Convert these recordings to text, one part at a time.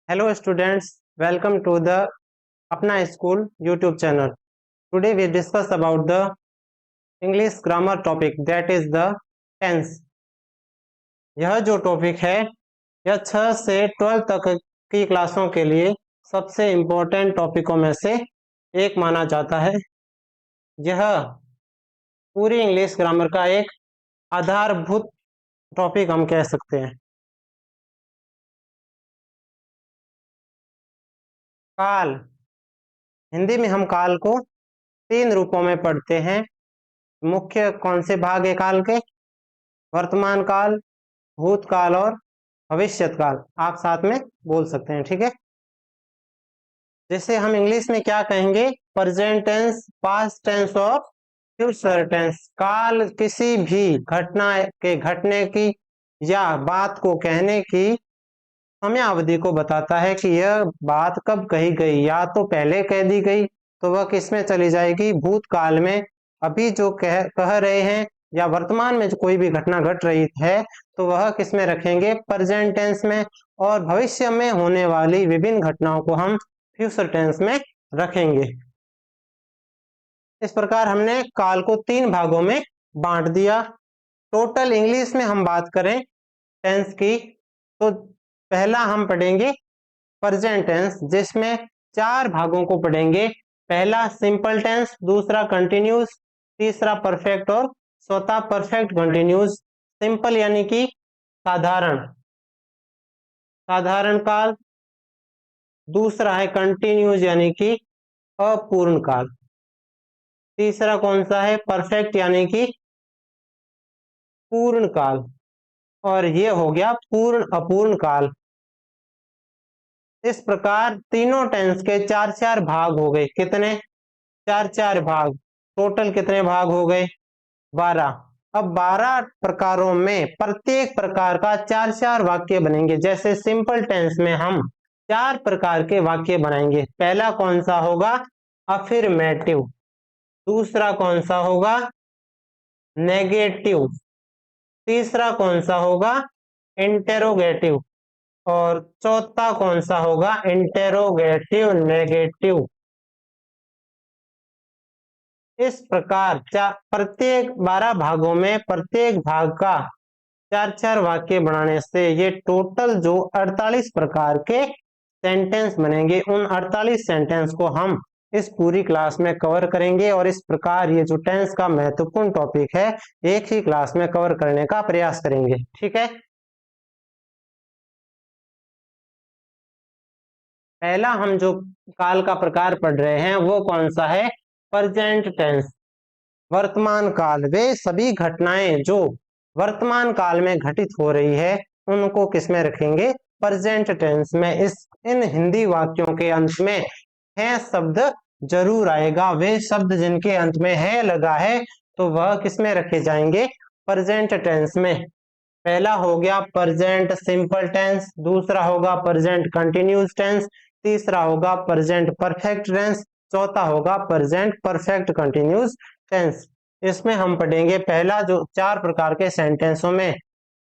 Hello students, welcome to the Apna School YouTube channel. Today we discuss about the English grammar topic, that is the tense. यह जो topic है यह 6 से 12 तक की क्लासों के लिए सबसे इम्पोर्टेंट टॉपिकों में से एक माना जाता है। यह पूरी इंग्लिश ग्रामर का एक आधारभूत टॉपिक हम कह सकते हैं। काल, हिंदी में हम काल को 3 रूपों में पढ़ते हैं। मुख्य कौन से भाग है काल के? वर्तमान काल, भूतकाल और भविष्यत काल। आप साथ में बोल सकते हैं, ठीक है। जैसे हम इंग्लिश में क्या कहेंगे? प्रेजेंट टेंस, पास्ट टेंस और फ्यूचर टेंस। काल किसी भी घटना के घटने की या बात को कहने की समयावधि को बताता है कि यह बात कब कही गई। या तो पहले कह दी गई तो वह किस में चली जाएगी? भूतकाल में। अभी जो कह रहे हैं या वर्तमान में जो कोई भी घटना घट रही है तो वह किस में रखेंगे? प्रेजेंट टेंस में। और भविष्य में होने वाली विभिन्न घटनाओं को हम फ्यूचर टेंस में रखेंगे। इस प्रकार हमने काल को 3 भागों में बांट दिया। टोटल इंग्लिश में हम बात करें टेंस की तो पहला हम पढ़ेंगे प्रेजेंट टेंस, जिसमें 4 भागों को पढ़ेंगे। पहला सिंपल टेंस, दूसरा कंटिन्यूस, तीसरा परफेक्ट और चौथा परफेक्ट कंटिन्यूस। सिंपल यानी कि साधारण, साधारण काल। दूसरा है कंटिन्यूस यानी कि अपूर्ण काल। तीसरा कौन सा है? परफेक्ट यानी कि पूर्ण काल। और ये हो गया पूर्ण अपूर्ण काल। इस प्रकार तीनों टेंस के 4-4 भाग हो गए। कितने? 4-4 भाग। टोटल कितने भाग हो गए? 12। अब 12 प्रकारों में प्रत्येक प्रकार का 4-4 वाक्य बनेंगे। जैसे सिंपल टेंस में हम 4 प्रकार के वाक्य बनाएंगे। पहला कौन सा होगा? अफर्मेटिव। दूसरा कौन सा होगा? नेगेटिव। तीसरा कौन सा होगा? इंटेरोगेटिव। और चौथा कौन सा होगा? Interrogative negative. इस प्रकार प्रत्येक 12 भागों में प्रत्येक भाग का 4-4 वाक्य बनाने से ये टोटल जो 48 प्रकार के सेंटेंस बनेंगे, उन 48 सेंटेंस को हम इस पूरी क्लास में कवर करेंगे। और इस प्रकार ये जो टेंस का महत्वपूर्ण टॉपिक है एक ही क्लास में कवर करने का प्रयास करेंगे, ठीक है। पहला हम जो काल का प्रकार पढ़ रहे हैं वो कौन सा है? प्रेजेंट टेंस, वर्तमान काल। वे सभी घटनाएं जो वर्तमान काल में घटित हो रही है उनको किस में रखेंगे? प्रेजेंट टेंस में। इन हिंदी वाक्यों के अंत में है शब्द जरूर आएगा। वे शब्द जिनके अंत में है लगा है तो वह किस में रखे जाएंगे? प्रेजेंट टेंस में। पहला हो गया प्रेजेंट सिंपल टेंस, दूसरा होगा प्रेजेंट कंटिन्यूस टेंस, तीसरा होगा प्रेजेंट परफेक्ट टेंस, चौथा होगा प्रेजेंट परफेक्ट कंटिन्यूस टेंस। इसमें हम पढ़ेंगे पहला जो 4 प्रकार के सेंटेंसों में,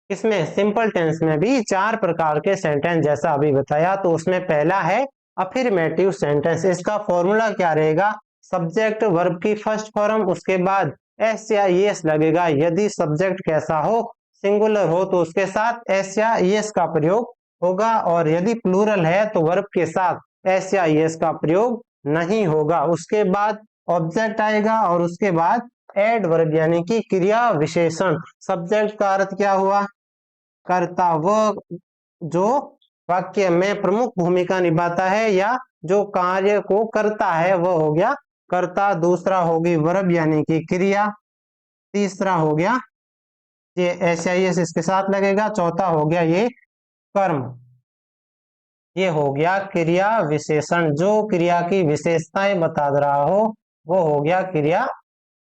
इसमें सिंपल टेंस में भी 4 प्रकार के सेंटेंस जैसा अभी बताया। तो उसमें पहला है अफर्मेटिव सेंटेंस। इसका फॉर्मूला क्या रहेगा? सब्जेक्ट वर्ब की फर्स्ट फॉर्म, उसके बाद एस या एस लगेगा। यदि सब्जेक्ट कैसा हो? सिंगुलर हो तो उसके साथ एस या एस का प्रयोग होगा, और यदि प्लूरल है तो वर्ब के साथ एस या एस का प्रयोग नहीं होगा। उसके बाद ऑब्जेक्ट आएगा और उसके बाद एडवर्ब यानी कि क्रिया विशेषण। सब्जेक्ट का अर्थ क्या हुआ? कर्ता, वो जो वाक्य में प्रमुख भूमिका निभाता है या जो कार्य को करता है वो हो गया कर्ता। दूसरा होगी वर्ब यानी कि क्रिया। तीसरा हो गया ये एस इसके साथ लगेगा। चौथा हो गया ये कर्म। ये हो गया क्रिया विशेषण। जो क्रिया की विशेषताएं बता रहा हो वो हो गया क्रिया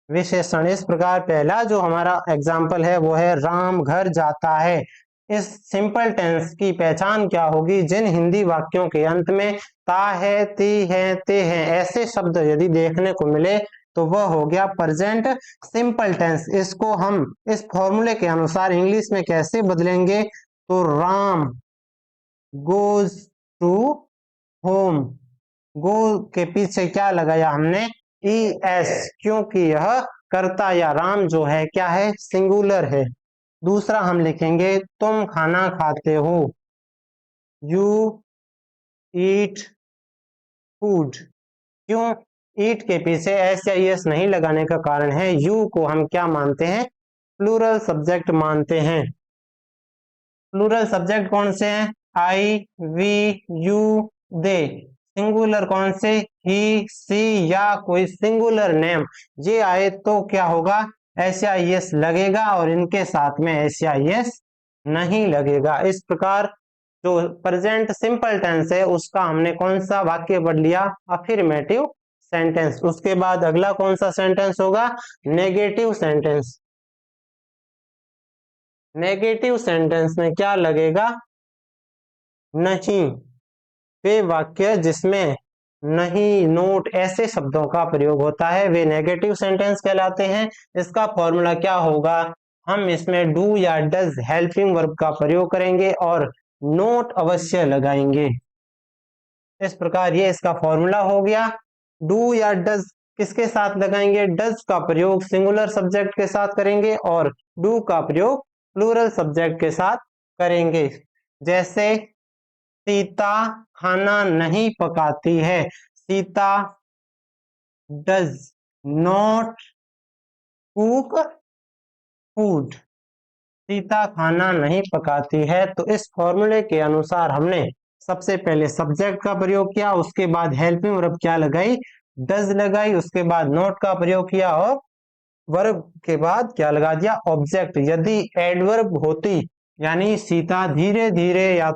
विशेषण। इस प्रकार पहला जो हमारा एग्जाम्पल है वो है राम घर जाता है। इस सिंपल टेंस की पहचान क्या होगी? जिन हिंदी वाक्यों के अंत में ता है, ती है, ते है ऐसे शब्द यदि देखने को मिले तो वह हो गया प्रेजेंट सिंपल टेंस। इसको हम इस फॉर्मूले के अनुसार इंग्लिश में कैसे बदलेंगे? तो राम गोज टू होम। गो के पीछे क्या लगाया हमने, ES, क्योंकि यह कर्ता या राम जो है क्या है, सिंगुलर है। दूसरा हम लिखेंगे तुम खाना खाते हो, यू ईट फूड। क्यों, ईट के पीछे एस या एस नहीं लगाने का कारण है, यू को हम क्या मानते हैं, प्लूरल सब्जेक्ट मानते हैं। प्लूरल सब्जेक्ट कौन से हैं, आई, वी, यू, दे। सिंगुलर कौन से, ही, सी या कोई सिंगुलर नेम, ये आए तो क्या होगा, एस या एस लगेगा और इनके साथ में एस या एस नहीं लगेगा। इस प्रकार जो प्रेजेंट सिंपल टेंस है उसका हमने कौन सा वाक्य पढ़ लिया, अफर्मेटिव सेंटेंस। उसके बाद अगला कौन सा सेंटेंस होगा, नेगेटिव सेंटेंस। नेगेटिव सेंटेंस में क्या लगेगा, नहीं। वे वाक्य जिसमें नहीं, नोट ऐसे शब्दों का प्रयोग होता है वे नेगेटिव सेंटेंस कहलाते हैं। इसका फॉर्मूला क्या होगा, हम इसमें डू या डज हेल्पिंग वर्ब का प्रयोग करेंगे और नोट अवश्य लगाएंगे। इस प्रकार ये इसका फॉर्मूला हो गया। डू या डज किसके साथ लगाएंगे, डज का प्रयोग सिंगुलर सब्जेक्ट के साथ करेंगे और डू का प्रयोग प्लूरल सब्जेक्ट के साथ करेंगे। जैसे सीता खाना नहीं पकाती है, Sita does not cook food. Sita खाना नहीं पकाती है। तो इस फॉर्मूले के अनुसार हमने सबसे पहले सब्जेक्ट का प्रयोग किया, उसके बाद हेल्पिंग वर्ब क्या लगाई, डज लगाई, उसके बाद नॉट का प्रयोग किया और वर्ब के बाद क्या लगा दिया, ऑब्जेक्ट। यदि एडवर्ब होती, यानी सीता धीरे धीरे या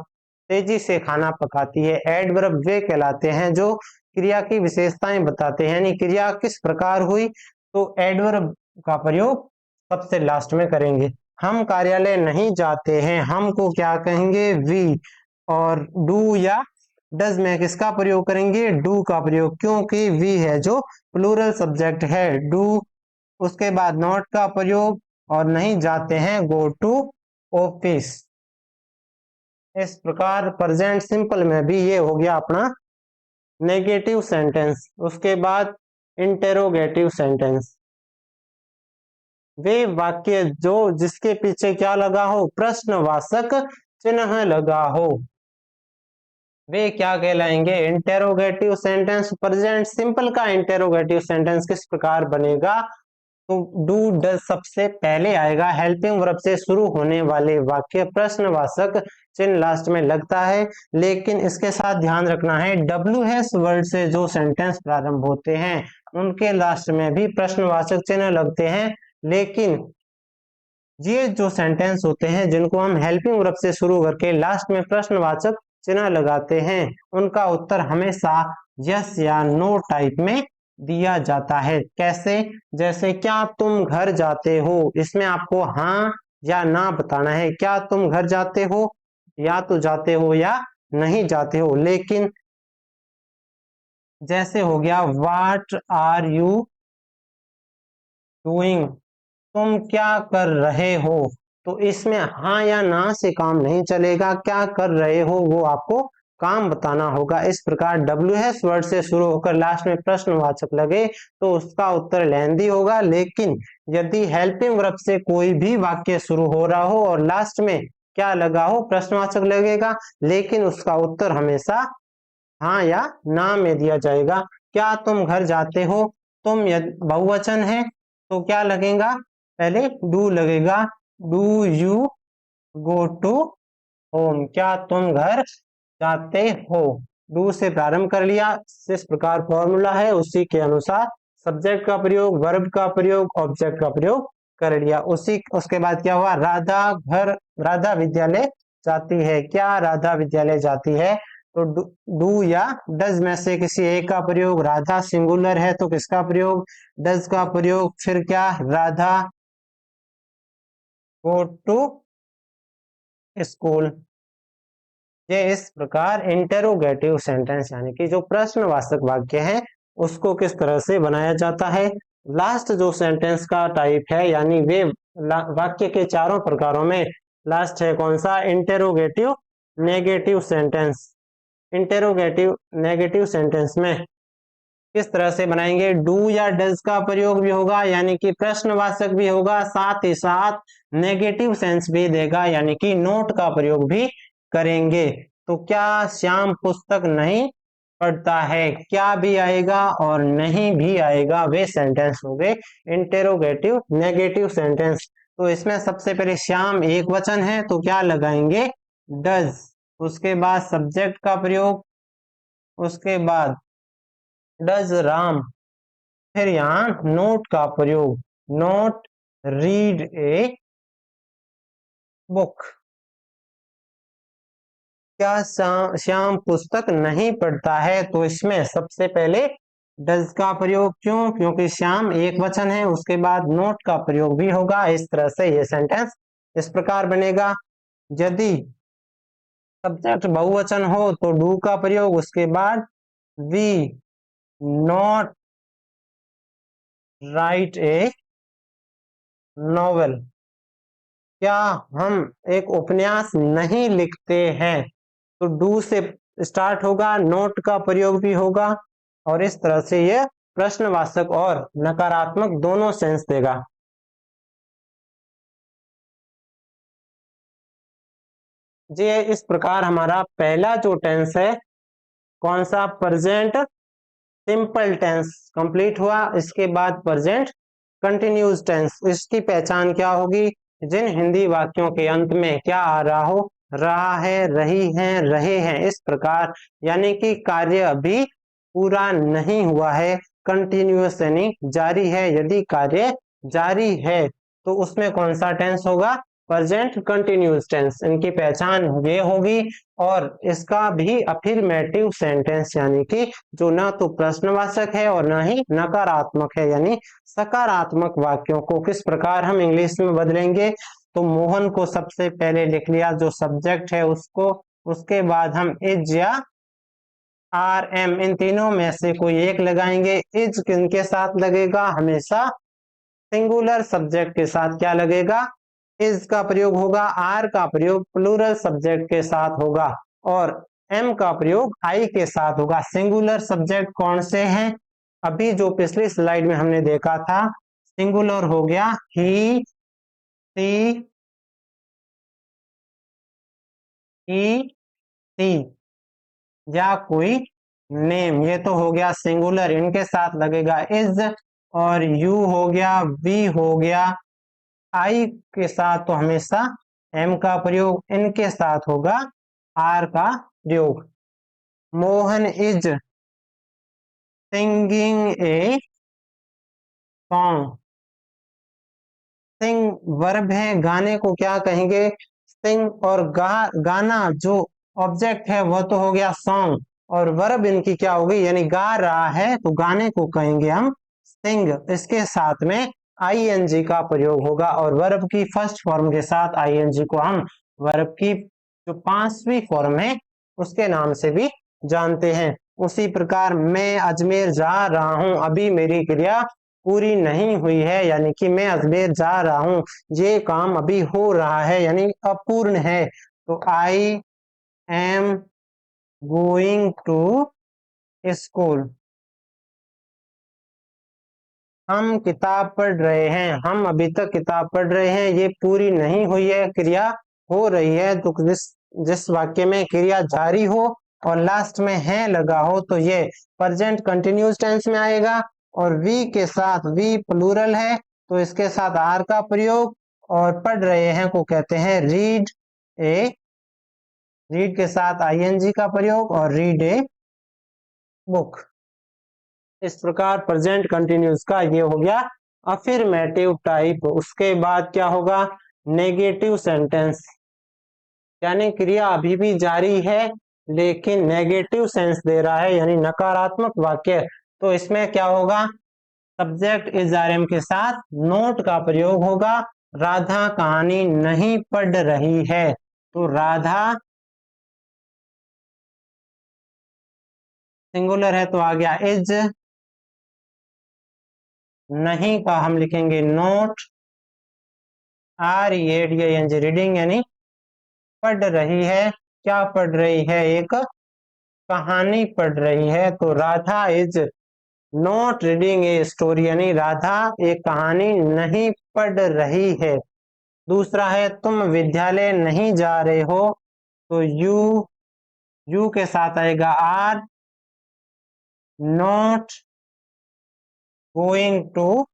तेजी से खाना पकाती है, एडवर्ब वे कहलाते हैं जो क्रिया की विशेषताएं बताते हैं, यानी क्रिया किस प्रकार हुई, तो एडवर्ब का प्रयोग सबसे लास्ट में करेंगे। हम कार्यालय नहीं जाते हैं, हम को क्या कहेंगे, वी। और डू या डज में किसका प्रयोग करेंगे, डू का प्रयोग, क्योंकि वी है जो प्लूरल सब्जेक्ट है, डू। उसके बाद नॉट का प्रयोग और नहीं जाते हैं, गो टू ऑफिस। इस प्रकार प्रेजेंट सिंपल में भी ये हो गया अपना नेगेटिव सेंटेंस। उसके बाद इंटेरोगेटिव सेंटेंस, वे वाक्य जो जिसके पीछे क्या लगा हो, प्रश्नवाचक चिन्ह लगा हो, वे क्या कहलाएंगे, इंटेरोगेटिव सेंटेंस। प्रेजेंट सिंपल का इंटेरोगेटिव सेंटेंस किस प्रकार बनेगा, तो डू डज सबसे पहले आएगा, हेल्पिंग वर्ब से शुरू होने वाले वाक्य प्रश्नवाचक चिन्ह लास्ट में लगता है। लेकिन इसके साथ ध्यान रखना है, WH वर्ड से जो सेंटेंस प्रारंभ होते हैं उनके लास्ट में भी प्रश्नवाचक चिन्ह लगते हैं। लेकिन ये जो सेंटेंस होते हैं जिनको हम हेल्पिंग वर्ब से शुरू करके लास्ट में प्रश्नवाचक चिन्ह लगाते हैं, उनका उत्तर हमेशा यस या नो टाइप में दिया जाता है। कैसे, जैसे क्या तुम घर जाते हो, इसमें आपको हाँ या ना बताना है, क्या तुम घर जाते हो, या तो जाते हो या नहीं जाते हो। लेकिन जैसे हो गया व्हाट आर यू डूइंग, तुम क्या कर रहे हो, तो इसमें हाँ या ना से काम नहीं चलेगा, क्या कर रहे हो वो आपको काम बताना होगा। इस प्रकार WH वर्ड से शुरू होकर लास्ट में प्रश्नवाचक लगे तो उसका उत्तर लेंदी होगा। लेकिन यदि हेल्पिंग वर्ब से कोई भी वाक्य शुरू हो रहा हो और लास्ट में क्या लगा हो, प्रश्नवाचक लगेगा, लेकिन उसका उत्तर हमेशा हाँ या ना में दिया जाएगा। क्या तुम घर जाते हो, तुम बहुवचन है तो क्या लगेगा, पहले डू लगेगा, do you go to home, क्या तुम घर जाते हो, डू से प्रारंभ कर लिया। इस प्रकार फॉर्मूला है, उसी के अनुसार सब्जेक्ट का प्रयोग, वर्ब का प्रयोग, ऑब्जेक्ट का प्रयोग कर लिया। उसके बाद क्या हुआ, राधा विद्यालय जाती है, क्या राधा विद्यालय जाती है, तो डू या डज में से किसी एक का प्रयोग, राधा सिंगुलर है तो किसका प्रयोग, डज का प्रयोग, फिर क्या, राधा गो टू स्कूल। ये इस प्रकार इंटेरोगेटिव सेंटेंस यानी कि जो प्रश्नवाचक वाक्य है उसको किस तरह से बनाया जाता है। लास्ट जो सेंटेंस का टाइप है, यानी वे वाक्य के चारों प्रकारों में लास्ट है कौन सा, interrogative negative sentence. Interrogative negative sentence में किस तरह से बनाएंगे? डू या डज का प्रयोग भी होगा, यानी कि प्रश्नवाचक भी होगा, साथ ही साथ नेगेटिव सेंस भी देगा, यानी कि नोट का प्रयोग भी करेंगे। तो क्या श्याम पुस्तक नहीं पढ़ता है, क्या भी आएगा और नहीं भी आएगा, वे सेंटेंस हो गए इंटेरोगेटिव नेगेटिव सेंटेंस। तो इसमें सबसे पहले श्याम एक वचन है तो क्या लगाएंगे? डज। उसके बाद सब्जेक्ट का प्रयोग, उसके बाद डज राम, फिर यहाँ नोट का प्रयोग, नोट रीड ए बुक। क्या श्याम पुस्तक नहीं पढ़ता है, तो इसमें सबसे पहले डज का प्रयोग, क्यों? क्योंकि श्याम एक वचन है, उसके बाद नोट का प्रयोग भी होगा। इस तरह से ये सेंटेंस इस प्रकार बनेगा। यदि सब्जेक्ट बहुवचन हो तो डू का प्रयोग, उसके बाद we not write a novel, क्या हम एक उपन्यास नहीं लिखते हैं, तो डू से स्टार्ट होगा, नोट का प्रयोग भी होगा, और इस तरह से यह प्रश्नवाचक और नकारात्मक दोनों सेंस देगा। जी, इस प्रकार हमारा पहला जो टेंस है, कौन सा? प्रेजेंट सिंपल टेंस कंप्लीट हुआ। इसके बाद प्रेजेंट कंटिन्यूस टेंस, इसकी पहचान क्या होगी? जिन हिंदी वाक्यों के अंत में क्या आ रहा हो, रहा है, रही है, रहे हैं, इस प्रकार, यानी कि कार्य अभी पूरा नहीं हुआ है, कंटिन्यूस यानी जारी है। यदि कार्य जारी है तो उसमें कौन सा टेंस होगा? प्रेजेंट कंटिन्यूस टेंस, इनकी पहचान ये होगी। और इसका भी अफर्मेटिव सेंटेंस, यानी कि जो ना तो प्रश्नवाचक है और ना ही नकारात्मक है, यानी सकारात्मक वाक्यों को किस प्रकार हम इंग्लिश में बदलेंगे? तो मोहन को सबसे पहले लिख लिया जो सब्जेक्ट है उसको, उसके बाद हम इज या आर एम इन तीनों में से कोई एक लगाएंगे। इज किनके साथ लगेगा? हमेशा सिंगुलर सब्जेक्ट के साथ क्या लगेगा? इज का प्रयोग होगा। आर का प्रयोग प्लूरल सब्जेक्ट के साथ होगा और एम का प्रयोग आई के साथ होगा। सिंगुलर सब्जेक्ट कौन से हैं? अभी जो पिछली स्लाइड में हमने देखा था, सिंगुलर हो गया ही, सी, सी या कोई नेम, ये तो हो गया सिंगुलर, इनके साथ लगेगा इज। और यू हो गया, वी हो गया, आई के साथ तो हमेशा एम का प्रयोग, इनके साथ होगा आर का प्रयोग। Mohan is singing a song. Sing verb है, गाने को क्या कहेंगे? सिंग। और गाना जो ऑब्जेक्ट है वह तो हो गया सॉन्ग, और वर्ब इनकी क्या होगी? यानी गा रहा है तो गाने को कहेंगे हम सिंग। इसके साथ में आईएनजी का प्रयोग होगा, और वर्ब की फर्स्ट फॉर्म के साथ आईएनजी को हम वर्ब की जो पांचवी फॉर्म है उसके नाम से भी जानते हैं। उसी प्रकार मैं अजमेर जा रहा हूं, अभी मेरी क्रिया पूरी नहीं हुई है, यानी कि मैं अजमेर जा रहा हूं, ये काम अभी हो रहा है, यानी अपूर्ण है। तो I am going to school. हम किताब पढ़ रहे हैं, हम अभी तक किताब पढ़ रहे हैं, ये पूरी नहीं हुई है, क्रिया हो रही है। तो जिस वाक्य में क्रिया जारी हो और लास्ट में है लगा हो तो ये प्रेजेंट कंटिन्यूस टेंस में आएगा। और वी के साथ, वी प्लूरल है तो इसके साथ आर का प्रयोग, और पढ़ रहे हैं को कहते हैं रीड ए, रीड के साथ आईएनजी का प्रयोग, और रीड ए बुक। इस प्रकार प्रेजेंट कंटिन्यूस का ये हो गया अफर्मेटिव टाइप। उसके बाद क्या होगा? नेगेटिव सेंटेंस, यानी क्रिया अभी भी जारी है लेकिन नेगेटिव सेंस दे रहा है, यानी नकारात्मक वाक्य। तो इसमें क्या होगा? सब्जेक्ट इज आर एम के साथ नोट का प्रयोग होगा। राधा कहानी नहीं पढ़ रही है, तो राधा सिंगुलर है तो आ गया इज, नहीं का हम लिखेंगे not, R A D I N G reading, यानी पढ़ रही है। क्या पढ़ रही है? एक कहानी पढ़ रही है, तो Radha is not reading a story, यानी राधा एक कहानी नहीं पढ़ रही है। दूसरा है तुम विद्यालय नहीं जा रहे हो, तो यू के साथ आएगा are not going to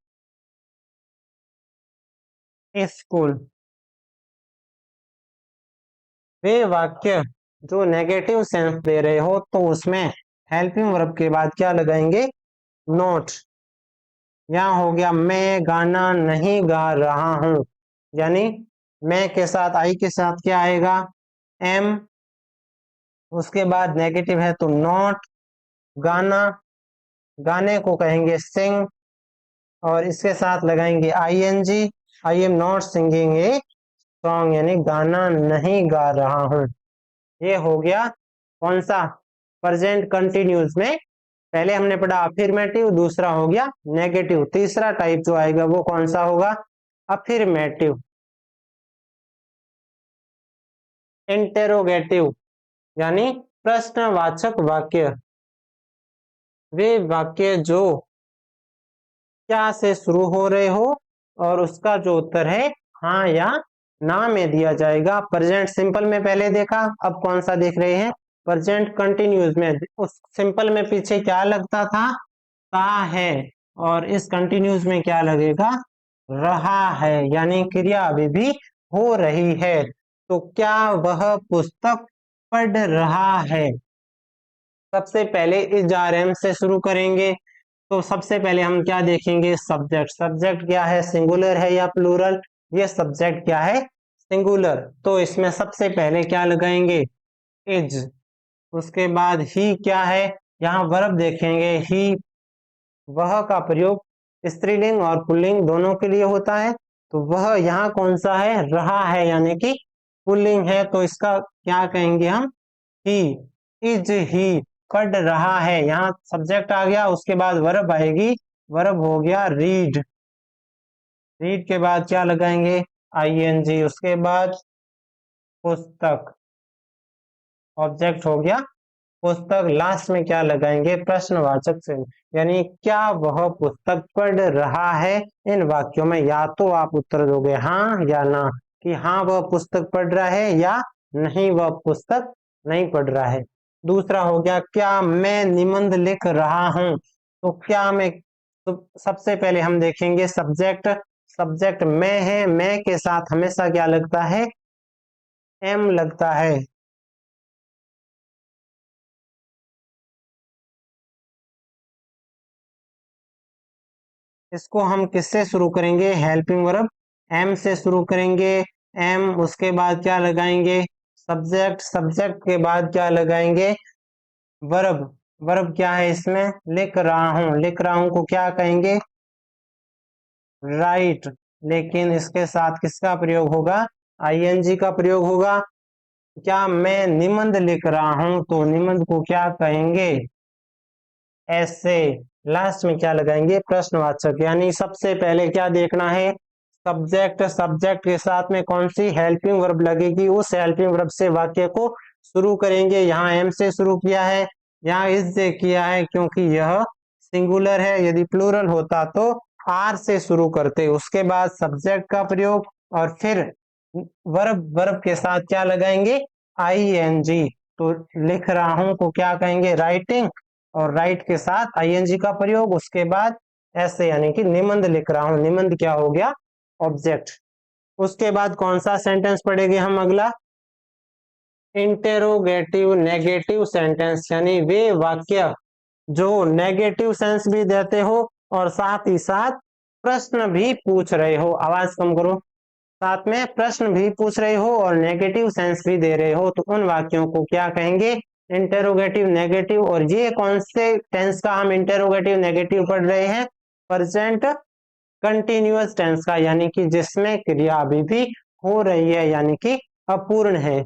school. वे वाक्य जो नेगेटिव सेंस दे रहे हो, तो उसमें हेल्पिंग वर्ब के बाद क्या लगाएंगे, नॉट। यहाँ हो गया मैं गाना नहीं गा रहा हूं, यानी मैं के साथ आई के साथ क्या आएगा, एम। उसके बाद नेगेटिव है तो नॉट। गाना, गाने को कहेंगे सिंग, और इसके साथ लगाएंगे I N G. I am not singing a song, यानी गाना नहीं गा रहा हूं। ये हो गया कौन सा, प्रेजेंट कंटिन्यूस में। पहले हमने पढ़ा अफर्मेटिव, दूसरा हो गया नेगेटिव। तीसरा टाइप जो आएगा वो कौन सा होगा, अफर्मेटिव। इंटेरोगेटिव यानी प्रश्नवाचक वाक्य, वे वाक्य जो क्या से शुरू हो रहे हो और उसका जो उत्तर है हाँ या ना में दिया जाएगा। प्रेजेंट सिंपल में पहले देखा, अब कौन सा देख रहे हैं, प्रेजेंट कंटिन्यूस में। उस सिंपल में पीछे क्या लगता था, ता है, और इस कंटिन्यूस में क्या लगेगा, रहा है, यानी क्रिया अभी भी हो रही है। तो क्या वह पुस्तक पढ़ रहा है। सबसे पहले इस जारम से शुरू करेंगे, तो सबसे पहले हम क्या देखेंगे, सब्जेक्ट। सब्जेक्ट क्या है, सिंगुलर है या प्लूरल, ये सब्जेक्ट क्या है, सिंगुलर। तो इसमें सबसे पहले क्या लगाएंगे, इज। उसके बाद ही क्या है, यहाँ वर्ब देखेंगे, ही वह का प्रयोग स्त्रीलिंग और पुल्लिंग दोनों के लिए होता है। तो वह यहाँ कौन सा है, रहा है, यानी कि पुल्लिंग है, तो इसका क्या कहेंगे हम, ही। इज ही पढ़ रहा है, यहाँ सब्जेक्ट आ गया। उसके बाद वर्ब आएगी, वर्ब हो गया रीड। रीड के बाद क्या लगाएंगे, आई एन जी। उसके बाद पुस्तक, ऑब्जेक्ट हो गया पुस्तक। लास्ट में क्या लगाएंगे, प्रश्नवाचक चिन्ह, यानी क्या वह पुस्तक पढ़ रहा है। इन वाक्यों में या तो आप उत्तर दोगे हाँ या ना, कि हाँ वह पुस्तक पढ़ रहा है, या नहीं वह पुस्तक नहीं पढ़ रहा है। दूसरा हो गया क्या मैं निबंध लिख रहा हूं, तो क्या में, तो सबसे पहले हम देखेंगे सब्जेक्ट। सब्जेक्ट मैं है, मैं के साथ हमेशा क्या लगता है, एम लगता है। इसको हम किससे शुरू करेंगे, हेल्पिंग वर्ब एम से शुरू करेंगे। एम, उसके बाद क्या लगाएंगे, सब्जेक्ट। सब्जेक्ट के बाद क्या लगाएंगे, वर्ब। वर्ब क्या है इसमें, लिख रहा हूं। लिख रहा हूं को क्या कहेंगे, राइट। लेकिन इसके साथ किसका प्रयोग होगा, आईएनजी का प्रयोग होगा। क्या मैं निबंध लिख रहा हूं, तो निबंध को क्या कहेंगे, ऐसे। लास्ट में क्या लगाएंगे, प्रश्नवाचक। यानी सबसे पहले क्या देखना है, सब्जेक्ट। सब्जेक्ट के साथ में कौन सी हेल्पिंग वर्ब लगेगी, उस हेल्पिंग वर्ब से वाक्य को शुरू करेंगे। यहाँ एम से शुरू किया है, यहाँ इस से किया है, क्योंकि यह सिंगुलर है। यदि प्लूरल होता तो आर से शुरू करते। उसके बाद सब्जेक्ट का प्रयोग, और फिर वर्ब। वर्ब के साथ क्या लगाएंगे, आई एन जी। तो लिख रहा हूं को क्या कहेंगे, राइटिंग, और राइट के साथ आईएनजी का प्रयोग। उसके बाद ऐसे, यानी कि निबंध लिख रहा हूं। निबंध क्या हो गया, ऑब्जेक्ट। उसके बाद कौन सा सेंटेंस पढ़ेंगे हम अगला, इंटेरोगेटिव नेगेटिव सेंटेंस, यानी वे वाक्य जो नेगेटिव सेंस भी देते हो और साथ ही साथ प्रश्न भी पूछ रहे हो। आवाज कम करो। साथ में प्रश्न भी पूछ रहे हो और नेगेटिव सेंस भी दे रहे हो, तो उन वाक्यों को क्या कहेंगे, इंटेरोगेटिव नेगेटिव। और ये कौन से टेंस का हम इंटेरोगेटिव नेगेटिव पढ़ रहे हैं, प्रेजेंट कंटिन्यूअस टेंस का, यानी कि जिसमें क्रिया अभी भी हो रही है, यानी कि अपूर्ण है।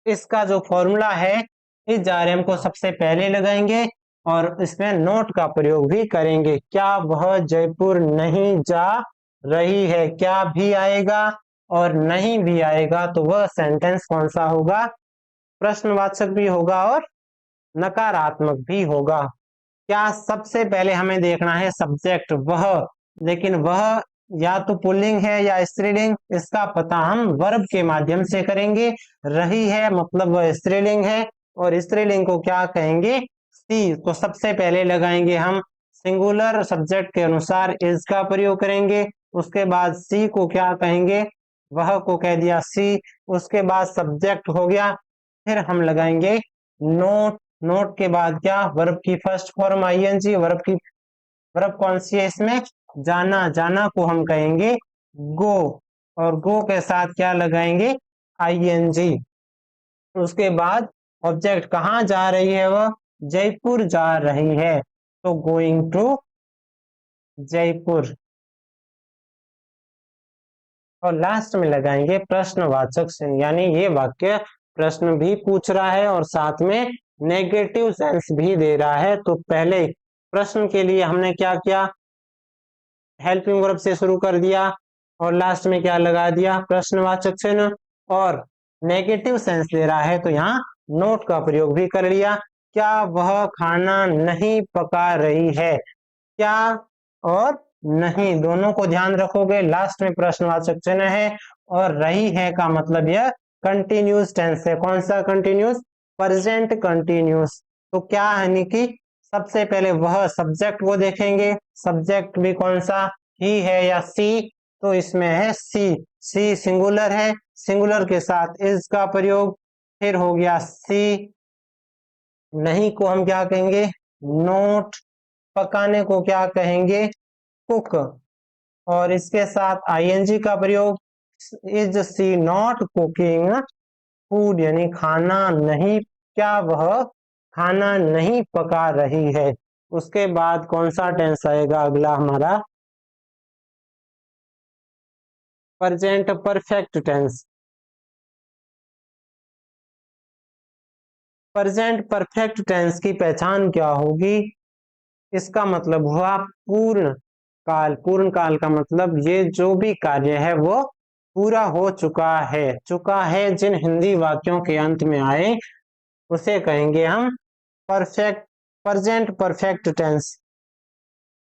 इसका जो फॉर्मूला है, इस जारम को सबसे पहले लगाएंगे और इसमें नोट का प्रयोग भी करेंगे। क्या वह जयपुर नहीं जा रही है, क्या भी आएगा और नहीं भी आएगा, तो वह सेंटेंस कौन सा होगा, प्रश्नवाचक भी होगा और नकारात्मक भी होगा। क्या सबसे पहले हमें देखना है सब्जेक्ट वह, लेकिन वह या तो पुल्लिंग है या स्त्रीलिंग, इसका पता हम वर्ब के माध्यम से करेंगे। रही है मतलब वह स्त्रीलिंग है, और स्त्रीलिंग को क्या कहेंगे, सी। तो सबसे पहले लगाएंगे हम सिंगुलर सब्जेक्ट के अनुसार इज का प्रयोग करेंगे। उसके बाद सी को क्या कहेंगे, वह को कह दिया सी। उसके बाद सब्जेक्ट हो गया, फिर हम लगाएंगे नोट। नोट के बाद क्या, वर्ब की फर्स्ट फॉर्म आईएनजी। वर्ब कौन सी है इसमें, जाना। जाना को हम कहेंगे गो, और गो के साथ क्या लगाएंगे, आईएनजी। उसके बाद ऑब्जेक्ट कहाँ जा रही है, वह जयपुर जा रही है, तो गोइंग टू जयपुर। और लास्ट में लगाएंगे प्रश्नवाचक चिन्ह, यानी ये वाक्य प्रश्न भी पूछ रहा है और साथ में नेगेटिव सेंस भी दे रहा है। तो पहले प्रश्न के लिए हमने क्या किया, हेल्पिंग वर्ब से शुरू कर दिया, और लास्ट में क्या लगा दिया, प्रश्नवाचक चिन्ह। और नेगेटिव सेंस दे रहा है तो यहाँ नोट का प्रयोग भी कर लिया। क्या वह खाना नहीं पका रही है, क्या और नहीं दोनों को ध्यान रखोगे, लास्ट में प्रश्नवाचक चिन्ह है। और रही है का मतलब यह कंटिन्यूस टेंस है। कौन सा कंटिन्यूस, प्रेजेंट कंटिन्यूस। तो क्या है कि सबसे पहले वह सब्जेक्ट को देखेंगे, सब्जेक्ट भी कौन सा, ही है या सी, तो इसमें है सी। सी सिंगुलर है, सिंगुलर के साथ इज का प्रयोग। फिर हो गया सी। नहीं को हम क्या कहेंगे, नोट। पकाने को क्या कहेंगे, कुक। और इसके साथ आईएनजी का प्रयोग, is she not cooking food, यानी खाना नहीं, क्या वह खाना नहीं पका रही है। उसके बाद कौन सा टेंस आएगा अगला हमारा, present perfect tense. Present perfect tense की पहचान क्या होगी, इसका मतलब हुआ पूर्ण काल। पूर्ण काल का मतलब ये जो भी कार्य है वो पूरा हो चुका है। चुका है जिन हिंदी वाक्यों के अंत में आए उसे कहेंगे हम परफेक्ट, प्रेजेंट परफेक्ट टेंस।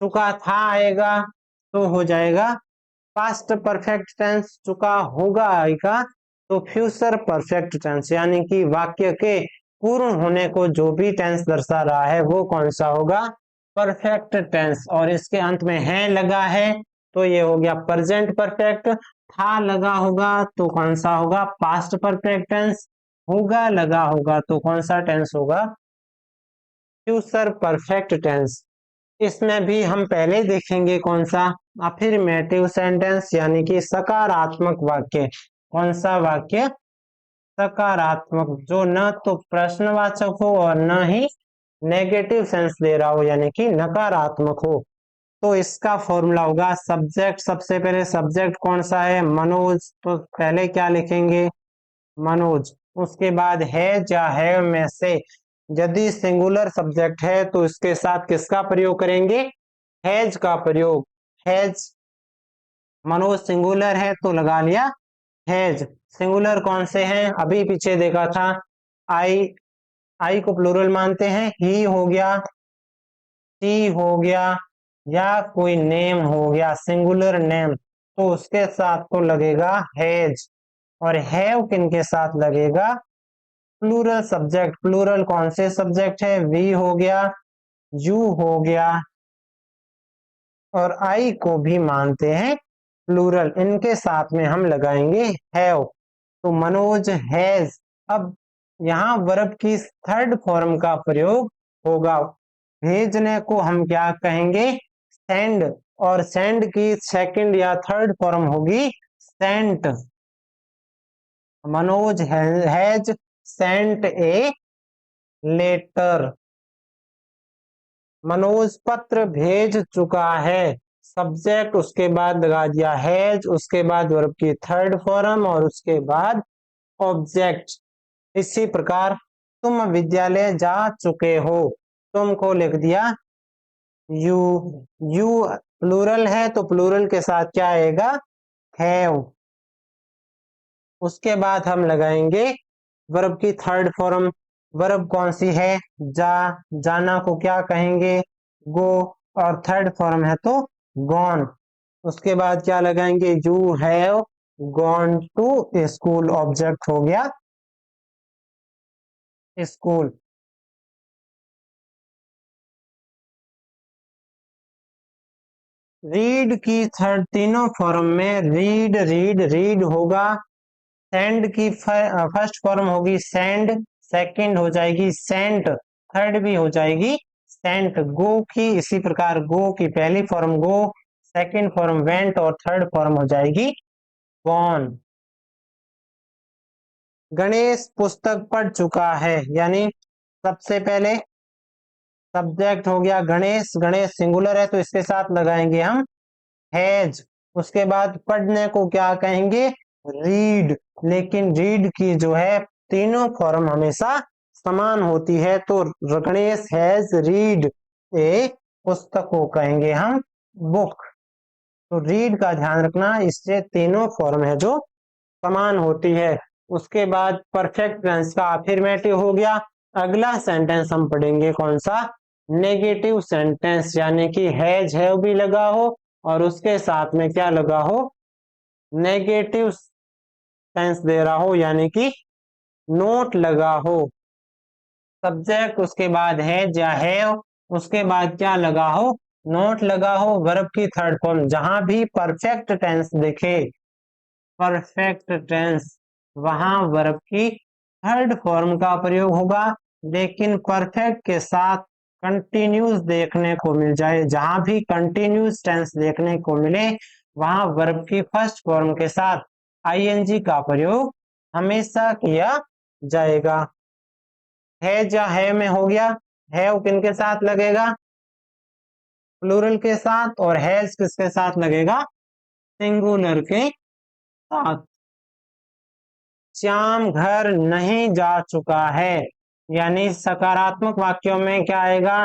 चुका था आएगा तो हो जाएगा पास्ट परफेक्ट टेंस। चुका होगा आएगा तो फ्यूचर परफेक्ट टेंस, यानी कि वाक्य के पूर्ण होने को जो भी टेंस दर्शा रहा है वो कौन सा होगा, परफेक्ट टेंस। और इसके अंत में है लगा है तो ये हो गया प्रेजेंट परफेक्ट। था लगा होगा तो कौन सा होगा, पास्ट परफेक्ट टेंस। होगा लगा होगा तो कौन सा टेंस होगा, फ्यूचर परफेक्ट टेंस। इसमें भी हम पहले देखेंगे कौन सा, अफर्मेटिव सेंटेंस, यानी कि सकारात्मक वाक्य। कौन सा वाक्य, सकारात्मक, जो न तो प्रश्नवाचक हो और न ही नेगेटिव सेंस दे रहा हो, यानी कि नकारात्मक हो। तो इसका फॉर्मूला होगा सब्जेक्ट। सबसे पहले सब्जेक्ट कौन सा है, मनोज, तो पहले क्या लिखेंगे, मनोज। उसके बाद है या है में से यदि सिंगुलर सब्जेक्ट है तो इसके साथ किसका प्रयोग करेंगे, हैज का प्रयोग। हैज, मनोज सिंगुलर है तो लगा लिया हैज। सिंगुलर कौन से हैं, अभी पीछे देखा था, आई, आई को प्लूरल मानते हैं, ही हो गया, सी हो गया, या कोई नेम हो गया सिंगुलर नेम, तो उसके साथ तो लगेगा हैज। और हैव किन के साथ लगेगा, प्लूरल सब्जेक्ट। प्लूरल कौन से सब्जेक्ट है, वी हो गया, यू हो गया, और आई को भी मानते हैं प्लूरल। इनके साथ में हम लगाएंगे हैव, तो मनोज हैज। अब यहाँ वर्ब की थर्ड फॉर्म का प्रयोग होगा। भेजने को हम क्या कहेंगे, सेंड, और सेंड की सेकंड या थर्ड फॉर्म होगी sent. Manoj has sent a letter. Manoj पत्र भेज चुका है, सब्जेक्ट, उसके बाद लगा दिया हैज, उसके बाद वर्ब की थर्ड फॉर्म, और उसके बाद ऑब्जेक्ट। इसी प्रकार तुम विद्यालय जा चुके हो, तुम को लिख दिया यू। यू प्लूरल है तो प्लूरल के साथ क्या आएगा, हैव। उसके बाद हम लगाएंगे वर्ब की थर्ड फॉर्म, वर्ब कौन सी है, जा, जाना को क्या कहेंगे, गो, और थर्ड फॉर्म है तो गॉन। उसके बाद क्या लगाएंगे, you have gone to school, object हो गया स्कूल। रीड की थर्ड तीनों फॉर्म में रीड रीड रीड होगा। सेंड की फर्स्ट फॉर्म होगी सेंड, सेकंड हो जाएगी सेंट, थर्ड भी हो जाएगी सेंट। गो की इसी प्रकार गो की पहली फॉर्म गो, सेकंड फॉर्म वेंट और थर्ड फॉर्म हो जाएगी गॉन। गणेश पुस्तक पढ़ चुका है, यानी सबसे पहले सब्जेक्ट हो गया गणेश, गणेश सिंगुलर है तो इसके साथ लगाएंगे हम हैज। उसके बाद पढ़ने को क्या कहेंगे, रीड, लेकिन रीड की जो है तीनों फॉर्म हमेशा समान होती है, तो गणेश हैज रीड ए पुस्तक को कहेंगे हम बुक। तो रीड का ध्यान रखना, इससे तीनों फॉर्म है जो समान होती है। उसके बाद परफेक्ट टेंस का अफर्मेटिव हो गया। अगला सेंटेंस हम पढ़ेंगे कौन सा, नेगेटिव सेंटेंस, यानी कि हैज हैव भी लगा हो और उसके साथ में क्या लगा हो, नेगेटिव सेंस दे रहा हो, यानी कि नोट लगा हो। सब्जेक्ट उसके बाद हैज या हैव, उसके बाद क्या लगा हो, नोट लगा हो। वर्ब की थर्ड फॉर्म, जहां भी परफेक्ट टेंस दिखे, परफेक्ट टेंस, वहां वर्ब की थर्ड फॉर्म का प्रयोग होगा। लेकिन परफेक्ट के साथ कंटिन्यूस देखने को मिल जाए, जहां भी कंटिन्यूस टेंस देखने को मिले, वहां वर्ब की फर्स्ट फॉर्म के साथ आईएनजी का प्रयोग हमेशा किया जाएगा। है या है में हो गया, है किन के साथ लगेगा, प्लूरल के साथ, और हैज किसके साथ लगेगा, सिंगुलर के साथ। श्याम घर नहीं जा चुका है, यानी सकारात्मक वाक्यों में क्या आएगा,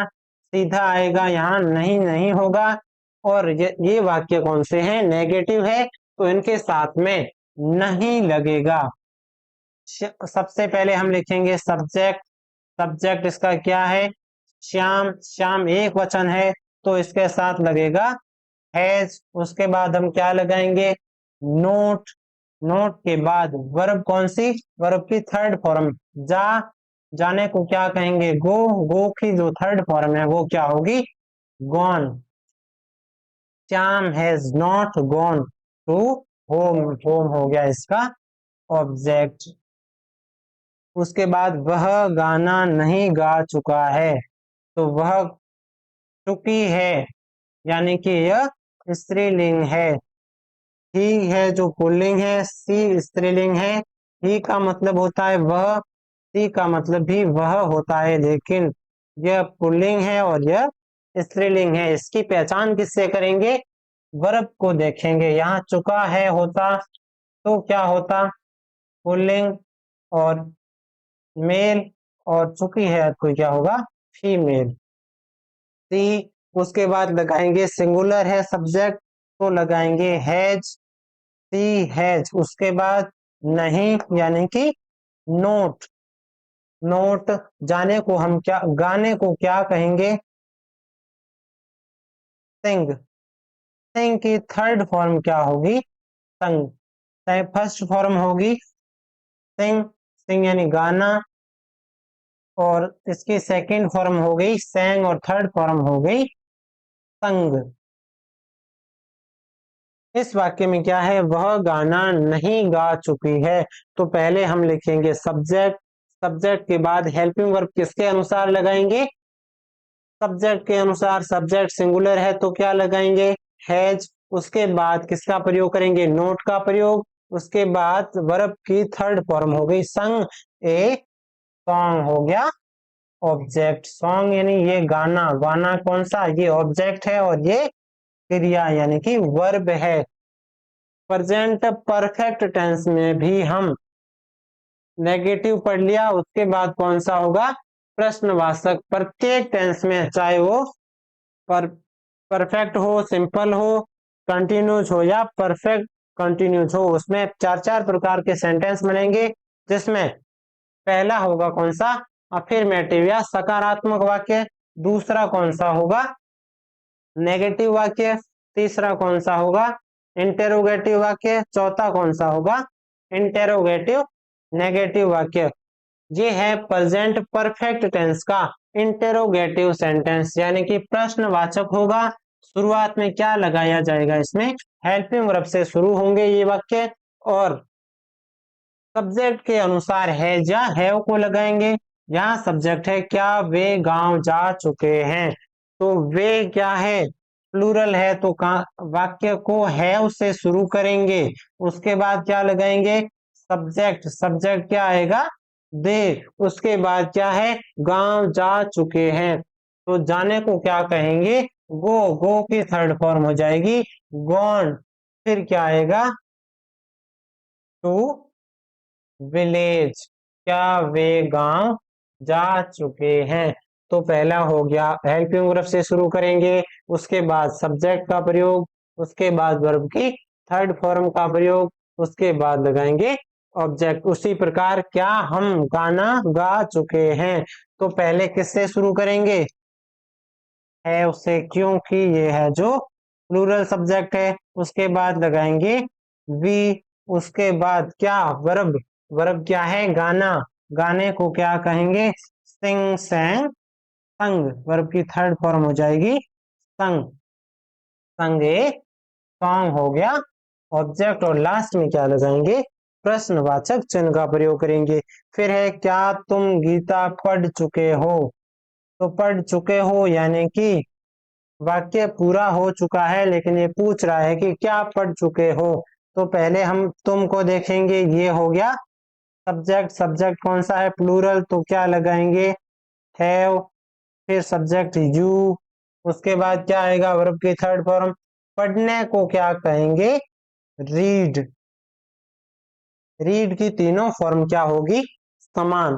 सीधा आएगा, यहाँ नहीं नहीं होगा। और ये वाक्य कौन से हैं, नेगेटिव है, तो इनके साथ में नहीं लगेगा। सबसे पहले हम लिखेंगे सब्जेक्ट, सब्जेक्ट इसका क्या है, श्याम, श्याम एक वचन है तो इसके साथ लगेगा हैज। उसके बाद हम क्या लगाएंगे, नोट, नोट के बाद वर्ब कौन सी, वर्ब की थर्ड फॉर्म जा, जाने को क्या कहेंगे, गो, गो की जो थर्ड फॉर्म है वो क्या होगी, gone. Shyam has not gone to home, home हो गया इसका ऑब्जेक्ट। उसके बाद वह गाना नहीं गा चुका है, तो वह चुकी है, यानी कि यह स्त्रीलिंग है। ही है जो पुल्लिंग है, सी स्त्रीलिंग है। ही का मतलब होता है वह, सी का मतलब भी वह होता है, लेकिन यह पुल्लिंग है और यह स्त्रीलिंग है। इसकी पहचान किससे करेंगे, वर्ब को देखेंगे। यहाँ चुका है होता तो क्या होता, पुल्लिंग और मेल, और चुकी है तो क्या होगा, फीमेल। सी, उसके बाद लगाएंगे सिंगुलर है सब्जेक्ट तो लगाएंगे हैज, सी हैज। उसके बाद नहीं, यानी कि नोट, नोट, जाने को हम क्या, गाने को क्या कहेंगे, सिंग, सिंग की थर्ड फॉर्म क्या होगी, संग। फर्स्ट फॉर्म होगी सिंग, सिंग यानी गाना, और इसकी सेकंड फॉर्म हो गई सैंग, और थर्ड फॉर्म हो गई संग। इस वाक्य में क्या है, वह गाना नहीं गा चुकी है, तो पहले हम लिखेंगे सब्जेक्ट, सब्जेक्ट के बाद हेल्पिंग वर्ब किसके अनुसार लगाएंगे, सब्जेक्ट के अनुसार। सब्जेक्ट सिंगुलर है तो क्या लगाएंगे, हैज। उसके बाद किसका प्रयोग करेंगे, नोट का प्रयोग। उसके बाद वर्ब की थर्ड फॉर्म हो गई संग, ए सॉन्ग हो गया ऑब्जेक्ट। सॉन्ग यानी ये गाना, गाना कौन सा, ये ऑब्जेक्ट है और ये क्रिया यानी कि वर्ब है। प्रेजेंट परफेक्ट टेंस में भी हम नेगेटिव पढ़ लिया, उसके बाद कौन सा होगा, प्रश्नवाचक। प्रत्येक टेंस में चाहे वो परफेक्ट हो, सिंपल हो, कंटिन्यूस हो या परफेक्ट कंटिन्यूस हो, उसमें चार चार प्रकार के सेंटेंस बनेंगे, जिसमें पहला होगा कौन सा, अफर्मेटिव या सकारात्मक वाक्य, दूसरा कौन सा होगा नेगेटिव वाक्य, तीसरा कौन सा होगा इंटेरोगेटिव वाक्य, चौथा कौन सा होगा इंटेरोगेटिव नेगेटिव वाक्य। ये है प्रेजेंट परफेक्ट टेंस का इंटेरोगेटिव सेंटेंस, यानी कि प्रश्नवाचक होगा। शुरुआत में क्या लगाया जाएगा, इसमें हेल्पिंग वर्ब से शुरू होंगे ये वाक्य, और सब्जेक्ट के अनुसार है या हैव को लगाएंगे। यहाँ सब्जेक्ट है क्या वे गांव जा चुके हैं, तो वे क्या है प्लूरल है, तो वाक्य को हैव से शुरू करेंगे। उसके बाद क्या लगाएंगे सब्जेक्ट, सब्जेक्ट क्या आएगा दे, उसके बाद क्या है गांव जा चुके हैं, तो जाने को क्या कहेंगे गो, गो की थर्ड फॉर्म हो जाएगी गॉन। फिर क्या आएगा टू विलेज, क्या वे गांव जा चुके हैं। तो पहला हो गया हेल्पिंग वर्ब से शुरू करेंगे, उसके बाद सब्जेक्ट का प्रयोग, उसके बाद वर्ब की थर्ड फॉर्म का प्रयोग, उसके बाद लगाएंगे ऑब्जेक्ट। उसी प्रकार क्या हम गाना गा चुके हैं, तो पहले किससे शुरू करेंगे है उससे, क्योंकि ये है जो प्लूरल सब्जेक्ट है। उसके बाद लगाएंगे वी, उसके बाद क्या वर्ब, वर्ब क्या है गाना, गाने को क्या कहेंगे सिंग सैंग संग, वर्ब की थर्ड फॉर्म हो जाएगी संग, संगे सॉन्ग हो गया ऑब्जेक्ट। और लास्ट में क्या लगाएंगे प्रश्नवाचक चिन्ह का प्रयोग करेंगे। फिर है क्या तुम गीता पढ़ चुके हो, तो पढ़ चुके हो यानी कि वाक्य पूरा हो चुका है, लेकिन ये पूछ रहा है कि क्या पढ़ चुके हो। तो पहले हम तुम को देखेंगे, ये हो गया सब्जेक्ट, सब्जेक्ट कौन सा है प्लूरल, तो क्या लगाएंगे हैव, फिर सब्जेक्ट यू, उसके बाद क्या आएगा वर्ब की थर्ड फॉर्म। पढ़ने को क्या कहेंगे रीड, रीड की तीनों फॉर्म क्या होगी समान,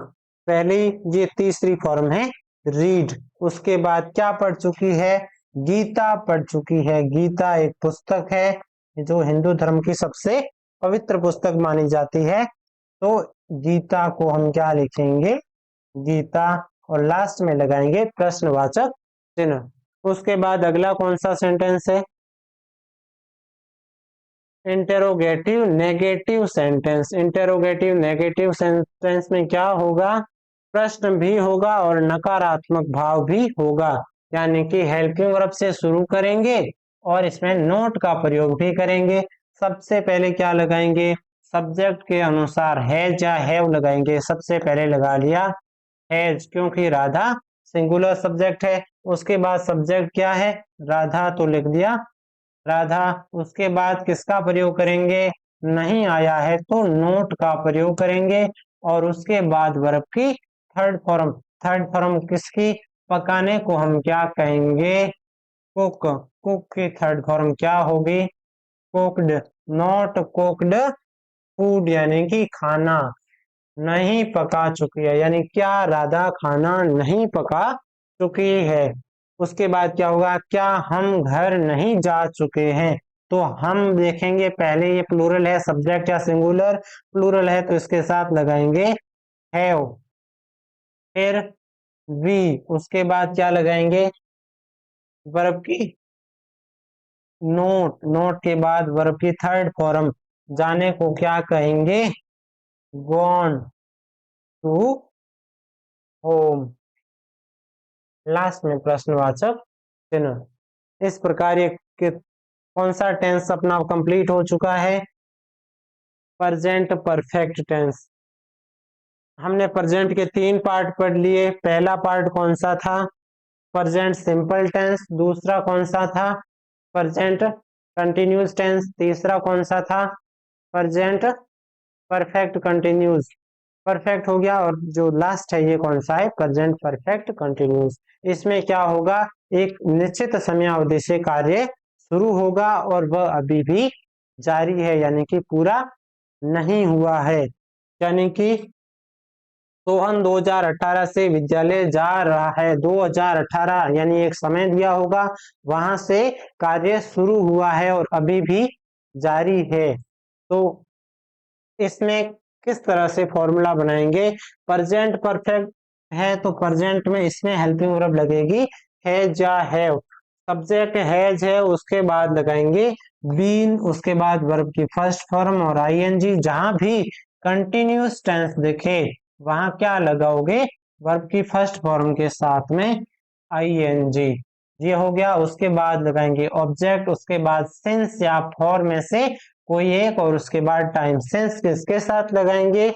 पहली ये तीसरी फॉर्म है रीड। उसके बाद क्या पढ़ चुकी है गीता पढ़ चुकी है, गीता एक पुस्तक है जो हिंदू धर्म की सबसे पवित्र पुस्तक मानी जाती है, तो गीता को हम क्या लिखेंगे गीता, और लास्ट में लगाएंगे प्रश्नवाचक चिन्ह। उसके बाद अगला कौन सा सेंटेंस है interrogative negative sentence. Interrogative negative sentence में क्या होगा प्रश्न भी होगा और नकारात्मक भाव भी होगा, यानी कि हेल्पिंग वर्ब से शुरू करेंगे और इसमें नोट का प्रयोग भी करेंगे। सबसे पहले क्या लगाएंगे सब्जेक्ट के अनुसार हैज या हैव लगाएंगे। सबसे पहले लगा लिया हैज, क्योंकि राधा सिंगुलर सब्जेक्ट है। उसके बाद सब्जेक्ट क्या है राधा, तो लिख दिया राधा। उसके बाद किसका प्रयोग करेंगे नहीं आया है तो नोट का प्रयोग करेंगे, और उसके बाद वर्ब की थर्ड फॉर्म, थर्ड फॉर्म किसकी पकाने को हम क्या कहेंगे कुक, कुक की थर्ड फॉर्म क्या होगी कुक्ड, नॉट कुक्ड फूड यानी कि खाना नहीं पका चुकी है, यानी क्या राधा खाना नहीं पका चुकी है। उसके बाद क्या होगा क्या हम घर नहीं जा चुके हैं, तो हम देखेंगे पहले ये प्लूरल है सब्जेक्ट या सिंगुलर, प्लूरल है तो इसके साथ लगाएंगे हैव, फिर वी, उसके बाद क्या लगाएंगे वर्ब की नोट, नोट के बाद वर्ब की थर्ड फॉर्म, जाने को क्या कहेंगे गॉन टू होम, लास्ट में प्रश्नवाचक चिन्ह। इस प्रकार ये कौन सा टेंस अपना कंप्लीट हो चुका है प्रेजेंट परफेक्ट टेंस। हमने प्रेजेंट के तीन पार्ट पढ़ लिए। पहला पार्ट कौन सा था प्रेजेंट सिंपल टेंस, दूसरा कौन सा था प्रेजेंट कंटिन्यूस टेंस, तीसरा कौन सा था प्रेजेंट परफेक्ट कंटिन्यूस, परफेक्ट हो गया, और जो लास्ट है ये कौन सा है प्रेजेंट परफेक्ट कंटिन्यूस। इसमें क्या होगा एक निश्चित समयावधि से कार्य शुरू होगा और वह अभी भी जारी है, यानी कि पूरा नहीं हुआ है। यानी कि सोहन 2018 से विद्यालय जा रहा है, 2018 यानी एक समय दिया होगा, वहां से कार्य शुरू हुआ है और अभी भी जारी है। तो इसमें किस तरह से फॉर्मूला बनाएंगे प्रेजेंट परफेक्ट है तो प्रेजेंट में इसमें हेल्पिंग वर्ब लगेगी हैज या हैव। सब्जेक्ट हैज है, उसके बाद लगाएंगे बीन, उसके बाद वर्ब की फर्स्ट फॉर्म और आईएनजी। जहां भी कंटिन्यूअस टेंस दिखे वहां क्या लगाओगे, वर्ब की फर्स्ट फॉर्म के साथ में आईएनजी। ये हो गया। उसके बाद लगाएंगे ऑब्जेक्ट, उसके बाद सिंस या फॉर में से कोई एक, और उसके बाद टाइम। सिंस किसके साथ लगाएंगे,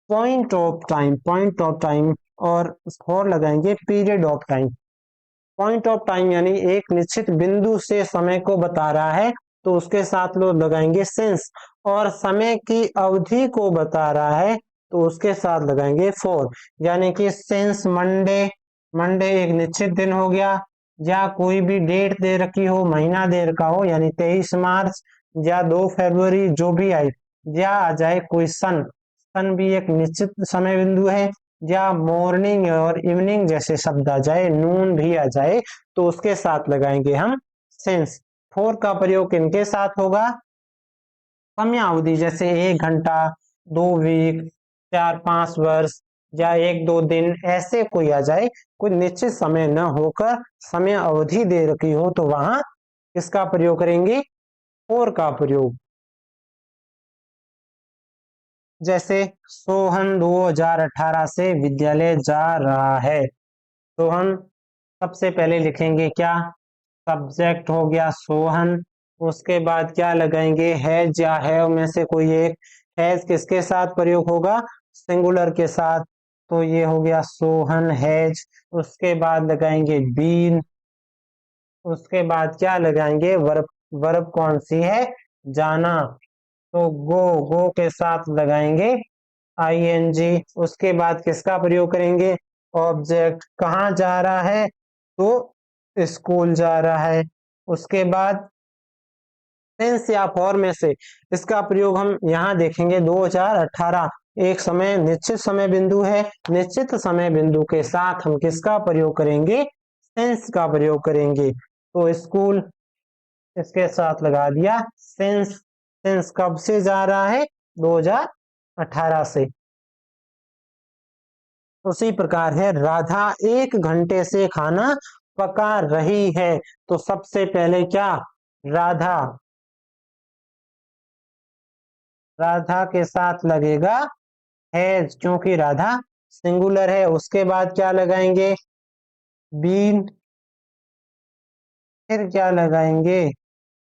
point of time, point of time, और फॉर लगाएंगे period of time. Point of time यानी एक निश्चित बिंदु से समय को बता रहा है तो उसके साथ लोग लगाएंगे सिंस, और समय की अवधि को बता रहा है तो उसके साथ लगाएंगे फॉर। यानी कि सिंस मंडे, मंडे एक निश्चित दिन हो गया, या कोई भी डेट दे रखी हो, महीना दे रखा हो, यानी 23 मार्च या 2 फरवरी जो भी आए, या आ जाए कोई सन, सन भी एक निश्चित समय बिंदु है, या मॉर्निंग और इवनिंग जैसे शब्द आ जाए, नून भी आ जाए, तो उसके साथ लगाएंगे हम सिंस। फोर का प्रयोग किनके साथ होगा, समय अवधि जैसे 1 घंटा, 2 वीक, 4-5 वर्ष, या 1-2 दिन, ऐसे कोई आ जाए, कोई निश्चित समय न होकर समय अवधि दे रखी हो तो वहां किसका प्रयोग करेंगे, फोर का प्रयोग। जैसे सोहन 2018 से विद्यालय जा रहा है। सोहन सबसे पहले लिखेंगे क्या, सब्जेक्ट हो गया सोहन, उसके बाद क्या लगाएंगे, हैज या हैव में से कोई एक। हैज किसके साथ प्रयोग होगा, सिंगुलर के साथ, तो ये हो गया सोहन हैज। उसके बाद लगाएंगे बीन, उसके बाद क्या लगाएंगे, वर्ब, वर्ब कौन सी है, जाना, तो गो, गो के साथ लगाएंगे आईएनजी। उसके बाद किसका प्रयोग करेंगे, ऑब्जेक्ट, कहाँ जा रहा है, तो स्कूल जा रहा है। उसके बाद सिंस या फॉर में से इसका प्रयोग हम यहाँ देखेंगे 2018 एक समय, निश्चित समय बिंदु है, निश्चित समय बिंदु के साथ हम किसका प्रयोग करेंगे, सिंस का प्रयोग करेंगे। तो स्कूल इसके साथ लगा दिया सिंस। सिंस कब से जा रहा है, 2018 से। उसी प्रकार है राधा 1 घंटे से खाना पका रही है, तो सबसे पहले क्या, राधा, राधा के साथ लगेगा हैज क्योंकि राधा सिंगुलर है। उसके बाद क्या लगाएंगे, बीन, फिर क्या लगाएंगे,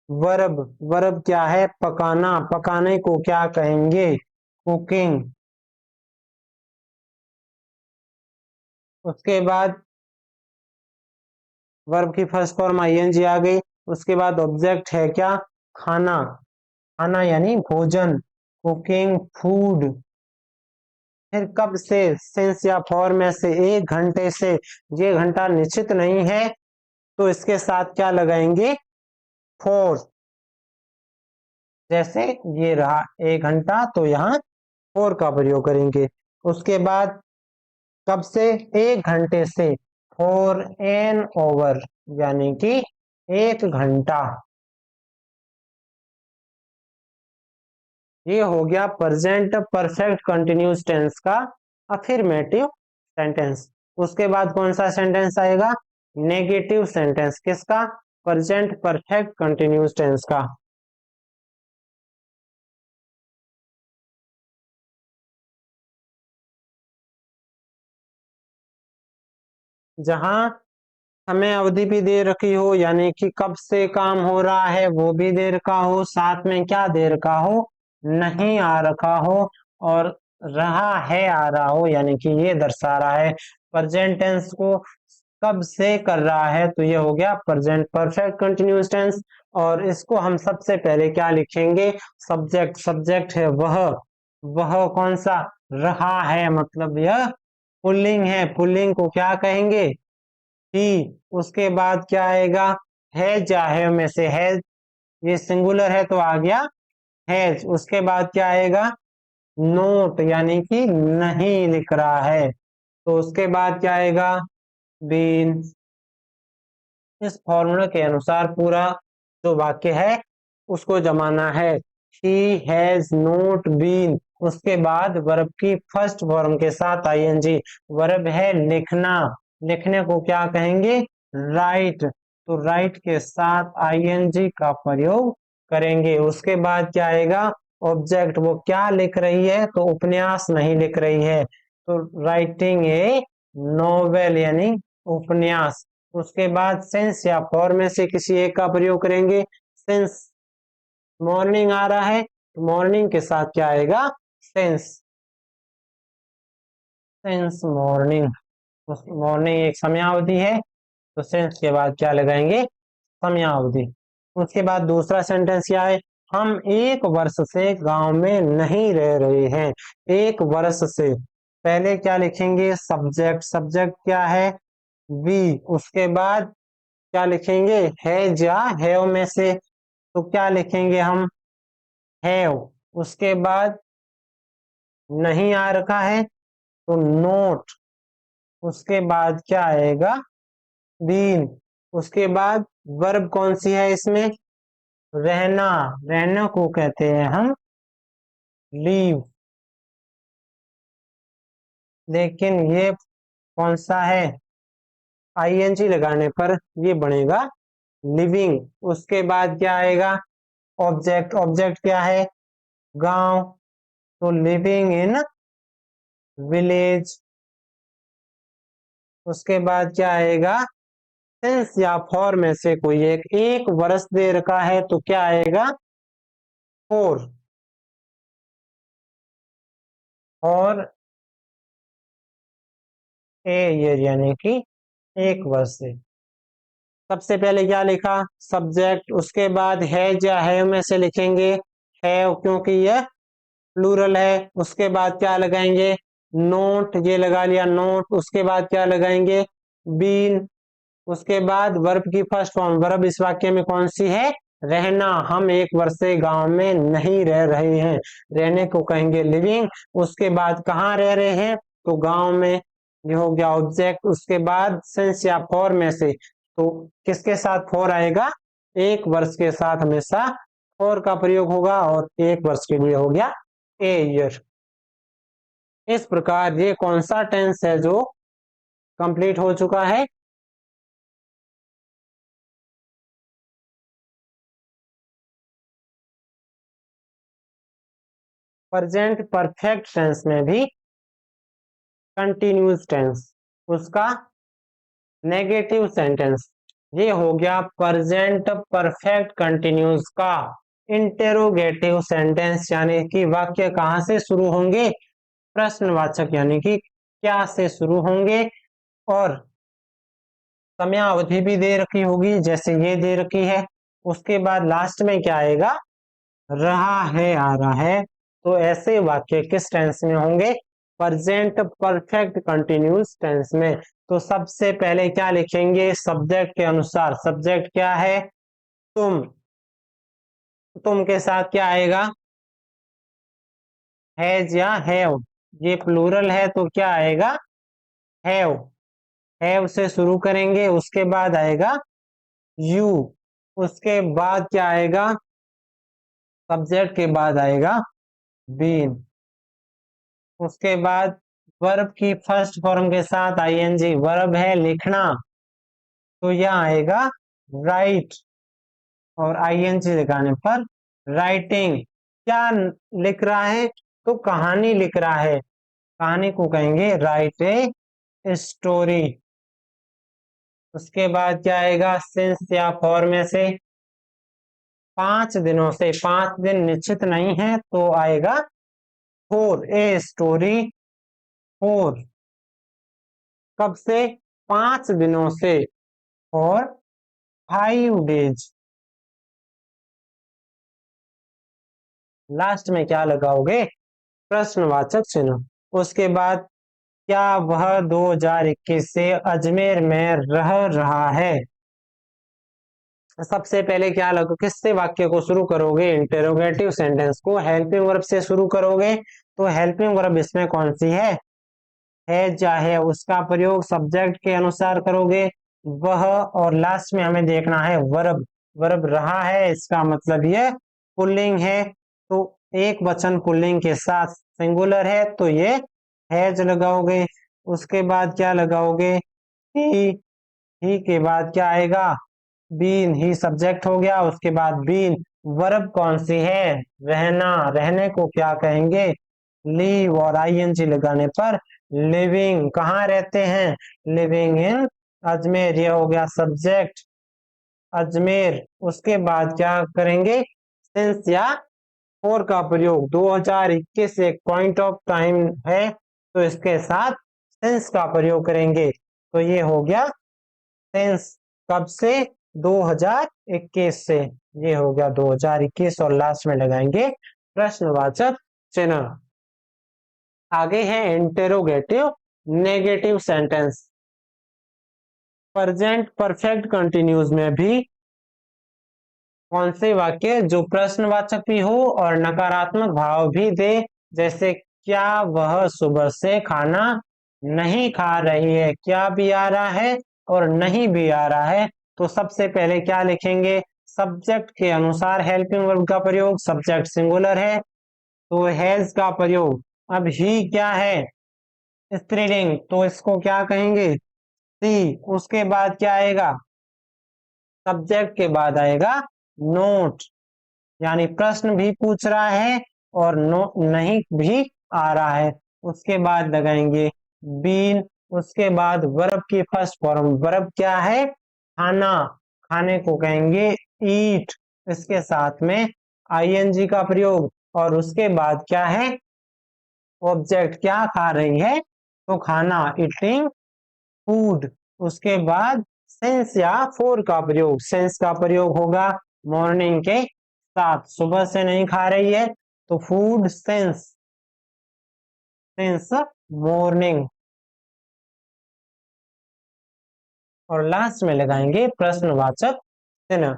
वर्ब, वर्ब क्या है, पकाना, पकाने को क्या कहेंगे, कुकिंग। उसके बाद वर्ब की फर्स्ट फॉर्म आईएनजी आ गई। उसके बाद ऑब्जेक्ट है क्या, खाना, खाना यानी भोजन, कुकिंग फूड। फिर कब से, सिंस या फॉर में से 1 घंटे से, ये घंटा निश्चित नहीं है तो इसके साथ क्या लगाएंगे, फोर। जैसे ये रहा 1 घंटा तो यहाँ फोर का प्रयोग करेंगे। उसके बाद कब से, 1 घंटे से, फॉर एन ओवर यानी कि 1 घंटा। ये हो गया प्रेजेंट परफेक्ट कंटिन्यूस टेंस का अफर्मेटिव सेंटेंस। उसके बाद कौन सा सेंटेंस आएगा, नेगेटिव सेंटेंस, किसका, प्रेजेंट परफेक्ट कंटिन्यूस टेंस का। जहां समय अवधि भी दे रखी हो, यानी कि कब से काम हो रहा है वो भी दे रखा हो, साथ में क्या दे रखा हो, नहीं आ रखा हो, और रहा है आ रहा हो, यानी कि ये दर्शा रहा है प्रेजेंट टेंस को कब से कर रहा है, तो ये हो गया प्रेजेंट परफेक्ट कंटिन्यूअस टेंस। और इसको हम सबसे पहले क्या लिखेंगे, सब्जेक्ट, सब्जेक्ट है वह कौन सा, रहा है, मतलब यह पुल्लिंग है, पुल्लिंग को क्या कहेंगे, ही। उसके बाद क्या आएगा, हैज या हैव में से हैज, ये सिंगुलर है तो आ गया हैज। उसके बाद क्या आएगा, नोट यानी कि नहीं लिख रहा है, तो उसके बाद क्या आएगा, बीन। इस फॉर्मूला के अनुसार पूरा जो वाक्य है उसको जमाना है, ही हैज नोट बीन उसके बाद वर्ब की फर्स्ट फॉर्म के साथ आईएनजी। वर्ब है लिखना, लिखने को क्या कहेंगे? राइट। तो राइट के साथ आईएनजी का प्रयोग करेंगे। उसके बाद क्या आएगा? ऑब्जेक्ट, वो क्या लिख रही है? तो उपन्यास नहीं लिख रही है, तो राइटिंग ए नोवेल यानी उपन्यास। उसके बाद सिंस या फॉर में से किसी एक का प्रयोग करेंगे। सिंस मॉर्निंग आ रहा है, तो मॉर्निंग के साथ क्या आएगा? सिंस। सिंस मॉर्निंग, मॉर्निंग एक समयावधि है, तो सिंस के बाद क्या लगाएंगे? समयावधि। उसके बाद दूसरा सेंटेंस क्या है? हम एक वर्ष से गांव में नहीं रह रहे हैं। एक वर्ष से, पहले क्या लिखेंगे? सब्जेक्ट। सब्जेक्ट क्या है? वी। उसके बाद क्या लिखेंगे? हैज या हैव में से, तो क्या लिखेंगे हम? हैव। उसके बाद नहीं आ रखा है, तो नोट। उसके बाद क्या आएगा? बीन। उसके बाद वर्ब कौन सी है इसमें? रहना। रहना को कहते हैं हम लीव। लेकिन ये कौन सा है? आईएनजी लगाने पर ये बनेगा लिविंग। उसके बाद क्या आएगा? ऑब्जेक्ट। ऑब्जेक्ट क्या है? गांव, तो लिविंग इन विलेज। उसके बाद क्या आएगा? सिंस या फॉर में से कोई एक वर्ष दे रखा है, तो क्या आएगा? फोर। और ए ईयर यानी कि एक वर्ष से। सबसे पहले क्या लिखा? सब्जेक्ट। उसके बाद हैज या हैव में से लिखेंगे हैव, क्योंकि यह प्लूरल है। उसके बाद क्या लगाएंगे? नोट, ये लगा लिया नोट। उसके बाद क्या लगाएंगे? बीन। उसके बाद वर्ब की फर्स्ट फॉर्म। वर्ब इस वाक्य में कौन सी है? रहना। हम एक वर्ष से गांव में नहीं रह रहे हैं, रहने को कहेंगे लिविंग। उसके बाद कहाँ रह रहे हैं? तो गांव में, ये हो गया ऑब्जेक्ट। उसके बाद सिंस या फॉर में से, तो किसके साथ फॉर आएगा? एक वर्ष के साथ हमेशा फॉर का प्रयोग होगा, और एक वर्ष के लिए हो गया ए ईयर। इस प्रकार ये कौन सा टेंस है जो कंप्लीट हो चुका है? प्रेजेंट परफेक्ट टेंस में भी कंटिन्यूस टेंस, उसका नेगेटिव सेंटेंस। ये हो गया प्रेजेंट परफेक्ट कंटिन्यूस का इंटेरोगेटिव सेंटेंस, यानी कि वाक्य कहां से शुरू होंगे? प्रश्नवाचक यानी कि क्या से शुरू होंगे, और समयावधि भी दे रखी होगी, जैसे ये दे रखी है। उसके बाद लास्ट में क्या आएगा? रहा है आ रहा है। तो ऐसे वाक्य किस टेंस में होंगे? प्रेजेंट परफेक्ट कंटिन्यूस टेंस में। तो सबसे पहले क्या लिखेंगे? सब्जेक्ट के अनुसार। सब्जेक्ट क्या है? तुम। तुम के साथ क्या आएगा? हैज या हैव। ये प्लूरल है, तो क्या आएगा? हैव। हैव से शुरू करेंगे। उसके बाद आएगा यू। उसके बाद क्या आएगा? सब्जेक्ट के बाद आएगा बीन। उसके बाद वर्ब की फर्स्ट फॉर्म के साथ आईएनजी। वर्ब है लिखना, तो यह आएगा राइट, और आईएनजी लगाने पर राइटिंग। क्या लिख रहा है? तो कहानी लिख रहा है। कहानी को कहेंगे राइट ए स्टोरी। उसके बाद क्या आएगा? सिंस या फॉर में से 5 दिनों से, 5 दिन निश्चित नहीं है, तो आएगा फोर ए स्टोरी। फोर कब से? 5 दिनों से, और 5 डेज। लास्ट में क्या लगाओगे? प्रश्नवाचक चिन्ह। उसके बाद क्या वह 2021 से अजमेर में रह रहा है? सबसे पहले क्या लगो, किससे वाक्य को शुरू करोगे? इंटेरोगेटिव सेंटेंस को हेल्पिंग वर्ब से शुरू करोगे। तो हेल्पिंग वर्ब इसमें कौन सी है? चाहे उसका प्रयोग सब्जेक्ट के अनुसार करोगे वह, और लास्ट में हमें देखना है वर्ब। वर्ब रहा है, इसका मतलब ये पुल्लिंग है, तो एक वचन पुल्लिंग के साथ सिंगुलर है तो ये हैज लगाओगे। उसके बाद क्या लगाओगे, ही के बाद क्या आएगा, बीन, ही सब्जेक्ट हो गया। उसके बाद बीन, वर्ब कौन सी है, रहना, रहने को क्या कहेंगे, लीव, और आईएनजी लगाने पर लिविंग, कहाँ रहते हैं, लिविंग इन अजमेर, ये हो गया सब्जेक्ट अजमेर। उसके बाद क्या करेंगे, सिंस या फॉर का प्रयोग, 2021 एक पॉइंट ऑफ टाइम है तो इसके साथ सिंस का प्रयोग करेंगे। तो ये हो गया सिंस, कब से, 2021 से, ये हो गया 2021, और लास्ट में लगाएंगे प्रश्नवाचक चिन्ह। आगे है interrogative negative sentence. Present perfect continues में भी कौन से वाक्य जो प्रश्नवाचक भी हो और नकारात्मक भाव भी दे, जैसे क्या वह सुबह से खाना नहीं खा रही है, क्या भी आ रहा है और नहीं भी आ रहा है। तो सबसे पहले क्या लिखेंगे, सब्जेक्ट के अनुसार हेल्पिंग वर्ब का प्रयोग, सब्जेक्ट सिंगुलर है तो हैज का प्रयोग। अब ही क्या है, स्त्रीलिंग, तो इसको क्या कहेंगे, सी। उसके बाद क्या आएगा, सब्जेक्ट के बाद आएगा नोट, यानी प्रश्न भी पूछ रहा है और नो नहीं भी आ रहा है। उसके बाद लगाएंगे बीन। उसके बाद वर्ब की फर्स्ट फॉर्म, वर्ब क्या है, खाना, खाने को कहेंगे ईट, इसके साथ में आईएनजी का प्रयोग। और उसके बाद क्या है, ऑब्जेक्ट, क्या खा रही है, तो खाना, ईटिंग फूड। उसके बाद सेंस या फोर का प्रयोग, सेंस का प्रयोग होगा मॉर्निंग के साथ, सुबह से नहीं खा रही है तो फूड सेंस, सेंस मॉर्निंग। और लास्ट में लगाएंगे प्रश्नवाचक चिन्ह।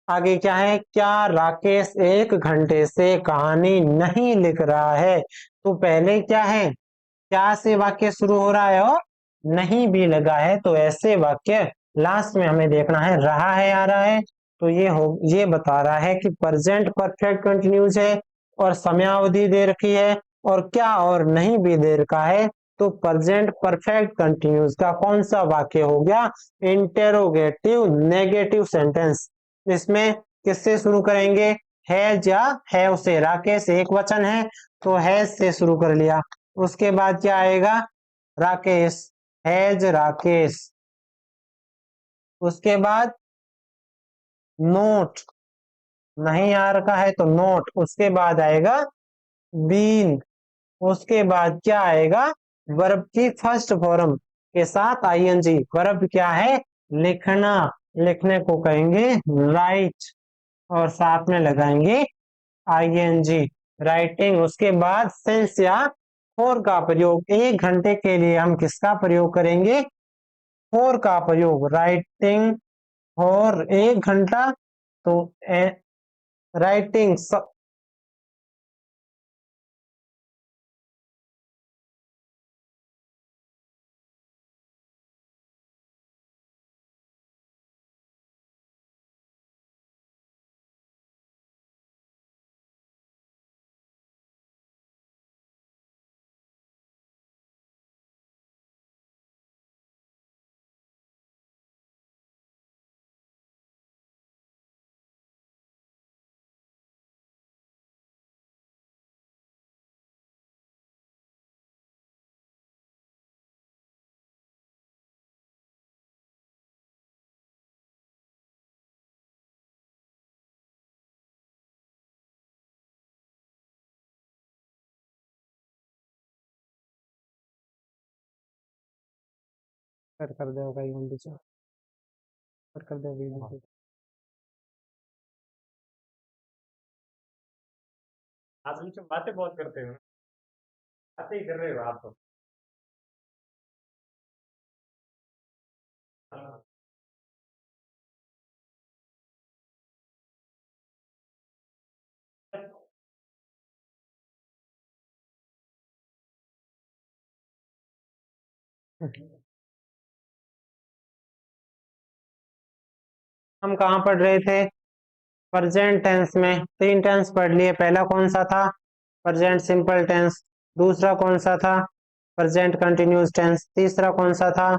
आगे क्या है, क्या राकेश 1 घंटे से कहानी नहीं लिख रहा है, तो पहले क्या है, क्या से वाक्य शुरू हो रहा है और नहीं भी लगा है, तो ऐसे वाक्य लास्ट में हमें देखना है रहा है आ रहा है। तो ये बता रहा है कि प्रेजेंट परफेक्ट कंटिन्यूज है और समयावधि दे रखी है, और क्या और नहीं भी दे रखा है। तो प्रेजेंट परफेक्ट कंटिन्यूज का कौन सा वाक्य हो गया, इंटेरोगेटिव नेगेटिव सेंटेंस। इसमें किससे शुरू करेंगे, हैज या है उसे, राकेश एक वचन है तो हैज से शुरू कर लिया। उसके बाद क्या आएगा, राकेश, हैज राकेश। उसके बाद नोट, नहीं आ रखा है तो नोट। उसके बाद आएगा बीन। उसके बाद क्या आएगा, वर्ब की फर्स्ट फॉर्म के साथ आईएनजी, वर्ब क्या है, लिखना, लिखने को कहेंगे राइट, और साथ में लगाएंगे आईएनजी, राइटिंग। उसके बाद सेंस या फॉर का प्रयोग, 1 घंटे के लिए हम किसका प्रयोग करेंगे, फॉर का प्रयोग, राइटिंग फॉर 1 घंटा, तो राइटिंग कट कर दो कहीं हम पीछे, कट कर दो वीडियो। आज हम बातें बहुत करते हो, बातें ही कर रहे हो आप तो। हाँ। हम कहाँ पढ़ रहे थे, प्रेजेंट टेंस में 3 टेंस पढ़ लिए। पहला कौन सा था? Present simple tense. दूसरा कौन सा था? Present continuous tense. तीसरा कौन सा था?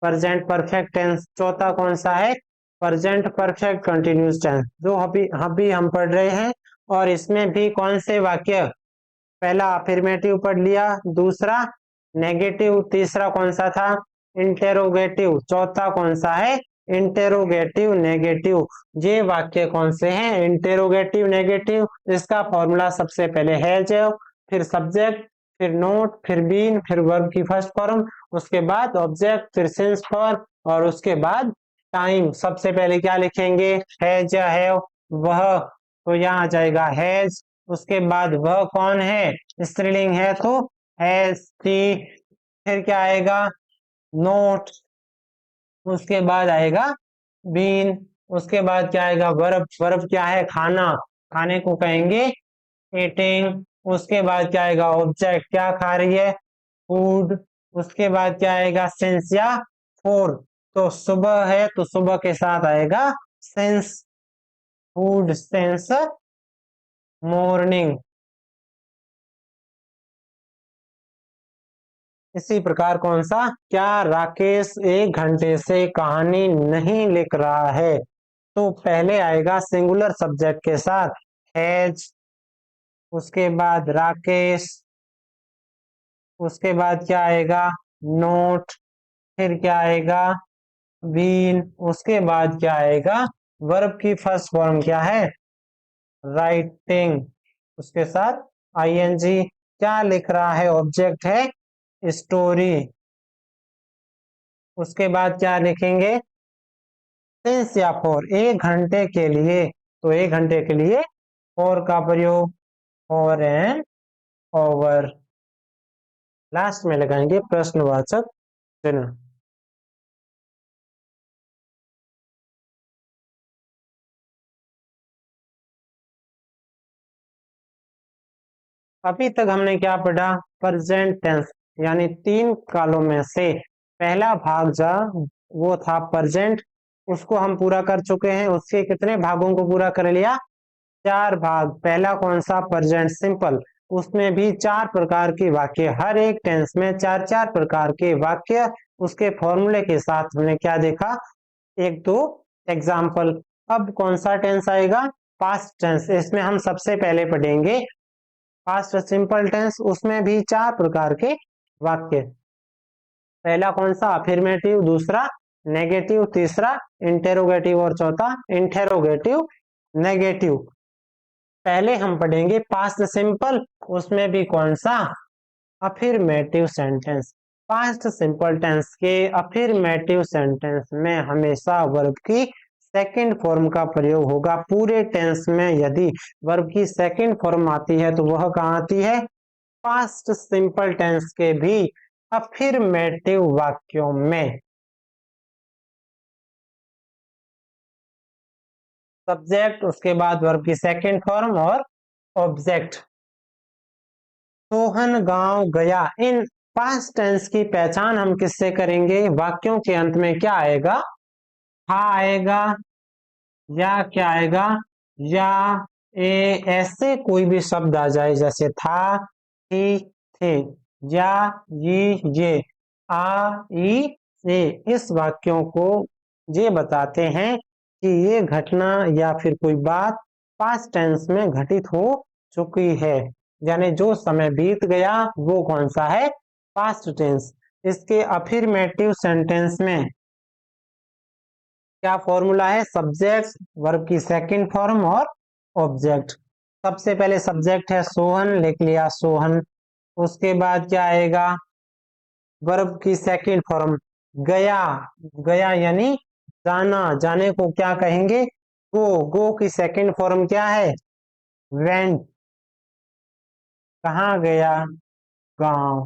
Present perfect tense. चौथा कौन सा है? प्रेजेंट परफेक्ट कंटिन्यूस टेंस, जो अभी अभी हम पढ़ रहे हैं। और इसमें भी कौन से वाक्य? पहला अफर्मेटिव पढ़ लिया, दूसरा नेगेटिव, तीसरा कौन सा था? इंटेरोगेटिव, चौथा कौन सा है? Interrogative negative. ये वाक्य कौन से हैं? Interrogative negative. इसका फॉर्मूला सबसे पहले हैज है, फिर सब्जेक्ट, फिर नोट, फिर बीन, फिर वर्ब की फर्स्ट फॉर्म, उसके बाद ऑब्जेक्ट, फिर सिंस फॉर्म, और उसके बाद टाइम। सबसे पहले क्या लिखेंगे? हैज या हैव, वह, तो यहाँ आ जाएगा हैज। उसके बाद वह कौन है? स्त्रीलिंग है तो हैज सी। फिर क्या आएगा? नोट। उसके बाद आएगा बीन। उसके बाद क्या आएगा? वर्ब। वर्ब क्या है? खाना, खाने को कहेंगे ईटिंग। उसके बाद क्या आएगा? ऑब्जेक्ट, क्या खा रही है? फूड। उसके बाद क्या आएगा? सिंस या फोर, तो सुबह है तो सुबह के साथ आएगा सिंस। Food since morning. इसी प्रकार कौन सा? क्या राकेश 1 घंटे से कहानी नहीं लिख रहा है? तो पहले आएगा सिंगुलर सब्जेक्ट के साथ हैज, उसके बाद राकेश, उसके बाद क्या आएगा? नोट, फिर क्या आएगा? बीन। उसके बाद क्या आएगा? वर्ब की फर्स्ट फॉर्म क्या है? राइटिंग, उसके साथ आईएनजी। क्या लिख रहा है? ऑब्जेक्ट है स्टोरी। उसके बाद क्या लिखेंगे? सिंस या फॉर, 1 घंटे के लिए, तो 1 घंटे के लिए फॉर का प्रयोग, फॉर एन ओवर। लास्ट में लगाएंगे प्रश्नवाचक चिन्ह। अभी तक हमने क्या पढ़ा? प्रेजेंट टेंस, यानी 3 कालों में से पहला भाग जा वो था प्रेजेंट, उसको हम पूरा कर चुके हैं। उसके कितने भागों को पूरा कर लिया? 4 भाग। पहला कौन सा? Present simple. उसमें भी 4 प्रकार के वाक्य, हर एक टेंस में 4-4 प्रकार के वाक्य। उसके फॉर्मूले के साथ हमने क्या देखा? 1-2 एग्जाम्पल। अब कौन सा टेंस आएगा? Past tense. इसमें हम सबसे पहले पढ़ेंगे पास्ट सिंपल टेंस। उसमें भी 4 प्रकार के वाक्य। पहला कौन सा? अफर्मेटिव, दूसरा नेगेटिव, तीसरा इंटेरोगेटिव, और चौथा इंटेरोगेटिव नेगेटिव। पहले हम पढ़ेंगे पास्ट सिंपल। उसमें भी कौन सा? Affirmative sentence. Past simple tense के अफर्मेटिव सेंटेंस में हमेशा वर्ब की सेकंड फॉर्म का प्रयोग होगा पूरे टेंस में। यदि वर्ब की सेकंड फॉर्म आती है तो वह कहाँ आती है? पास्ट सिंपल टेंस के भी अफर्मेटिव वाक्यों में। सब्जेक्ट, उसके बाद वर्ब की सेकंड फॉर्म और ऑब्जेक्ट। सोहन गांव गया, इन पास्ट टेंस की पहचान हम किससे करेंगे? वाक्यों के अंत में क्या आएगा? था आएगा, या क्या आएगा? या ए, ऐसे कोई भी शब्द आ जाए, जैसे था, थी, थे, या, ये, आ, ई, से। इस वाक्यों को ये बताते हैं कि ये घटना या फिर कोई बात पास्ट टेंस में घटित हो चुकी है, यानी जो समय बीत गया वो कौन सा है? Past tense. इसके अफर्मेटिव सेंटेंस में क्या फॉर्मूला है? सब्जेक्ट, वर्ब की सेकंड फॉर्म और ऑब्जेक्ट। सबसे पहले सब्जेक्ट है सोहन, लिख लिया सोहन। उसके बाद क्या आएगा? वर्ब की सेकंड फॉर्म गया। गया यानी जाना, जाने को क्या कहेंगे? गो। गो की सेकंड फॉर्म क्या है? वेंट। कहाँ गया? गांव,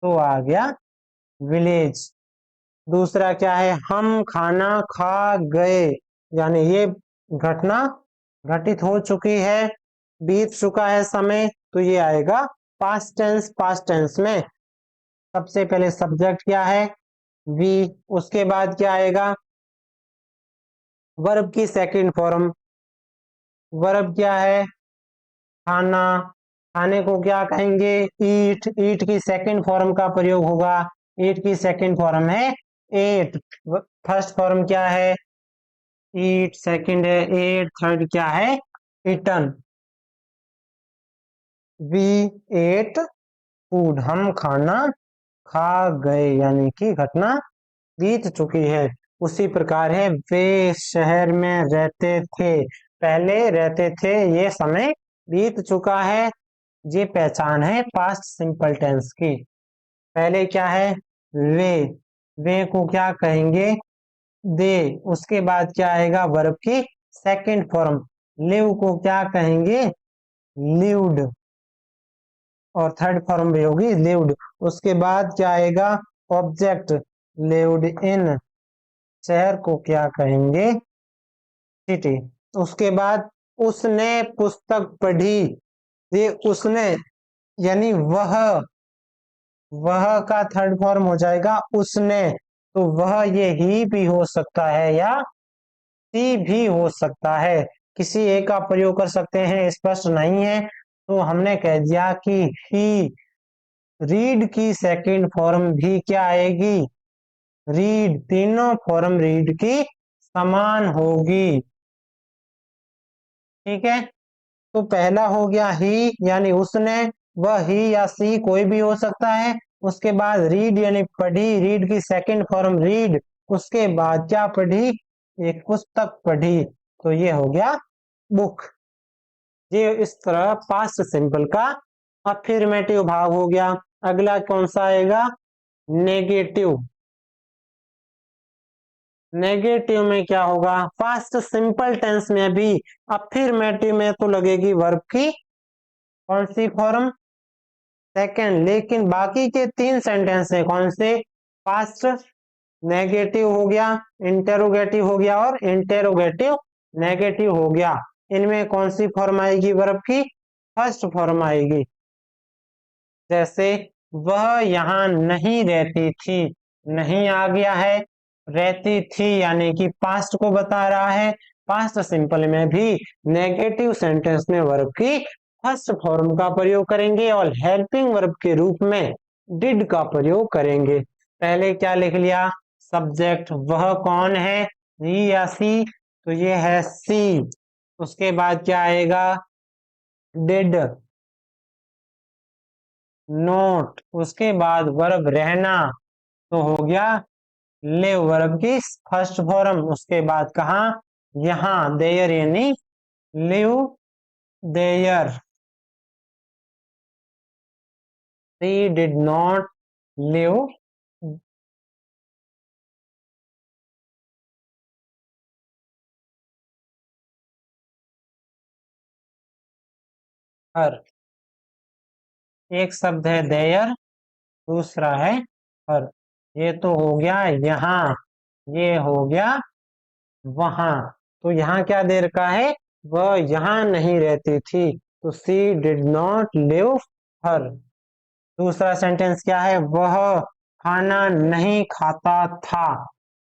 तो आ गया विलेज। दूसरा क्या है? हम खाना खा गए, यानी ये घटना घटित हो चुकी है, बीत चुका है समय, तो ये आएगा पास्ट टेंस। पास्ट टेंस में सबसे पहले सब्जेक्ट क्या है? वी। उसके बाद क्या आएगा? वर्ब की सेकंड फॉर्म वर्ब क्या है? खाना। खाने को क्या कहेंगे? ईट। ईट की सेकंड फॉर्म का प्रयोग होगा। ईट की सेकंड फॉर्म है एट। फर्स्ट फॉर्म क्या है? ईट। सेकंड है एट। थर्ड क्या है? ईटन। We ate food. हम खाना खा गए, यानी कि घटना बीत चुकी है। उसी प्रकार है वे शहर में रहते थे। पहले रहते थे, ये समय बीत चुका है। ये पहचान है पास्ट सिंपल टेंस की। पहले क्या है? वे। वे को क्या कहेंगे? दे। उसके बाद क्या आएगा? वर्ब की सेकंड फॉर्म। लिव को क्या कहेंगे? लिव्ड। और थर्ड फॉर्म भी होगी लिव्ड। उसके बाद क्या आएगा? ऑब्जेक्ट। Lived in. शहर को क्या कहेंगे? सिटी। उसके बाद उसने पुस्तक पढ़ी। ये उसने यानी वह का थर्ड फॉर्म हो जाएगा उसने। तो वह ये ही भी हो सकता है या सी भी हो सकता है। किसी एक का प्रयोग कर सकते हैं, स्पष्ट नहीं है तो हमने कह दिया कि ही। रीड की सेकंड फॉर्म भी क्या आएगी? रीड। तीनों फॉर्म रीड की समान होगी। ठीक है। तो पहला हो गया ही यानी उसने। वह ही या सी कोई भी हो सकता है। उसके बाद रीड यानी पढ़ी। रीड की सेकंड फॉर्म रीड। उसके बाद क्या पढ़ी? एक पुस्तक पढ़ी। तो ये हो गया बुक। ये इस तरह पास्ट सिंपल का अफर्मेटिव भाग हो गया। अगला कौन सा आएगा? नेगेटिव। नेगेटिव में क्या होगा? पास्ट सिंपल टेंस में भी अफर्मेटिव में तो लगेगी वर्ब की कौन सी फॉर्म? सेकंड। लेकिन बाकी के तीन सेंटेंस है कौन से? पास्ट नेगेटिव हो गया, इंटेरोगेटिव हो गया और इंटेरोगेटिव नेगेटिव हो गया। इनमें कौन सी फॉर्म आएगी वर्ब की? फर्स्ट फॉर्म आएगी। जैसे वह यहाँ नहीं रहती थी। नहीं आ गया है। रहती थी यानी कि पास्ट को बता रहा है। पास्ट सिंपल में भी नेगेटिव सेंटेंस में वर्ब की फर्स्ट फॉर्म का प्रयोग करेंगे और हेल्पिंग वर्ब के रूप में डिड का प्रयोग करेंगे। पहले क्या लिख लिया? सब्जेक्ट। वह कौन है? ही या सी? तो ये है सी। उसके बाद क्या आएगा? डिड। नोट। उसके बाद वर्ब रहना तो हो गया लिव। वर्ब की फर्स्ट फॉर्म। उसके बाद कहा? यहाँ। देयर यानी live there. He did not live here. एक शब्द है देयर, दूसरा है हर। ये तो हो गया यहाँ। ये हो गया वहां। तो यहाँ क्या दे रखा है? वह यहाँ नहीं रहती थी। तो सी डिड नॉट लिव हर। दूसरा सेंटेंस क्या है? वह खाना नहीं खाता था।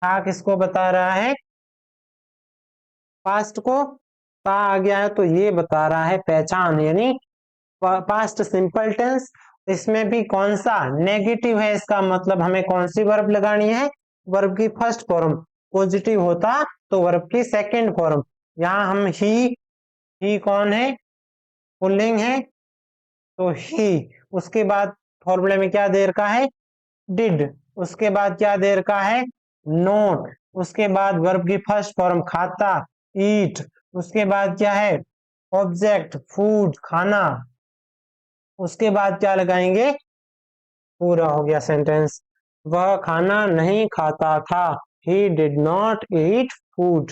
था किसको बता रहा है? पास्ट को। ता आ गया है तो ये बता रहा है पहचान यानी पास्ट सिंपल टेंस। इसमें भी कौन सा नेगेटिव है? इसका मतलब हमें कौन सी वर्ब लगानी है? वर्ब की फर्स्ट फॉर्म। पॉजिटिव होता तो वर्ब की सेकंड फॉर्म। यहाँ हम ही कौन है? पुल्लिंग है तो ही। उसके बाद फॉर्मूले में क्या दे रखा है? डिड। उसके बाद क्या दे रखा है? नोट। उसके बाद वर्ब की फर्स्ट फॉर्म खाता, ईट। उसके बाद क्या है? ऑब्जेक्ट फूड, खाना। उसके बाद क्या लगाएंगे? पूरा हो गया सेंटेंस। वह खाना नहीं खाता था। He did not eat food.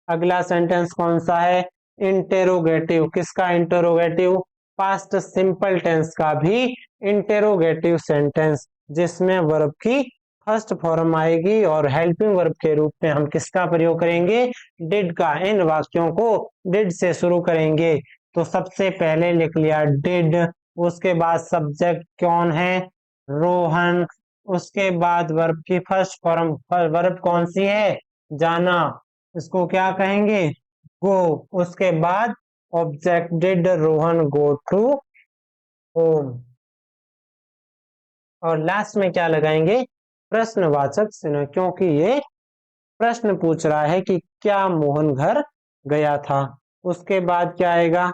अगला सेंटेंस कौन सा है? इंटेरोगेटिव। किसका इंटेरोगेटिव? पास्ट सिंपल टेंस का भी इंटेरोगेटिव सेंटेंस, जिसमें वर्ब की फर्स्ट फॉर्म आएगी और हेल्पिंग वर्ब के रूप में हम किसका प्रयोग करेंगे? डिड का। इन वाक्यों को डिड से शुरू करेंगे। तो सबसे पहले लिख लिया डिड। उसके बाद सब्जेक्ट कौन है? रोहन। उसके बाद वर्ब की फर्स्ट फॉर्म। वर्ब कौन सी है? जाना। इसको क्या कहेंगे? गो, उसके बाद object did Rohan go to home, और लास्ट में क्या लगाएंगे, प्रश्नवाचक चिन्ह, क्योंकि ये प्रश्न पूछ रहा है कि क्या मोहन घर गया था। उसके बाद क्या आएगा,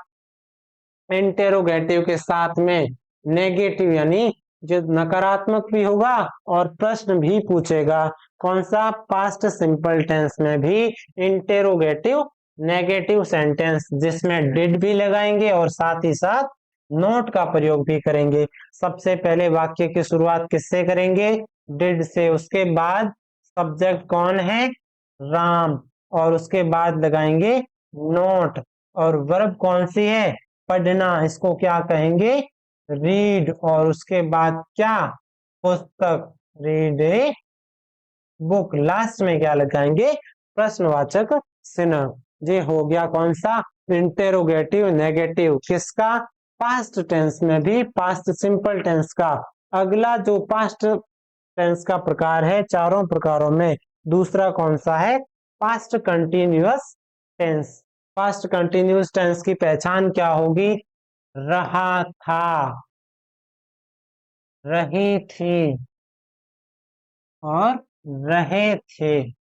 इंटेरोगेटिव के साथ में नेगेटिव यानी जो नकारात्मक भी होगा और प्रश्न भी पूछेगा। कौन सा, पास्ट सिंपल टेंस में भी इंटेरोगेटिव नेगेटिव सेंटेंस, जिसमें डिड भी लगाएंगे और साथ ही साथ नोट का प्रयोग भी करेंगे। सबसे पहले वाक्य की शुरुआत किससे करेंगे, डिड से, उसके बाद सब्जेक्ट कौन है, राम, और उसके बाद लगाएंगे नोट, और वर्ब कौन सी है, पढ़ना, इसको क्या कहेंगे, रीड, और उसके बाद क्या, पुस्तक, रीड ए बुक, लास्ट में क्या लगाएंगे, प्रश्नवाचक चिन्ह। ये हो गया कौन सा, इंटेरोगेटिव नेगेटिव, किसका, पास्ट टेंस में भी पास्ट सिंपल टेंस का। अगला जो पास्ट टेंस का प्रकार है चारों प्रकारों में, दूसरा कौन सा है, past continuous tense. Past continuous tense की पहचान क्या होगी, रहा था, रही थी और रहे थे,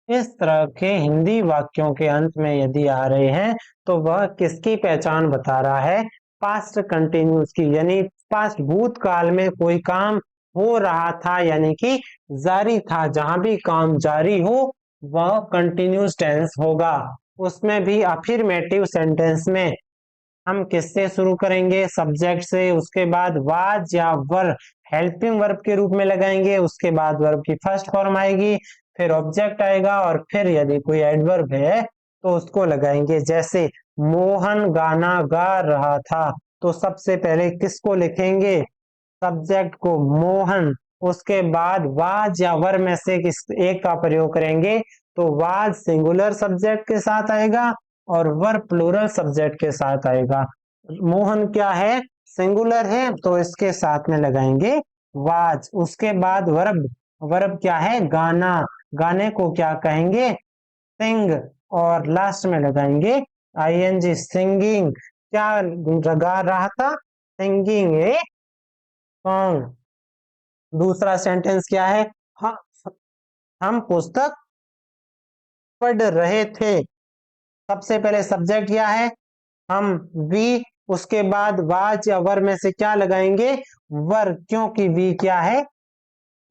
इस तरह के हिंदी वाक्यों के अंत में यदि आ रहे हैं तो वह किसकी पहचान बता रहा है, पास्ट कंटिन्यूअस की, यानी पास्ट भूतकाल में कोई काम हो रहा था, यानी कि जारी था, जहां भी काम जारी हो वह कंटिन्यूअस टेंस होगा। उसमें भी अफर्मेटिव सेंटेंस में हम किससे शुरू करेंगे, सब्जेक्ट से, उसके बाद वाज या वर हेल्पिंग वर्ब के रूप में लगाएंगे, उसके बाद वर्ब की फर्स्ट फॉर्म आएगी, फिर ऑब्जेक्ट आएगा, और फिर यदि कोई एडवर्ब है तो उसको लगाएंगे। जैसे मोहन गाना गा रहा था, तो सबसे पहले किसको लिखेंगे, सब्जेक्ट को, मोहन, उसके बाद वाज या वर में से किस एक का प्रयोग करेंगे, तो वाज सिंगुलर सब्जेक्ट के साथ आएगा और वर प्लूरल सब्जेक्ट के साथ आएगा। मोहन क्या है, सिंगुलर है, तो इसके साथ में लगाएंगे वाज। उसके बाद वर्ब, वर्ब क्या है, गाना, गाने को क्या कहेंगे, सिंग, और लास्ट में लगाएंगे आईएनजी, सिंगिंग, क्या गा रहा था, सिंगिंग ए सॉन्ग। दूसरा सेंटेंस क्या है, हम पुस्तक पढ़ रहे थे। सबसे पहले सब्जेक्ट क्या है, हम, वी, उसके बाद वाज या वर में से क्या लगाएंगे, वर, क्योंकि वी क्या है,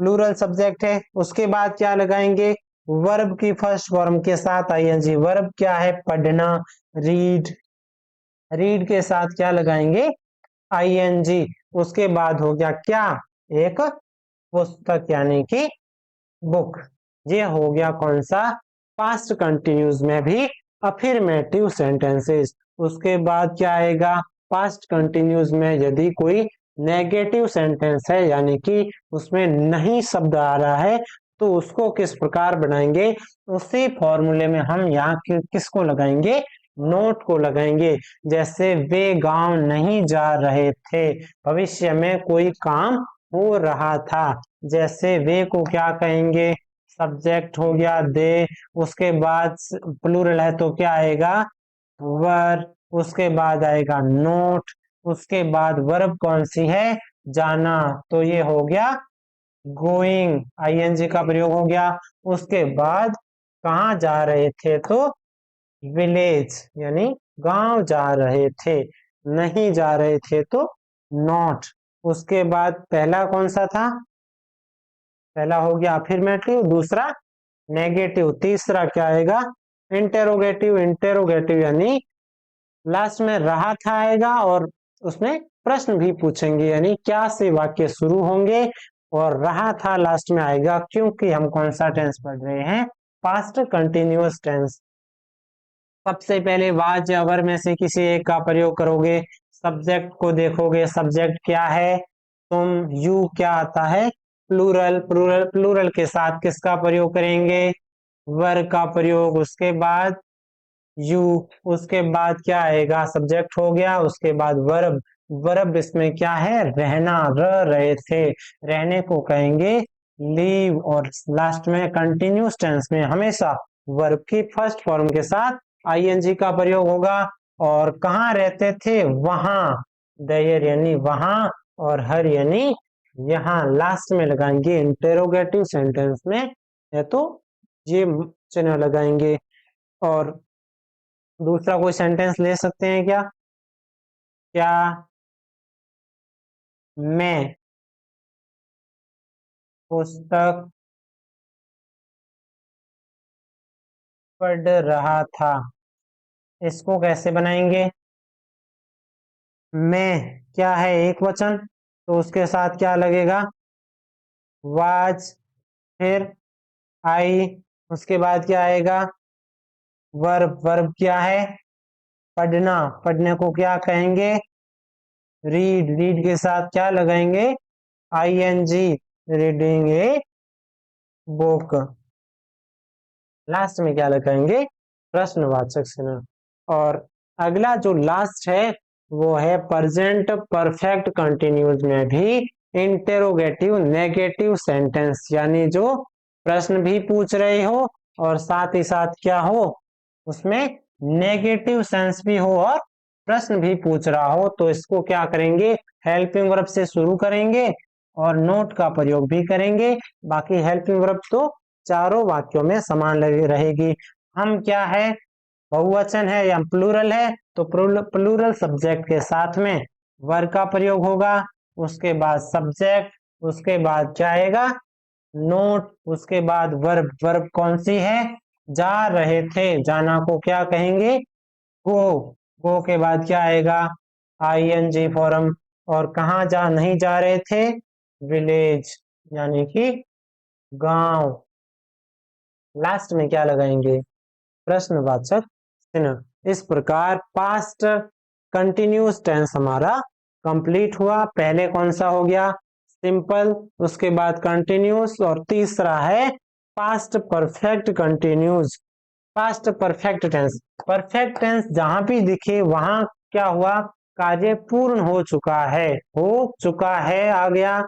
प्लूरल सब्जेक्ट है। उसके बाद क्या लगाएंगे, वर्ब की फर्स्ट फॉर्म के साथ आईएनजी, वर्ब क्या है, पढ़ना, रीड, रीड के साथ क्या लगाएंगे, आईएनजी। उसके बाद हो गया क्या, एक पुस्तक यानी कि बुक। ये हो गया कौन सा, पास्ट कंटिन्यूज में भी अफर्मेटिव सेंटेंसेस। उसके बाद क्या आएगा, पास्ट कंटिन्यूज में यदि कोई नेगेटिव सेंटेंस है, यानी कि उसमें नहीं शब्द आ रहा है, तो उसको किस प्रकार बनाएंगे, उसी फॉर्मूले में हम यहाँ किसको लगाएंगे, नोट को लगाएंगे। जैसे वे गांव नहीं जा रहे थे, भविष्य में कोई काम हो रहा था, जैसे वे को क्या कहेंगे, सब्जेक्ट हो गया दे, उसके बाद प्लूरल है तो क्या आएगा, वर, उसके बाद आएगा नोट, उसके बाद वर्ब कौन सी है, जाना, तो ये हो गया गोइंग, आईएनजी का प्रयोग हो गया। उसके बाद कहाँ जा रहे थे, तो विलेज यानी गांव जा रहे थे, नहीं जा रहे थे तो नॉट। उसके बाद पहला कौन सा था, पहला हो गया अफर्मेटिव, दूसरा नेगेटिव, तीसरा क्या आएगा, इंटेरोगेटिव, इंटेरोगेटिव यानी लास्ट में रहा था आएगा और उसमें प्रश्न भी पूछेंगे, यानी क्या से वाक्य शुरू होंगे, और रहा था लास्ट में आएगा, क्योंकि हम कौन सा टेंस पढ़ रहे हैं, पास्ट कंटिन्यूअस टेंस। सबसे पहले वाज या वर में से किसी एक का प्रयोग करोगे, सब्जेक्ट को देखोगे, सब्जेक्ट क्या है, तुम, यू क्या आता है, प्लूरल, प्लूरल, प्लूरल के साथ किसका प्रयोग करेंगे, वर का प्रयोग, उसके बाद यू, उसके बाद क्या आएगा, सब्जेक्ट हो गया, उसके बाद वर्ब, वर्ब इसमें क्या है, रहना, रह रहे थे, रहने को कहेंगे लीव, और लास्ट में कंटिन्यूअस टेंस में हमेशा वर्ब की फर्स्ट फॉर्म के साथ आईएनजी का प्रयोग होगा। और कहाँ रहते थे, वहां, देयर यानी वहां, और हर यानी यहाँ, लास्ट में लगाएंगे इंटेरोगेटिव सेंटेंस में है तो ये चिन्ह लगाएंगे। और दूसरा कोई सेंटेंस ले सकते हैं क्या? क्या मैं पुस्तक पढ़ रहा था, इसको कैसे बनाएंगे? मैं क्या है, एक वचन, तो उसके साथ क्या लगेगा, वाज, फिर आई, उसके बाद क्या आएगा, वर्ब। वर्ब क्या है, पढ़ना, पढ़ने को क्या कहेंगे, रीड। रीड के साथ क्या लगाएंगे, ING, reading a book. Last में क्या लगाएंगे, प्रश्नवाचक चिन्ह। और अगला जो लास्ट है वो है प्रेजेंट परफेक्ट कंटिन्यूज में भी इंटेरोगेटिव नेगेटिव सेंटेंस, यानी जो प्रश्न भी पूछ रहे हो और साथ ही साथ क्या हो, उसमें नेगेटिव सेंस भी हो और प्रश्न भी पूछ रहा हो, तो इसको क्या करेंगे, हेल्पिंग वर्ब से शुरू करेंगे और नोट का प्रयोग भी करेंगे। बाकी हेल्पिंग वर्ब तो चारों वाक्यों में समान रहेगी। हम क्या है, बहुवचन है या प्लूरल है, तो प्लूरल सब्जेक्ट के साथ में वर्ब का प्रयोग होगा, उसके बाद सब्जेक्ट, उसके बाद क्या आएगा, नोट, उसके बाद वर्ब। वर्ब कौन सी है, जा रहे थे, जाना को क्या कहेंगे, गो। गो के बाद क्या आएगा, आईएनजी फॉर्म। और कहाँ जा नहीं जा रहे थे, विलेज यानी कि गांव। लास्ट में क्या लगाएंगे, प्रश्नवाचक चिन्ह। इस प्रकार पास्ट कंटिन्यूस टेंस हमारा कंप्लीट हुआ। पहले कौन सा हो गया, सिंपल, उसके बाद कंटिन्यूस, और तीसरा है past perfect continuous, past perfect tense. Perfect tense जहां भी दिखे वहां क्या हुआ, कार्य पूर्ण हो चुका है, हो चुका है आ गया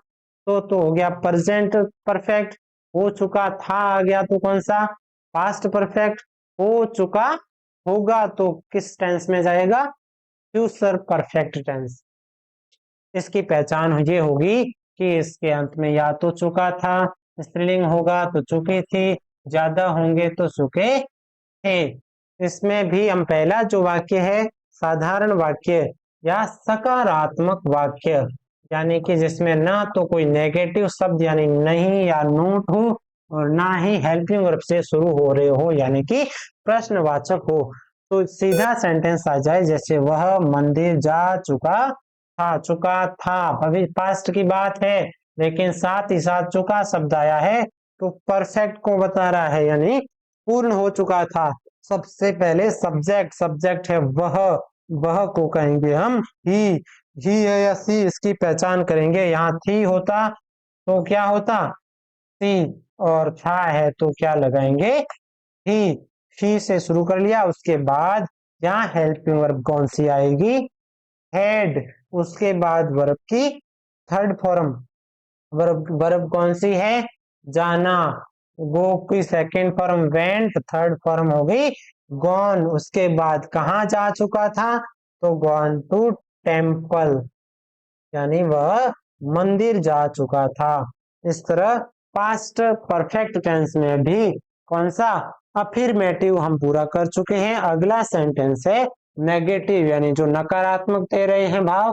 तो हो गया प्रेजेंट परफेक्ट। हो चुका था आ गया तो कौन सा, पास्ट परफेक्ट। हो चुका होगा तो किस टेंस में जाएगा, फ्यूचर परफेक्ट टेंस। इसकी पहचान ये होगी कि इसके अंत में या तो चुका था, स्त्रीलिंग होगा तो चुकी थी, ज्यादा होंगे तो चुके थे। इसमें भी हम पहला जो वाक्य है साधारण वाक्य या सकारात्मक वाक्य, यानी कि जिसमें ना तो कोई नेगेटिव शब्द यानी नहीं या नोट हो और ना ही हेल्पिंग वर्ब से शुरू हो रहे हो यानी कि प्रश्नवाचक हो, तो सीधा सेंटेंस आ जाए, जैसे वह मंदिर जा चुका था। चुका था अभी पास्ट की बात है, लेकिन साथ ही साथ चुका शब्द आया है तो परफेक्ट को बता रहा है, यानी पूर्ण हो चुका था। सबसे पहले सब्जेक्ट, सब्जेक्ट है वह को कहेंगे हम ही है या सी, इसकी पहचान करेंगे। यहाँ थी होता तो क्या होता, सी, और था है तो क्या लगाएंगे, ही से शुरू कर लिया। उसके बाद यहाँ हेल्पिंग वर्ब कौन सी आएगी, हेड। उसके बाद वर्ब की थर्ड फॉर्म, वर्ब कौन सी है, जाना। गो की second form went, third form हो गई गॉन। उसके बाद कहाँ जा चुका था, तो गॉन टू टेम्पल, यानी वह मंदिर जा चुका था। इस तरह पास्ट परफेक्ट टेंस में भी कौन सा, अफर्मेटिव हम पूरा कर चुके हैं। अगला सेंटेंस है नेगेटिव, यानी जो नकारात्मक दे रहे हैं भाव,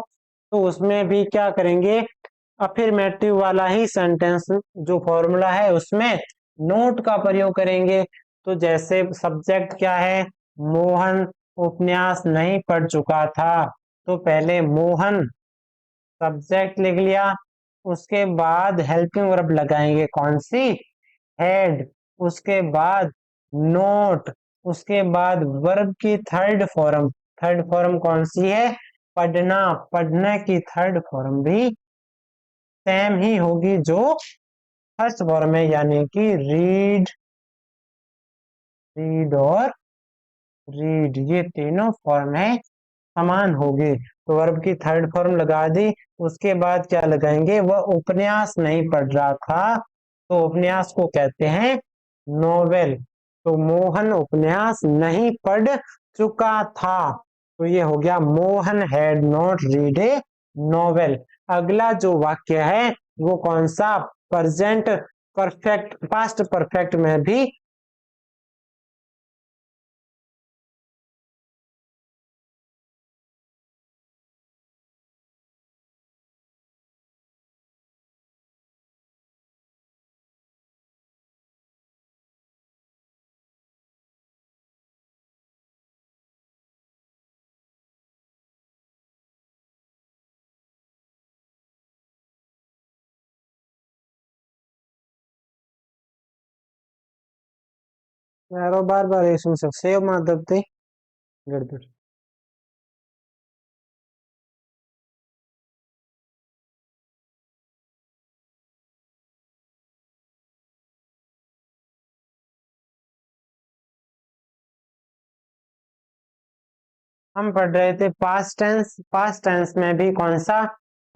तो उसमें भी क्या करेंगे, अफर्मेटिव वाला ही सेंटेंस जो फॉर्मूला है उसमें नोट का प्रयोग करेंगे। तो जैसे सब्जेक्ट क्या है, मोहन उपन्यास नहीं पढ़ चुका था, तो पहले मोहन सब्जेक्ट लिख लिया, उसके बाद हेल्पिंग वर्ब लगाएंगे कौन सी, हेड। उसके बाद नोट, उसके बाद वर्ब की थर्ड फॉर्म, थर्ड फॉर्म कौन सी है, पढ़ना। पढ़ने की थर्ड फॉर्म भी सेम ही होगी जो फर्स्ट फॉर्म है, यानी कि रीड, रीड और रीड, ये तीनों फॉर्म है समान होगी। तो वर्ब की थर्ड फॉर्म लगा दी। उसके बाद क्या लगाएंगे, वह उपन्यास नहीं पढ़ रहा था, तो उपन्यास को कहते हैं नोवेल। तो मोहन उपन्यास नहीं पढ़ चुका था, तो ये हो गया Mohan had not read A novel. अगला जो वाक्य है वो कौन सा, प्रेजेंट परफेक्ट, पास्ट परफेक्ट में भी यारो बार बार ये सुन सकते सेव माधव थे गड़बड़। हम पढ़ रहे थे पास्ट टेंस, पास्ट टेंस में भी कौन सा,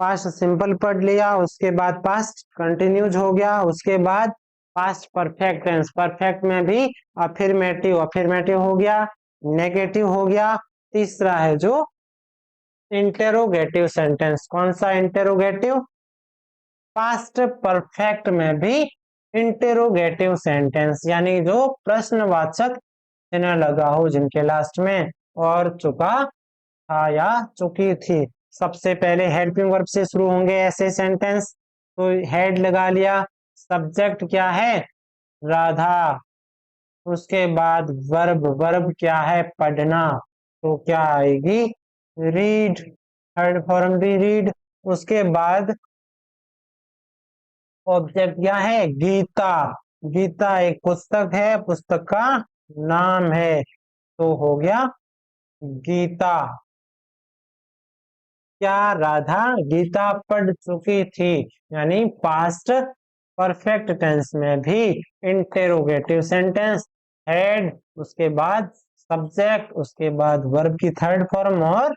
पास्ट सिंपल पढ़ लिया, उसके बाद पास्ट कंटिन्यूज हो गया, उसके बाद पास्ट परफेक्ट टेंस, परफेक्ट में भी अफर्मेटिव, अफर्मेटिव हो गया, नेगेटिव हो गया, तीसरा है जो इंटेरोगेटिव सेंटेंस। कौन सा इंटेरोगेटिव, पास्ट परफेक्ट में भी इंटेरोगेटिव सेंटेंस, यानी जो प्रश्नवाचक चिन्ह लगा हो जिनके लास्ट में, और चुका था या चुकी थी। सबसे पहले हेल्पिंग वर्ब से शुरू होंगे ऐसे सेंटेंस, तो हेड लगा लिया, सब्जेक्ट क्या है राधा, उसके बाद वर्ब, वर्ब क्या है पढ़ना, तो क्या आएगी रीड, थर्ड फॉर्म भी रीड। उसके बाद ऑब्जेक्ट क्या है गीता, गीता एक पुस्तक है, पुस्तक का नाम है, तो हो गया गीता। क्या राधा गीता पढ़ चुकी थी, यानी पास्ट परफेक्ट टेंस में भी इंटेरोगेटिव सेंटेंस, हेड, उसके बाद सब्जेक्ट, उसके बाद वर्ब की थर्ड फॉर्म और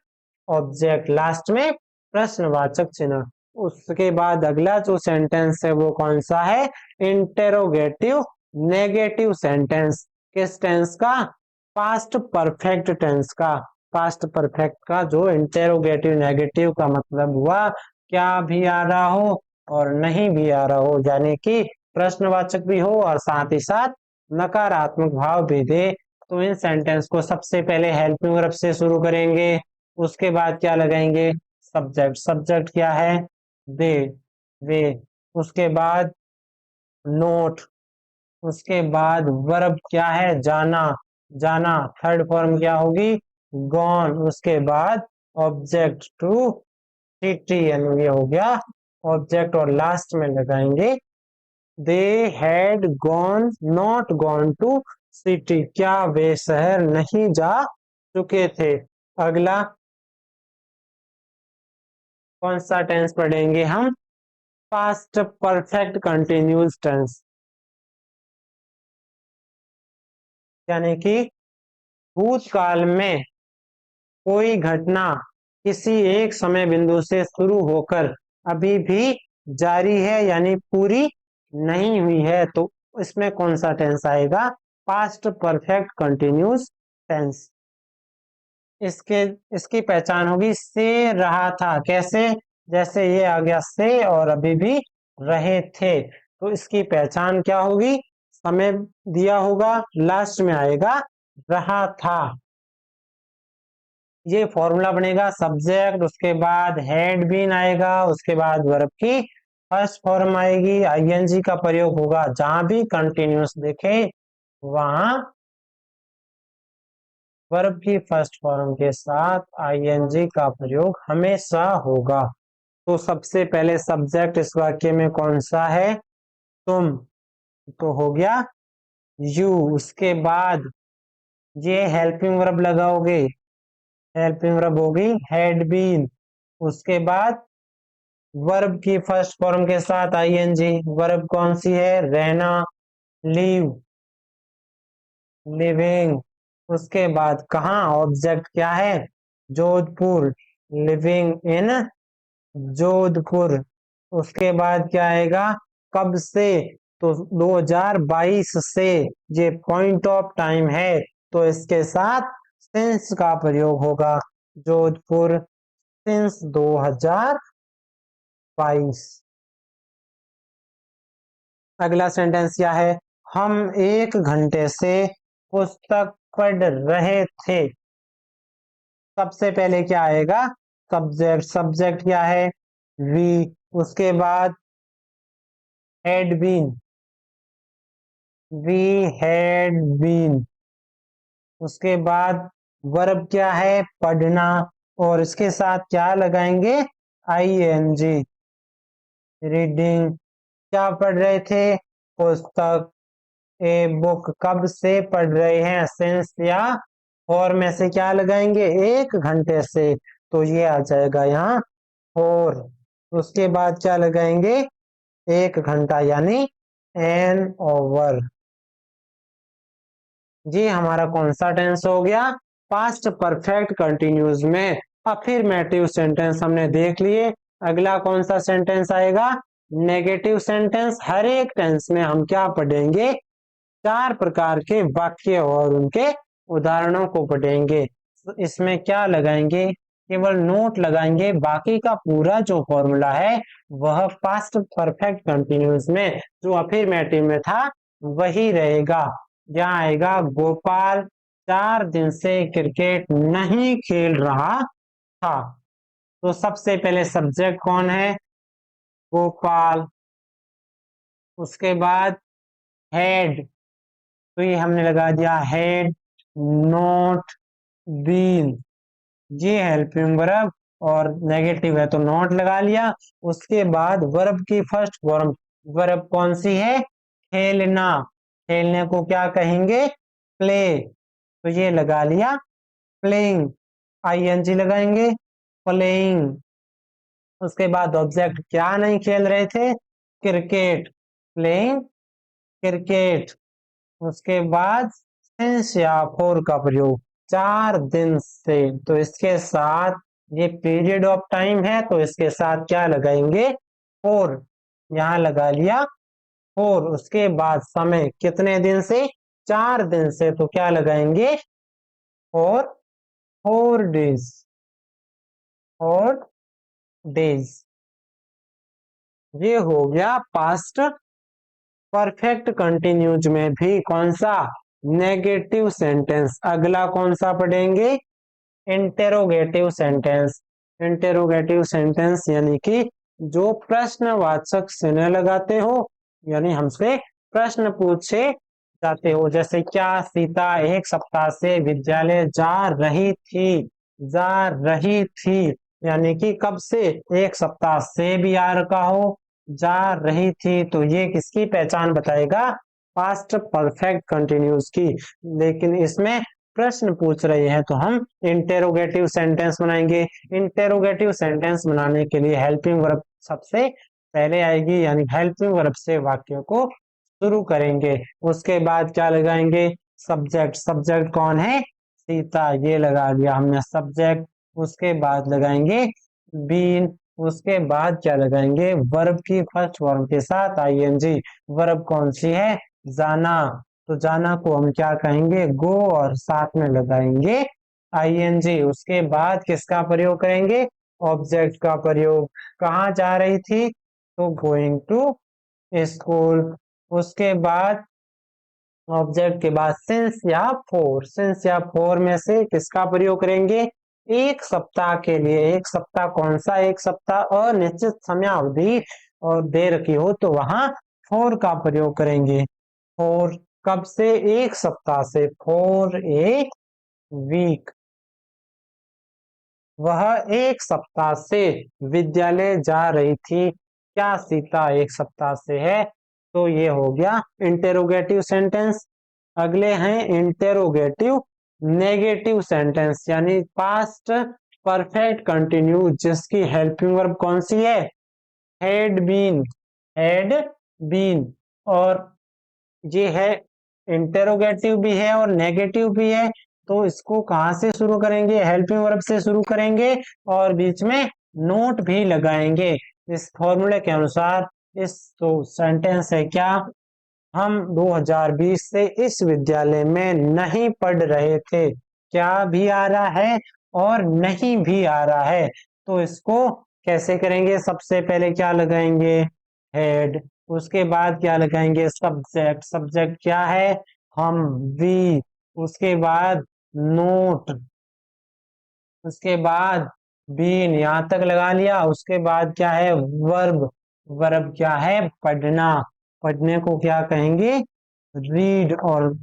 ऑब्जेक्ट, लास्ट में प्रश्नवाचक चिन्ह। उसके बाद अगला जो सेंटेंस है वो कौन सा है, इंटेरोगेटिव नेगेटिव सेंटेंस। किस टेंस का, पास्ट परफेक्ट टेंस का। पास्ट परफेक्ट का जो इंटेरोगेटिव नेगेटिव का मतलब हुआ क्या भी आ रहा हो और नहीं भी आ रहा हो, यानी कि प्रश्नवाचक भी हो और साथ ही साथ नकारात्मक भाव भी दे। तो इन सेंटेंस को सबसे पहले हेल्पिंग वर्ब से शुरू करेंगे, उसके बाद क्या लगाएंगे सब्जेक्ट, सब्जेक्ट क्या है दे, वे, उसके बाद नोट, उसके बाद वर्ब क्या है जाना, जाना, थर्ड फॉर्म क्या होगी गॉन, उसके बाद ऑब्जेक्ट टू सिटी, यानी ये हो गया ऑब्जेक्ट, और लास्ट में लगाएंगे they had gone not gone to city, क्या वे शहर नहीं जा चुके थे। अगला कौन सा टेंस पढ़ेंगे हम, पास्ट परफेक्ट कंटिन्यूअस टेंस, यानी कि भूतकाल में कोई घटना किसी एक समय बिंदु से शुरू होकर अभी भी जारी है यानी पूरी नहीं हुई है, तो इसमें कौन सा टेंस आएगा, पास्ट परफेक्ट कंटिन्यूअस टेंस। इसके इसकी पहचान होगी से रहा था, कैसे, जैसे ये आ गया से और अभी भी रहे थे, तो इसकी पहचान क्या होगी, समय दिया होगा, लास्ट में आएगा रहा था। ये फॉर्मूला बनेगा सब्जेक्ट, उसके बाद हेड बीन आएगा, उसके बाद वर्ब की फर्स्ट फॉर्म आएगी, आईएनजी का प्रयोग होगा, जहां भी कंटिन्यूअस देखे वहां वर्ब की फर्स्ट फॉर्म के साथ आईएनजी का प्रयोग हमेशा होगा। तो सबसे पहले सब्जेक्ट इस वाक्य में कौन सा है, तुम, तो हो गया यू। उसके बाद ये हेल्पिंग वर्ब लगाओगे, हेल्पिंग वर्ब होगी हैड बीन, उसके बाद वर्ब की फर्स्ट फॉर्म के साथ आईएनजी, वर्ब कौन सी है रहना, लीव, लिविंग, उसके बाद कहाँ ऑब्जेक्ट क्या है जोधपुर, लिविंग इन जोधपुर, उसके बाद क्या आएगा कब से, तो 2022 से ये पॉइंट ऑफ टाइम है, तो इसके साथ सिंस का प्रयोग होगा। जोधपुर सिंस 2022। अगला सेंटेंस क्या है? हम 1 घंटे से पुस्तक पढ़ रहे थे। सबसे पहले क्या आएगा? सब्जेक्ट। सब्जेक्ट क्या है? वी। उसके बाद had been, we had been. उसके बाद वर्ब क्या है? पढ़ना। और इसके साथ क्या लगाएंगे? ING। रीडिंग। क्या पढ़ रहे थे? पुस्तक। A book. कब से पढ़ रहे हैं? सिंस या फॉर में से क्या लगाएंगे? 1 घंटे से, तो ये आ जाएगा यहाँ फॉर। उसके बाद क्या लगाएंगे? 1 घंटा यानी एन ओवर। जी हमारा कौन सा टेंस हो गया? पास्ट परफेक्ट कंटिन्यूस में अफर्मेटिव सेंटेंस हमने देख लिए। अगला कौन सा सेंटेंस आएगा? Negative sentence. हर एक टेंस में हम क्या पढ़ेंगे? 4 प्रकार के वाक्य और उनके उदाहरणों को पढ़ेंगे। इसमें क्या लगाएंगे? केवल नोट लगाएंगे, बाकी का पूरा जो फॉर्मूला है वह पास्ट परफेक्ट कंटिन्यूस में जो अफर्मेटिव में था वही रहेगा। यहाँ आएगा गोपाल 4 दिन से क्रिकेट नहीं खेल रहा था। तो सबसे पहले सब्जेक्ट कौन है? गोपाल। उसके बाद हेड, तो ये हमने लगा दिया हेड नॉट बीन। ये हेल्पिंग वर्ब और नेगेटिव है तो नॉट लगा लिया। उसके बाद वर्ब की फर्स्ट फॉर्म, वर्ब कौन सी है? खेलना। खेलने को क्या कहेंगे? प्ले। तो ये लगा लिया प्लेइंग, ING लगाएंगे प्लेइंग। उसके बाद ऑब्जेक्ट क्या नहीं खेल रहे थे? क्रिकेट। Playing cricket. उसके बाद सिंस या फॉर का प्रयोग 4 दिन से, तो इसके साथ ये पीरियड ऑफ टाइम है तो इसके साथ क्या लगाएंगे? फॉर। यहाँ लगा लिया फॉर। उसके बाद समय कितने दिन से? 4 दिन से, तो क्या लगाएंगे? For 4 days. 4 डेज। ये हो गया पास्ट परफेक्ट कंटिन्यूज में भी कौन सा? Negative sentence. अगला कौन सा पढ़ेंगे? Interrogative sentence. इंटेरोगेटिव सेंटेंस यानी कि जो प्रश्नवाचक चिन्ह लगाते हो, यानी हमसे प्रश्न पूछे जाते हो। जैसे क्या सीता 1 सप्ताह से विद्यालय जा रही थी? जा रही थी यानी कि कब से? 1 सप्ताह से भी आ रखा हो, जा रही थी, तो ये किसकी पहचान बताएगा? पास्ट परफेक्ट कंटिन्यूस की। लेकिन इसमें प्रश्न पूछ रहे हैं तो हम इंटेरोगेटिव सेंटेंस बनाएंगे। इंटेरोगेटिव सेंटेंस बनाने के लिए हेल्पिंग वर्ब सबसे पहले आएगी, यानी हेल्पिंग वर्ब से वाक्य को शुरू करेंगे। उसके बाद क्या लगाएंगे? सब्जेक्ट। सब्जेक्ट कौन है? सीता। ये लगा दिया हमने सब्जेक्ट। उसके बाद लगाएंगे बीन। उसके बाद क्या लगाएंगे? वर्ब की फर्स्ट फॉर्म के साथ ING। वर्ब कौन सी है? जाना। तो जाना को हम क्या कहेंगे? गो, और साथ में लगाएंगे ING। उसके बाद किसका प्रयोग करेंगे? ऑब्जेक्ट का प्रयोग। कहाँ जा रही थी? तो गोइंग टू स्कूल। उसके बाद ऑब्जेक्ट के बाद सिंस या फॉर। सिंस या फॉर में से किसका प्रयोग करेंगे? 1 सप्ताह के लिए। 1 सप्ताह कौन सा? 1 सप्ताह अनिश्चित समयावधि और दे रखी हो तो वहां फॉर का प्रयोग करेंगे। फॉर कब से? 1 सप्ताह से। For a week. वह 1 सप्ताह से विद्यालय जा रही थी। क्या सीता 1 सप्ताह से है? तो ये हो गया इंटेरोगेटिव सेंटेंस। अगले हैं इंटेरोगेटिव नेगेटिव सेंटेंस, यानी पास्ट परफेक्ट कंटिन्यू जिसकी हेल्पिंग वर्ब कौन सी है? Had been. Had been. और ये है इंटेरोगेटिव भी है और नेगेटिव भी है, तो इसको कहाँ से शुरू करेंगे? हेल्पिंग वर्ब से शुरू करेंगे और बीच में नोट भी लगाएंगे। इस फॉर्मूले के अनुसार इस तो सेंटेंस है क्या? हम 2020 से इस विद्यालय में नहीं पढ़ रहे थे। क्या भी आ रहा है और नहीं भी आ रहा है, तो इसको कैसे करेंगे? सबसे पहले क्या लगाएंगे? हेड। उसके बाद क्या लगाएंगे? सब्जेक्ट। सब्जेक्ट क्या है? हम, वी। उसके बाद नोट। उसके बाद बीन, यहां तक लगा लिया। उसके बाद क्या है? वर्ब। वर्ब क्या है? पढ़ना। पढ़ने को क्या कहेंगे? रीड। और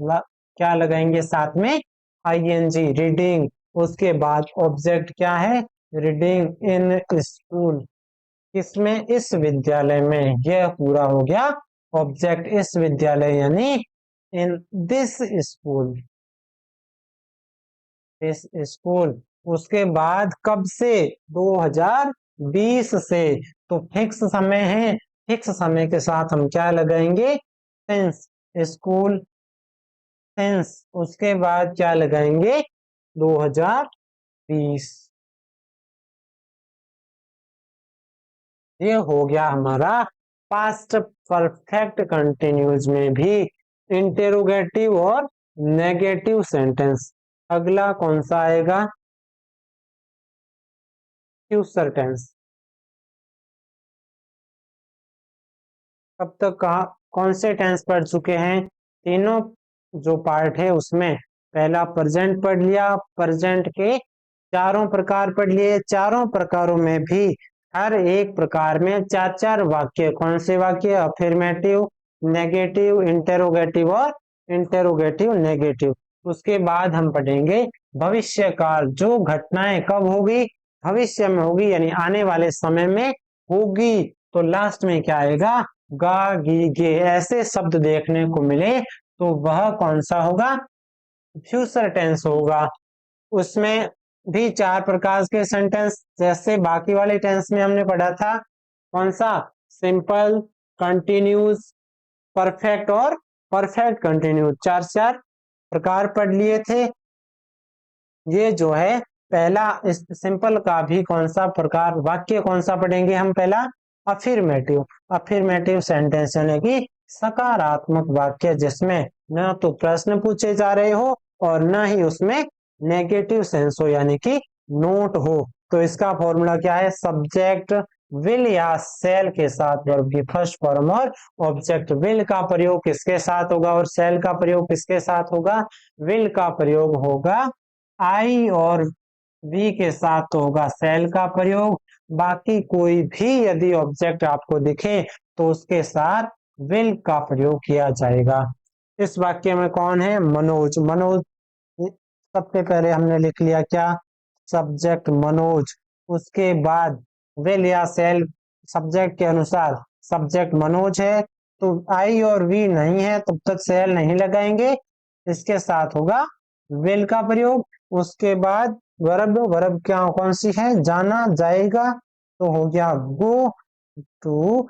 क्या लगाएंगे साथ में? ING, reading. उसके बाद ऑब्जेक्ट क्या है? Reading in school. किसमें? इस विद्यालय में। यह पूरा हो गया ऑब्जेक्ट इस विद्यालय यानी इन दिस स्कूल। इस स्कूल। उसके बाद कब से? 2020 से। तो फिक्स समय है। फिक्स समय के साथ हम क्या लगाएंगे? सिंस। School since. उसके बाद क्या लगाएंगे? 2020। ये हो गया हमारा पास्ट परफेक्ट कंटिन्यूज में भी इंटेरोगेटिव और नेगेटिव सेंटेंस। अगला कौन सा आएगा? Future tense. अब तक कहा कौन से टेंस पढ़ चुके हैं? तीनों जो पार्ट है उसमें पहला प्रेजेंट पढ़ लिया। प्रेजेंट के चारों प्रकार पढ़ लिए। चारों प्रकारों में भी हर एक प्रकार में चार चार वाक्य। कौन से वाक्य? अफर्मेटिव, नेगेटिव, इंटेरोगेटिव और इंटेरोगेटिव नेगेटिव। उसके बाद हम पढ़ेंगे भविष्य काल। जो घटनाएं कब होगी? भविष्य में होगी, यानी आने वाले समय में होगी। तो लास्ट में क्या आएगा? गा, गी, गे। ऐसे शब्द देखने को मिले तो वह कौन सा होगा? फ्यूचर टेंस होगा। उसमें भी चार प्रकार के सेंटेंस, जैसे बाकी वाले टेंस में हमने पढ़ा था। कौन सा? सिंपल, कंटिन्यूस, परफेक्ट और परफेक्ट कंटिन्यूस। चार चार प्रकार पढ़ लिए थे। ये जो है पहला सिंपल का भी कौन सा प्रकार वाक्य कौन सा पढ़ेंगे हम? पहला अफर्मेटिव। अफर्मेटिव सेंटेंस यानी कि सकारात्मक वाक्य, जिसमें न तो प्रश्न पूछे जा रहे हो और न ही उसमें नेगेटिव सेंस हो, यानी कि नोट हो। तो इसका फॉर्मूला क्या है? सब्जेक्ट विल या सेल के साथ वर्ब की फर्स्ट फॉर्म, और ऑब्जेक्ट विल का प्रयोग किसके साथ होगा और सेल का प्रयोग किसके साथ होगा? विल का प्रयोग होगा आई और वी के साथ, तो होगा सेल का प्रयोग। बाकी कोई भी यदि ऑब्जेक्ट आपको दिखे तो उसके साथ विल का प्रयोग किया जाएगा। इस वाक्य में कौन है? मनोज। मनोज सबसे पहले हमने लिख लिया क्या? सब्जेक्ट मनोज। उसके बाद विल या सेल सब्जेक्ट के अनुसार। सब्जेक्ट मनोज है तो आई और वी नहीं है, तब तक सेल नहीं लगाएंगे। इसके साथ होगा विल का प्रयोग। उसके बाद वर्ब। वर्ब क्या कौन सी है? जाना, जाएगा। तो हो गया गो टू।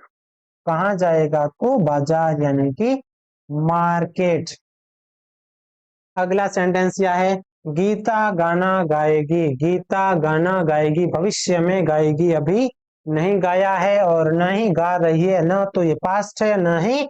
कहाँ जाएगा? तो बाजार यानी कि मार्केट। अगला सेंटेंस क्या है? गीता गाना गाएगी। गीता गाना गाएगी, भविष्य में गाएगी, अभी नहीं गाया है और न ही गा रही है। न तो ये पास्ट है न ही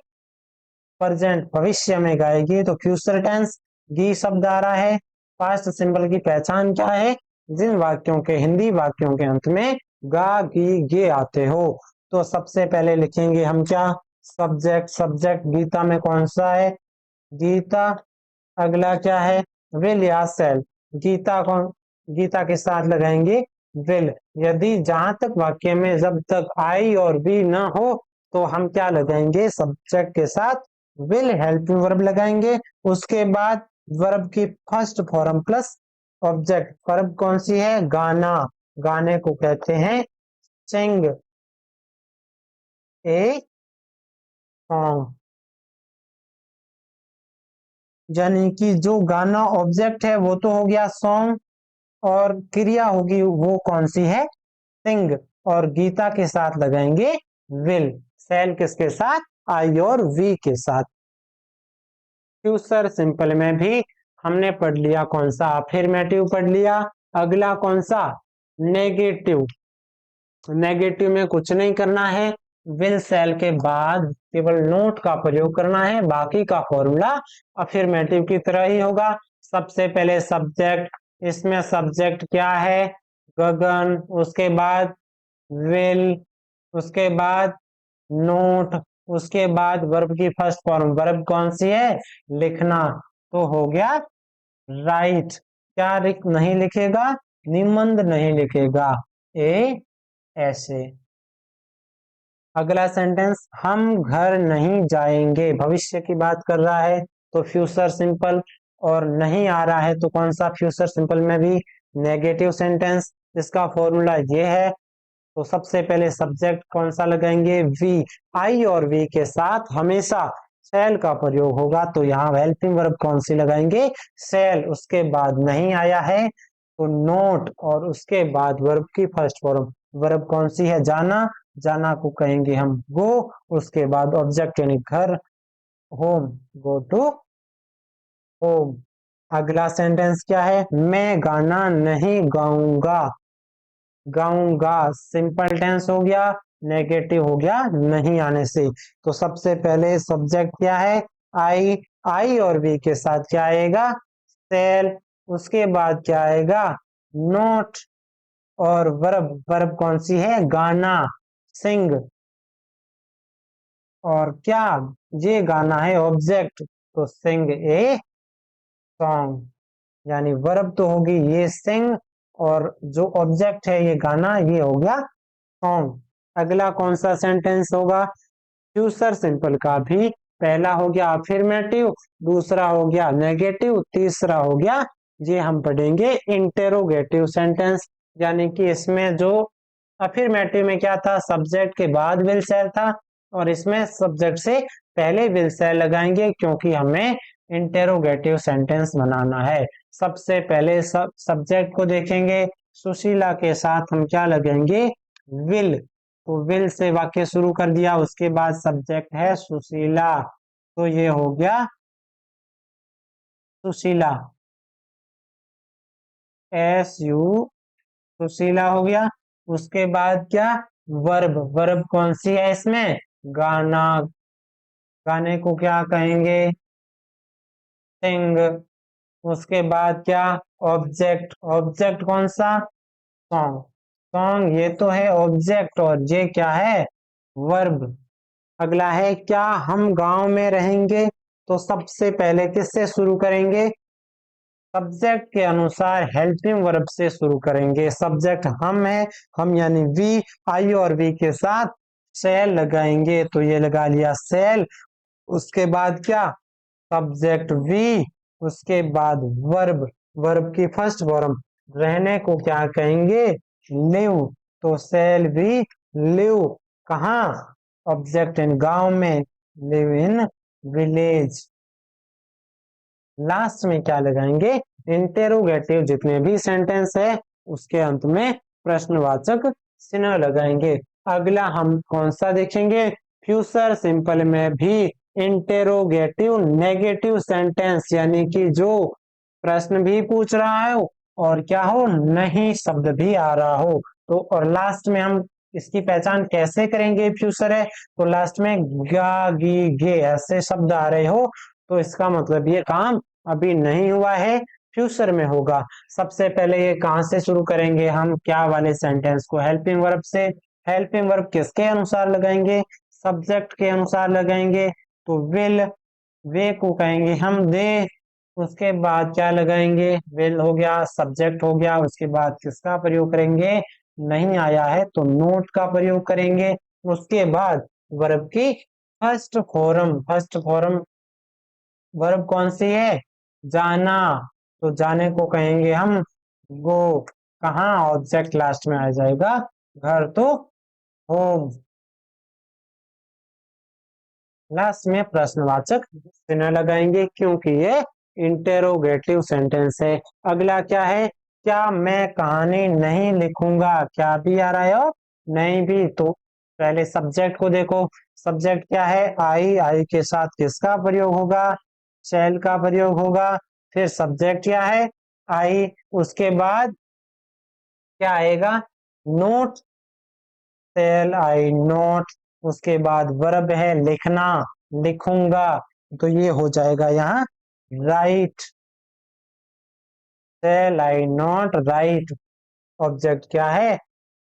प्रेजेंट। भविष्य में गाएगी तो फ्यूचर टेंस। गी शब्द आ रहा है। पास्ट सिंबल की पहचान क्या है? जिन वाक्यों के हिंदी वाक्यों के अंत में गा, गी, गे आते हो। तो सबसे पहले लिखेंगे हम क्या? सब्जेक्ट। सब्जेक्ट गीता में कौन सा है? गीता। अगला क्या है? विल या सेल। गीता कौन? गीता के साथ लगाएंगे विल। यदि जहां तक वाक्य में जब तक आई और बी ना हो तो हम क्या लगाएंगे? सब्जेक्ट के साथ विल हेल्पिंग वर्ब लगाएंगे। उसके बाद वर्ब की first form plus object. Verb कौन सी है? गाना। गाने को कहते हैं सिंग ए सॉन्ग। यानी कि जो गाना ऑब्जेक्ट है वो तो हो गया सॉन्ग, और क्रिया होगी वो कौन सी है? सिंग। और गीता के साथ लगाएंगे विल। सेल किसके साथ? आई और वी के साथ। फ्यूचर सिंपल में भी हमने पढ़ लिया कौन सा? अफर्मेटिव पढ़ लिया। अगला कौन सा? नेगेटिव। नेगेटिव में कुछ नहीं करना है। विल सेल के बाद केवल नोट का प्रयोग करना है, बाकी का फॉर्मूला अफर्मेटिव की तरह ही होगा। सबसे पहले सब्जेक्ट, इसमें सब्जेक्ट क्या है, गगन, उसके बाद विल, उसके बाद नोट, उसके बाद वर्ब की फर्स्ट फॉर्म, वर्ब कौन सी है, लिखना, तो हो गया राइट। क्या नहीं लिखेगा, निबंध नहीं लिखेगा, ए ऐसे। अगला सेंटेंस, हम घर नहीं जाएंगे, भविष्य की बात कर रहा है तो फ्यूचर सिंपल, और नहीं आ रहा है तो कौन सा फ्यूचर सिंपल में भी नेगेटिव सेंटेंस। इसका फॉर्मूला ये है, तो सबसे पहले सब्जेक्ट कौन सा लगाएंगे, वी। आई और वी के साथ हमेशा सेल का प्रयोग होगा, तो यहाँ हेल्पिंग वर्ब कौन सी लगाएंगे, सेल। उसके बाद नहीं आया है तो नोट, और उसके बाद वर्ब की फर्स्ट फॉर्म, वर्ब कौन सी है, जाना, जाना को कहेंगे हम गो। उसके बाद ऑब्जेक्ट यानी घर, होम, गो टू होम। अगला सेंटेंस क्या है, मैं गाना नहीं गाऊंगा, गाऊंगा सिंपल टेंस हो गया, नेगेटिव हो गया नहीं आने से। तो सबसे पहले सब्जेक्ट क्या है, आई, आई और वी के साथ क्या आएगा, सेल। उसके बाद क्या आएगा, नोट, और वर्ब, वर्ब कौन सी है, गाना, सिंग, और क्या, ये गाना है ऑब्जेक्ट, तो सिंग ए सॉन्ग, यानी वर्ब तो होगी ये सिंग, और जो ऑब्जेक्ट है ये गाना, ये हो गया सॉन्ग। अगला कौन सा सेंटेंस होगा, फ्यूचर सिंपल का भी पहला हो गया अफर्मेटिव, दूसरा हो गया नेगेटिव, तीसरा हो गया, ये हम पढ़ेंगे इंटेरोगेटिव सेंटेंस। यानी कि इसमें जो अफर्मेटिव में क्या था, सब्जेक्ट के बाद विल सेल था, और इसमें सब्जेक्ट से पहले विल सेल लगाएंगे, क्योंकि हमें इंटेरोगेटिव सेंटेंस बनाना है। सबसे पहले सब्जेक्ट को देखेंगे, सुशीला के साथ हम क्या लगाएंगे, विल। तो विल से वाक्य शुरू कर दिया, उसके बाद सब्जेक्ट है सुशीला, तो ये हो गया सुशीला, एस यू, सुशीला हो गया। उसके बाद क्या, वर्ब, वर्ब कौन सी है इसमें, गाना, गाने को क्या कहेंगे, सिंग। उसके बाद क्या, ऑब्जेक्ट, ऑब्जेक्ट कौन सा, सॉन्ग, सॉन्ग ये तो है ऑब्जेक्ट, और ये क्या है, वर्ब। अगला है क्या हम गांव में रहेंगे, तो सबसे पहले किससे शुरू करेंगे, सब्जेक्ट के अनुसार हेल्पिंग वर्ब से शुरू करेंगे। सब्जेक्ट हम है, हम यानी वी, आई और वी के साथ सेल लगाएंगे, तो ये लगा लिया सेल। उसके बाद क्या, सब्जेक्ट वी, उसके बाद वर्ब, वर्ब की फर्स्ट फॉर्म, रहने को क्या कहेंगे, लिव, तो सेल वी लिव, कहाँ, ऑब्जेक्ट इन गांव में, लिव इन विलेज। लास्ट में क्या लगाएंगे, इंटेरोगेटिव जितने भी सेंटेंस है उसके अंत में प्रश्नवाचक चिन्ह लगाएंगे। अगला हम कौन सा देखेंगे, फ्यूचर सिंपल में भी इंटेरोगेटिव नेगेटिव सेंटेंस, यानी कि जो प्रश्न भी पूछ रहा हो और क्या हो, नहीं शब्द भी आ रहा हो। तो और लास्ट में हम इसकी पहचान कैसे करेंगे, फ्यूचर है तो लास्ट में गा गी गे ऐसे शब्द आ रहे हो, तो इसका मतलब ये काम अभी नहीं हुआ है, फ्यूचर में होगा। सबसे पहले ये कहां से शुरू करेंगे हम, क्या वाले सेंटेंस को, हेल्पिंग वर्ब से। हेल्पिंग वर्ब किसके अनुसार लगाएंगे, सब्जेक्ट के अनुसार लगाएंगे, तो विल, वे को कहेंगे हम दे। उसके बाद क्या लगाएंगे, विल हो गया, सब्जेक्ट हो गया, उसके बाद किसका प्रयोग करेंगे, नहीं आया है तो नोट का प्रयोग करेंगे। उसके बाद वर्ब की first form, first form verb कौन सी है, जाना, तो जाने को कहेंगे हम गो, कहाँ, ऑब्जेक्ट लास्ट में आ जाएगा, घर, तो होम। लास्ट में प्रश्नवाचक चिन्ह लगाएंगे, क्योंकि ये इंटेरोगेटिव सेंटेंस है। अगला क्या है, क्या मैं कहानी नहीं लिखूंगा, क्या भी आ रहा है और नहीं भी, तो पहले सब्जेक्ट को देखो, सब्जेक्ट क्या है, आई, आई के साथ किसका प्रयोग होगा, शैल का प्रयोग होगा। फिर सब्जेक्ट क्या है, आई, उसके बाद क्या आएगा, नोट, सेल आई नोट, उसके बाद वर्ब है लिखना, लिखूंगा, तो ये हो जाएगा यहाँ write. Shall I not write. Object क्या है?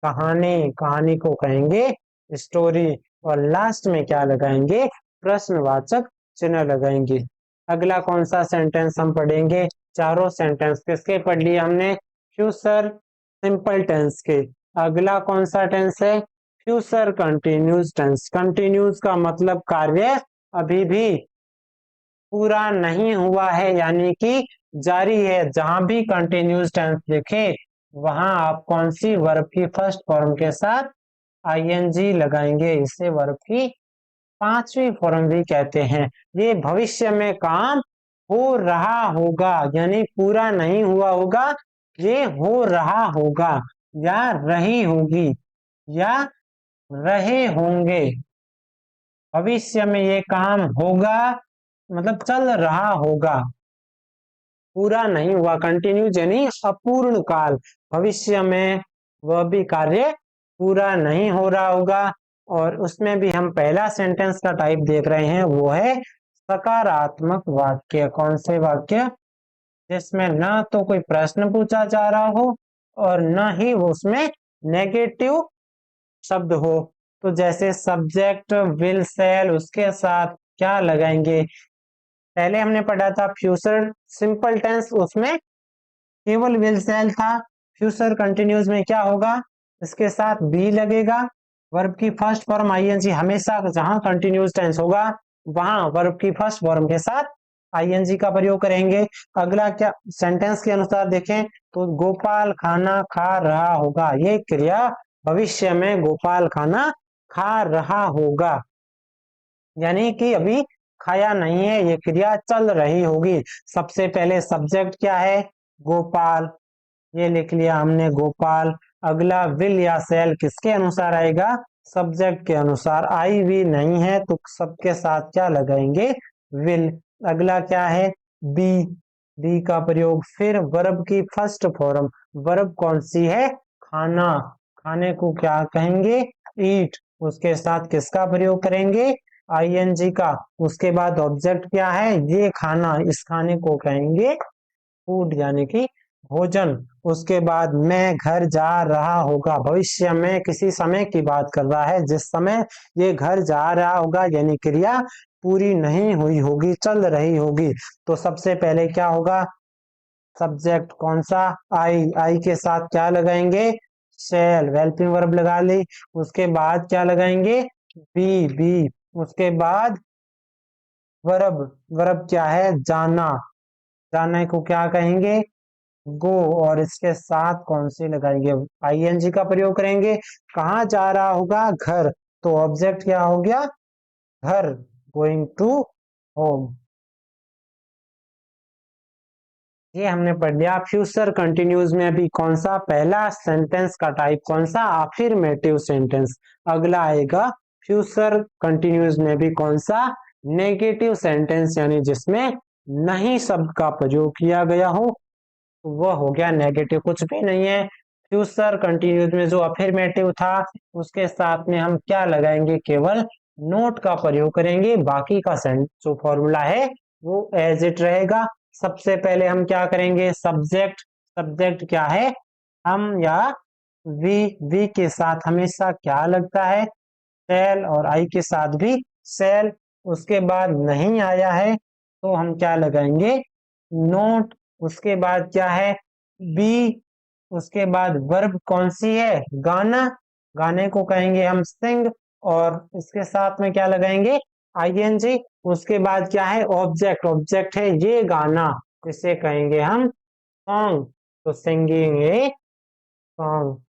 कहानी, कहानी को कहेंगे स्टोरी। और लास्ट में क्या लगाएंगे? प्रश्नवाचक चिन्ह लगाएंगे। अगला कौन सा सेंटेंस हम पढ़ेंगे? चारों सेंटेंस किसके पढ़ लिए हमने? फ्यूचर सिंपल टेंस के। अगला कौन सा टेंस है? Future continuous tense. कंटिन्यूस का मतलब कार्य अभी भी पूरा नहीं हुआ है, यानी कि जारी है। जहां भी कंटिन्यूस टेंस लिखे वहां आप कौन सी वर्ब की फर्स्ट फॉर्म के साथ आईएनजी लगाएंगे। इसे वर्ब की पांचवी फॉर्म भी कहते हैं। ये भविष्य में काम हो रहा होगा, यानी पूरा नहीं हुआ होगा, ये हो रहा होगा या रही होगी या रहे होंगे। भविष्य में ये काम होगा मतलब चल रहा होगा, पूरा नहीं हुआ। कंटिन्यू यानी अपूर्ण काल, भविष्य में वह भी कार्य पूरा नहीं हो रहा होगा। और उसमें भी हम पहला सेंटेंस का टाइप देख रहे हैं, वो है सकारात्मक वाक्य। कौन से वाक्य? जिसमें न तो कोई प्रश्न पूछा जा रहा हो और न ही वो उसमें नेगेटिव शब्द हो। तो जैसे सब्जेक्ट विल शैल, उसके साथ क्या लगाएंगे? पहले हमने पढ़ा था फ्यूचर सिंपल टेंस, उसमें केवल विल शैल था। फ्यूचर कंटिन्यूस में क्या होगा? इसके साथ बी लगेगा। वर्ब की फर्स्ट फॉर्म आईएनजी हमेशा जहां कंटिन्यूस टेंस होगा वहां वर्ब की फर्स्ट फॉर्म के साथ आईएनजी का प्रयोग करेंगे। अगला क्या सेंटेंस के अनुसार देखें तो गोपाल खाना खा रहा होगा, ये क्रिया भविष्य में गोपाल खाना खा रहा होगा, यानी कि अभी खाया नहीं है, ये क्रिया चल रही होगी। सबसे पहले सब्जेक्ट क्या है? गोपाल, ये लिख लिया हमने गोपाल। अगला विल या शैल किसके अनुसार आएगा? सब्जेक्ट के अनुसार। आई भी नहीं है तो सबके साथ क्या लगाएंगे? विल। अगला क्या है? बी, बी का प्रयोग फिर वर्ब की फर्स्ट फॉर्म। वर्ब कौन सी है? खाना, खाने को क्या कहेंगे? ईट। उसके साथ किसका प्रयोग करेंगे? आईएनजी का। उसके बाद ऑब्जेक्ट क्या है? ये खाना, इस खाने को कहेंगे फूड यानी कि भोजन। उसके बाद मैं घर जा रहा होगा, भविष्य में किसी समय की बात कर रहा है, जिस समय ये घर जा रहा होगा, यानी क्रिया पूरी नहीं हुई होगी, चल रही होगी। तो सबसे पहले क्या होगा? सब्जेक्ट कौन सा? आई, आई के साथ क्या लगाएंगे? शैल, हेल्पिंग वर्ब लगा ली। उसके बाद क्या लगाएंगे? Be, be. उसके बाद वर्ब, वर्ब क्या है? जाना, जाने को क्या कहेंगे? गो। और इसके साथ कौन सी लगाएंगे? आईएनजी का प्रयोग करेंगे। कहाँ जा रहा होगा? घर। तो ऑब्जेक्ट क्या हो गया? घर, गोइंग टू होम। ये हमने पढ़ लिया। फ्यूचर कंटिन्यूज में अभी कौन सा पहला सेंटेंस का टाइप कौन सा? Affirmative sentence. अगला आएगा फ्यूचर कंटिन्यूज में भी कौन सा? नेगेटिव सेंटेंस, यानी जिसमें नहीं शब्द का प्रयोग किया गया हो, वह हो गया नेगेटिव। कुछ भी नहीं है। फ्यूचर कंटिन्यूस में जो अफर्मेटिव था उसके साथ में हम क्या लगाएंगे? केवल नोट का प्रयोग करेंगे। बाकी का जो फॉर्मूला है वो एज इट रहेगा। सबसे पहले हम क्या करेंगे? सब्जेक्ट, सब्जेक्ट क्या है? हम या वी, वी के साथ हमेशा क्या लगता है? सेल। और आई के साथ भी सेल। उसके बाद नहीं आया है तो हम क्या लगाएंगे? नोट। उसके बाद क्या है? बी। उसके बाद वर्ब कौन सी है? गाना, गाने को कहेंगे हम सिंग। और इसके साथ में क्या लगाएंगे? आईएनजी। उसके बाद क्या है? ऑब्जेक्ट, ऑब्जेक्ट है ये गाना, इसे कहेंगे हम सॉन्ग, तो सिंगिंग ए सॉन्ग।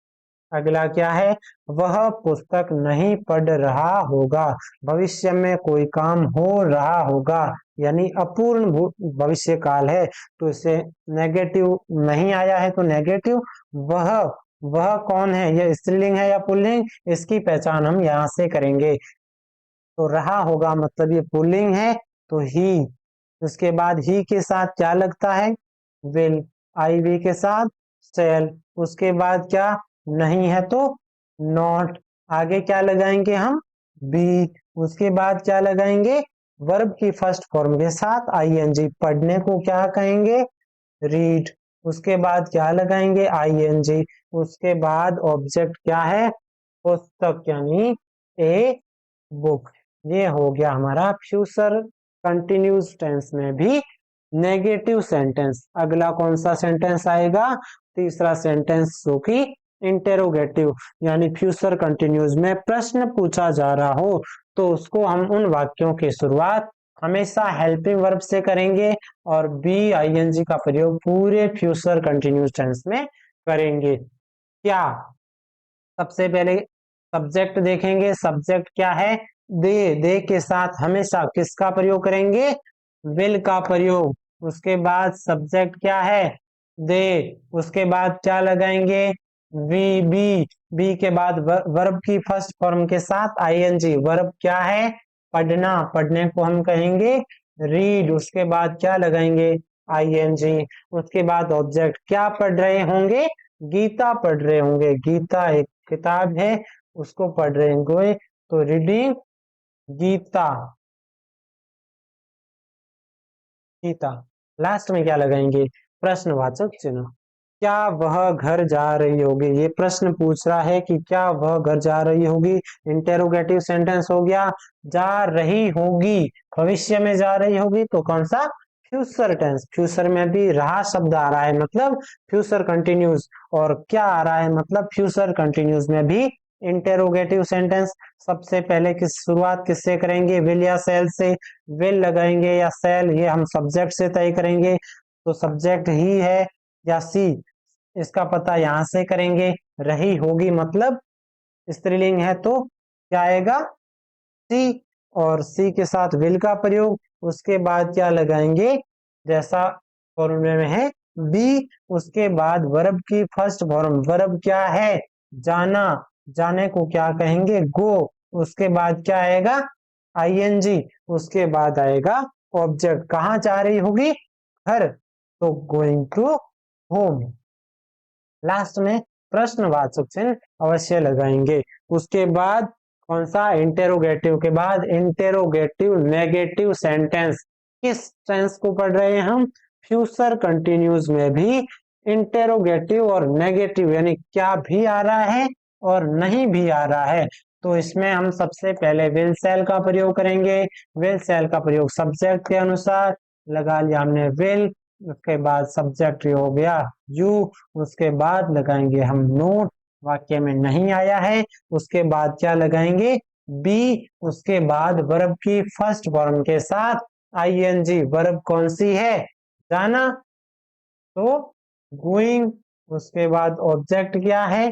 अगला क्या है? वह पुस्तक नहीं पढ़ रहा होगा, भविष्य में कोई काम हो रहा होगा, यानी अपूर्ण भविष्य काल है, तो इसे नेगेटिव नहीं आया है तो नेगेटिव। वह, वह कौन है? यह स्त्रीलिंग है या पुल्लिंग? इसकी पहचान हम यहाँ से करेंगे। तो रहा होगा मतलब ये पुल्लिंग है, तो ही। उसके बाद ही के साथ क्या लगता है? विल। आई वी के साथ सेल। उसके बाद क्या? नहीं है तो नॉट। आगे क्या लगाएंगे हम? बी, उसके बाद क्या लगाएंगे, वर्ब की फर्स्ट फॉर्म के साथ आईएनजी, पढ़ने को क्या कहेंगे, रीड। उसके बाद क्या लगाएंगे, आईएनजी। उसके बाद ऑब्जेक्ट क्या है, पुस्तक यानी ए बुक। ये हो गया हमारा फ्यूचर कंटिन्यूस टेंस में भी नेगेटिव सेंटेंस। अगला कौन सा सेंटेंस आएगा, तीसरा सेंटेंस जो कि इंटेरोगेटिव यानी फ्यूचर कंटिन्यूस में प्रश्न पूछा जा रहा हो तो उसको हम उन वाक्यों की शुरुआत हमेशा हेल्पिंग वर्ब से करेंगे और बी आईएनजी का प्रयोग पूरे फ्यूचर कंटिन्यूस टेंस में करेंगे। क्या, सबसे पहले सब्जेक्ट देखेंगे। सब्जेक्ट क्या है, दे के साथ हमेशा किसका प्रयोग करेंगे, विल का प्रयोग। उसके बाद सब्जेक्ट क्या है, दे। उसके बाद क्या लगाएंगे, वी, बी के बाद वर्ब की फर्स्ट फॉर्म के साथ आईएनजी। वर्ब क्या है, पढ़ना, पढ़ने को हम कहेंगे रीड। उसके बाद क्या लगाएंगे, आईएनजी। उसके बाद ऑब्जेक्ट, क्या पढ़ रहे होंगे, गीता पढ़ रहे होंगे। गीता एक किताब है, उसको पढ़ रहे होंगे तो रीडिंग गीता, गीता। लास्ट में क्या लगाएंगे, प्रश्नवाचक चिन्ह। क्या वह घर जा रही होगी, ये प्रश्न पूछ रहा है कि क्या वह घर जा रही होगी, इंटेरोगेटिव सेंटेंस हो गया। जा रही होगी, भविष्य में जा रही होगी तो कौन सा, फ्यूचर टेंस। फ्यूचर में भी रहा शब्द आ रहा है मतलब फ्यूचर कंटिन्यूस, और क्या आ रहा है मतलब फ्यूचर कंटिन्यूस में भी इंटेरोगेटिव सेंटेंस। सबसे पहले किस शुरुआत किससे करेंगे, विल या सेल से। विल लगाएंगे या सेल, ये हम सब्जेक्ट से तय करेंगे, तो सब्जेक्ट ही है या सी, इसका पता यहां से करेंगे। रही होगी मतलब स्त्रीलिंग है तो क्या आएगा, सी, और सी के साथ विल का प्रयोग। उसके बाद क्या लगाएंगे, जैसा फॉर्मूले में है बी। उसके बाद वर्ब की फर्स्ट फॉर्म, वर्ब क्या है, जाना, जाने को क्या कहेंगे, गो। उसके बाद क्या आएगा, आईएनजी। उसके बाद आएगा ऑब्जेक्ट, कहाँ जा रही होगी, घर, तो गोइंग टू होम। लास्ट में प्रश्नवाचक चिन्ह अवश्य लगाएंगे। उसके बाद कौन सा, इंटेरोगेटिव के बाद इंटेरोगेटिव नेगेटिव सेंटेंस। किस टेंस को पढ़ रहे हैं हम, फ्यूचर कंटिन्यूस में भी इंटेरोगेटिव और नेगेटिव यानी क्या भी आ रहा है और नहीं भी आ रहा है, तो इसमें हम सबसे पहले विल सेल का प्रयोग करेंगे। विल सेल का प्रयोग सब्जेक्ट के अनुसार लगा लिया हमने विल। उसके बाद सब्जेक्ट हो गया यू। उसके बाद लगाएंगे हम नोट, वाक्य में नहीं आया है। उसके बाद क्या लगाएंगे, बी। उसके बाद वर्ब की फर्स्ट फॉर्म के साथ आईएनजी। वर्ब कौन सी है, जाना, तो गोइंग। उसके बाद ऑब्जेक्ट क्या है,